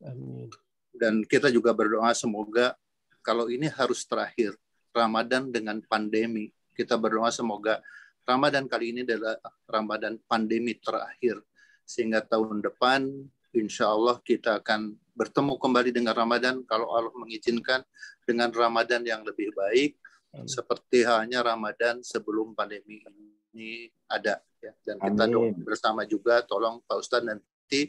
Amin. Dan kita juga berdoa semoga kalau ini harus terakhir, Ramadan dengan pandemi, kita berdoa semoga Ramadan kali ini adalah Ramadan pandemi terakhir. Sehingga tahun depan, insya Allah kita akan bertemu kembali dengan Ramadan, kalau Allah mengizinkan, dengan Ramadan yang lebih baik, seperti halnya Ramadan sebelum pandemi ini ada. Ya. Dan kita doa bersama juga, tolong Pak Ustadz nanti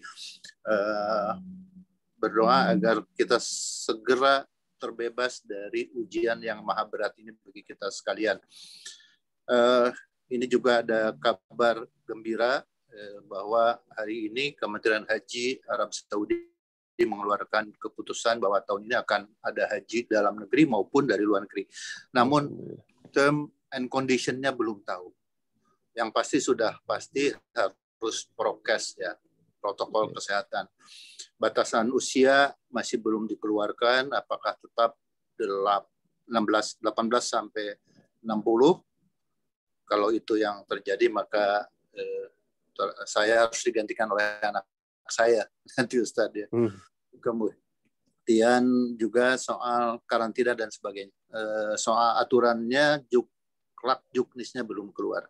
berdoa agar kita segera terbebas dari ujian yang maha berat ini bagi kita sekalian. Ini juga ada kabar gembira bahwa hari ini Kementerian Haji Arab Saudi mengeluarkan keputusan bahwa tahun ini akan ada haji dalam negeri maupun dari luar negeri. Namun term and condition-nya belum tahu. Yang pasti sudah pasti harus prokes, ya, protokol kesehatan. Batasan usia masih belum dikeluarkan, apakah tetap 18 sampai 60. Kalau itu yang terjadi, maka saya harus digantikan oleh anak saya nanti Ustadz, ya. Kemudian juga soal karantina dan sebagainya. Soal aturannya, juknisnya belum keluar.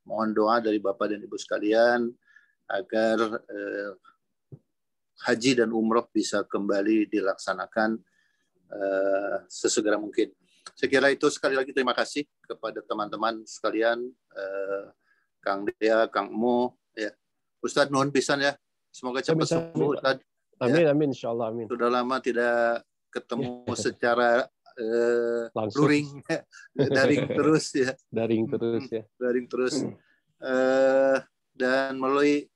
Mohon doa dari Bapak dan Ibu sekalian agar haji dan umroh bisa kembali dilaksanakan sesegera mungkin. Saya kira itu. Sekali lagi terima kasih kepada teman-teman sekalian, Kang Dea, Kang Mo, ya. Ustadz nuhun pisan, ya. Semoga cepat sembuh, Ustadz. Amin, ya. amin, insyaallah, amin. Sudah lama tidak ketemu secara luring, daring terus, ya. Daring terus, ya. Daring terus. Dan melalui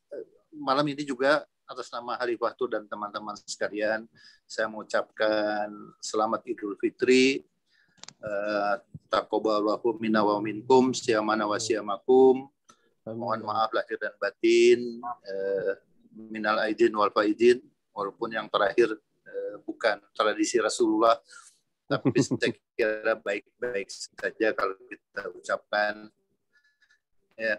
malam ini juga atas nama Khalifah Tur dan teman-teman sekalian, saya mengucapkan selamat Idul Fitri. Taqabbalallahu minna wa minkum, siyamana wa siyamakum. Mohon maaf lahir dan batin, minal aidin wal faidin, walaupun yang terakhir bukan tradisi Rasulullah, tapi saya kira baik-baik saja kalau kita ucapkan. Ya.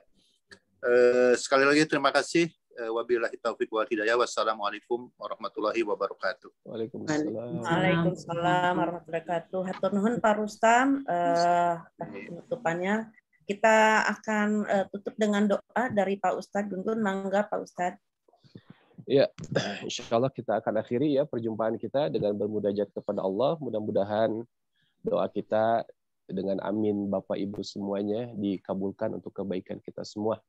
Sekali lagi terima kasih. Wabillahi taufiq wal hidayah. Wassalamualaikum warahmatullahi wabarakatuh. Waalaikumsalam. Waalaikumsalam warahmatullahi wabarakatuh. Hatur nuhun Pak Rustam. Penutupannya kita akan tutup dengan doa dari Pak Ustadz Gun-Gun. Mangga Pak Ustadz. Ya, insya Allah kita akan akhiri, ya, perjumpaan kita dengan bermunajat kepada Allah. Mudah-mudahan doa kita dengan amin Bapak Ibu semuanya dikabulkan untuk kebaikan kita semua.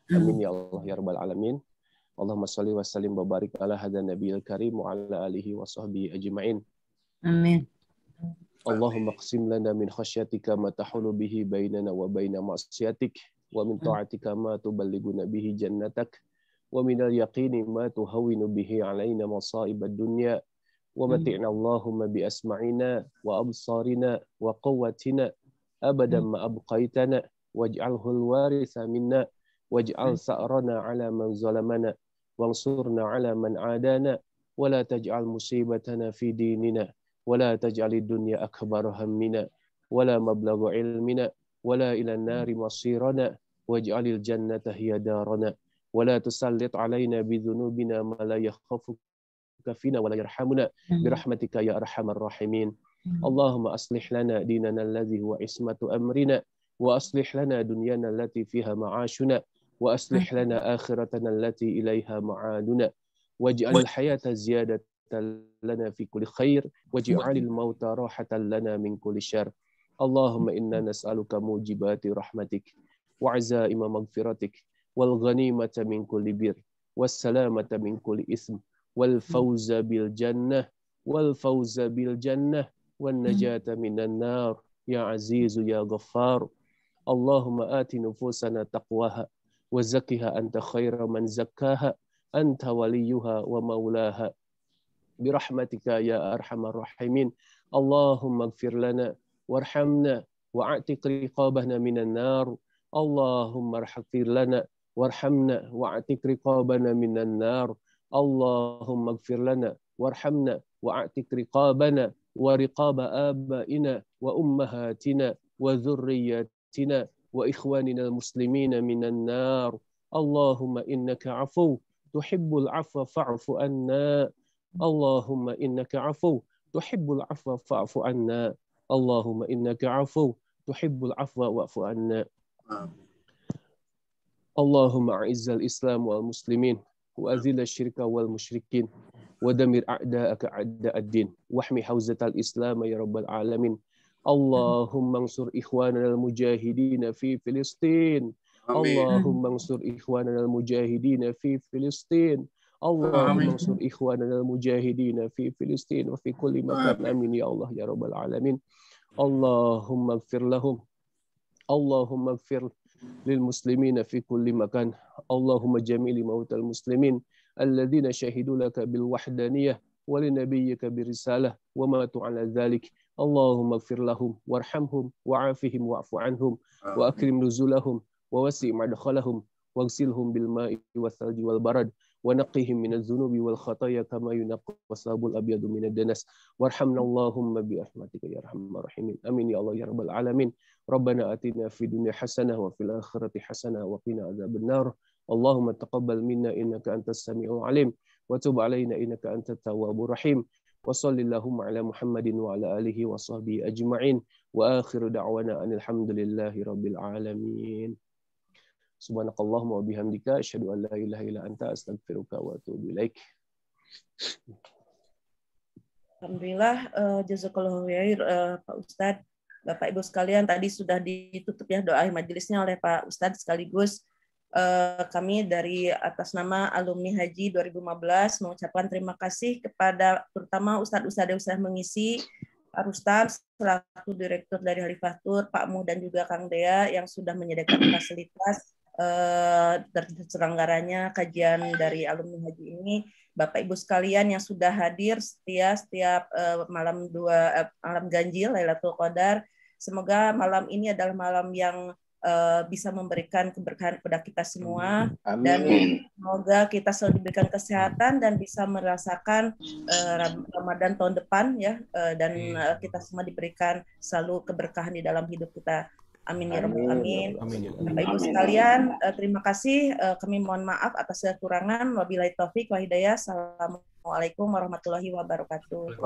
Amin ya Allah ya Rabbal Alamin. Allahumma sholli wa sallim wa barik ala hadan nabiyil karim wa ala alihi wa sahbihi ajma'in. Amin. Allahumma qsim lana min khasyatika ma tahulu bihi bainana wa baina ma'siyatik wa min ta'atika ma tuballighuna bihi jannatak wa min al-yaqini ma tuhawwinu bihi alaina masa'ibad dunya wa mati'na Allahumma bi asma'ina wa absarina wa quwwatina abadan ma abqaitana waj'alhu al-waritha minna waj'al sa'rana 'ala man zalamana wansurna 'ala man 'adana wa la taj'al musibatana fi dinina wa la taj'al ad-dunya akbar hammina wa la mablagha 'ilmina wa la ila an-nari masirana waj'alil jannata hiya darana wa la tusallit 'alaina bi dhunubina ma la yakhafuka fina wa la yarhamuna bi rahmatika ya arhamar rahimin. Allahumma aslih lana dinana alladhi huwa ismatu amrina wa aslih lana dunyana allati fiha ma'ashuna وأصلح لنا آخرتنا التي إليها معادنا واجعل الحياة زيادة لنا في كل خير واجعل الموت راحة لنا من كل شر اللهم إنا نسألك موجبات رحمتك وعزائم مغفرتك والغنيمة من كل بر والسلامة من كل إثم والفوز بالجنة والنجاة من النار يا عزيز يا غفار. اللهم آت نفوسنا تقواها وزكها أنت خير من زكاها أنت وليها ومولاها برحمتك يا أرحم الراحمين. اللهم اغفر لنا وارحمنا واعتق رقابنا من النار. اللهم اغفر لنا وارحمنا واعتق رقابنا من النار. اللهم اغفر لنا وارحمنا واعتق رقابنا ورقاب آبائنا وأمهاتنا وذرياتنا وإخواننا المسلمين من النار. اللهم إنك عفو تحب العفو فاعف عنا. اللهم إنك عفو تحب العفو فاعف عنا. اللهم إنك عفو تحب العفو واعف عنا. اللهم أعز الإسلام والمسلمين وأذل الشرك والمشركين ودمر أعداءك أعداء الدين واحمي حوزة الإسلام يا رب العالمين. اللهم انصر إخواننا المجاهدين في فلسطين. اللهم انصر إخواننا المجاهدين في فلسطين. اللهم انصر إخواننا المجاهدين في فلسطين وفي كل مكان. آمين يا الله يا رب العالمين. اللهم اغفر لهم. اللهم اغفر للمسلمين في كل مكان. اللهم جميل موتى المسلمين الذين شهدوا لك بالوحدانية ولنبيك برسالة وماتوا على ذلك. اللهم اغفر لهم وارحمهم وعافهم واعف عنهم وأكرم نزلهم ووسع مدخلهم واغسلهم بالماء والثلج والبرد ونقهم من الذنوب والخطايا كما ينقى الثوب الأبيض من الدنس. وارحمنا اللهم برحمتك يا أرحم الراحمين. آمين يا الله يا رب العالمين. ربنا آتنا في الدنيا حسنة وفي الآخرة حسنة وقنا عذاب النار. اللهم تقبل منا إنك أنت السميع العليم وتب علينا إنك أنت التواب الرحيم. وصل اللهم على محمد وعلى آله وصحبه أجمعين وآخر دعوانا أن الحمد لله رب العالمين. Subhanakallahumma wa bihamdika asyhadu an la ilaha illa anta astaghfiruka wa atubu ilaik. Alhamdulillah, jazakallahu khair Pak Ustadz. Bapak Ibu sekalian, tadi sudah ditutup ya doa majelisnya oleh Pak Ustadz, sekaligus kami dari atas nama alumni Haji 2015 mengucapkan terima kasih kepada terutama Ustadz-Ustadz yang sudah mengisi, Pak Rustam selaku Direktur dari Halifatur, Pak Muh dan juga Kang Dea yang sudah menyediakan fasilitas terselenggaranya kajian dari alumni haji ini, Bapak Ibu sekalian yang sudah hadir setiap malam ganjil Lailatul Qadar. Semoga malam ini adalah malam yang bisa memberikan keberkahan kepada kita semua. Amin. Dan semoga kita selalu diberikan kesehatan dan bisa merasakan Ramadan tahun depan ya, dan kita semua diberikan selalu keberkahan di dalam hidup kita. Amin ya rabbal alamin. Bapak Ibu sekalian, terima kasih. Kami mohon maaf atas kekurangan. Wabillahi taufik wa hidayah. Assalamualaikum warahmatullahi wabarakatuh.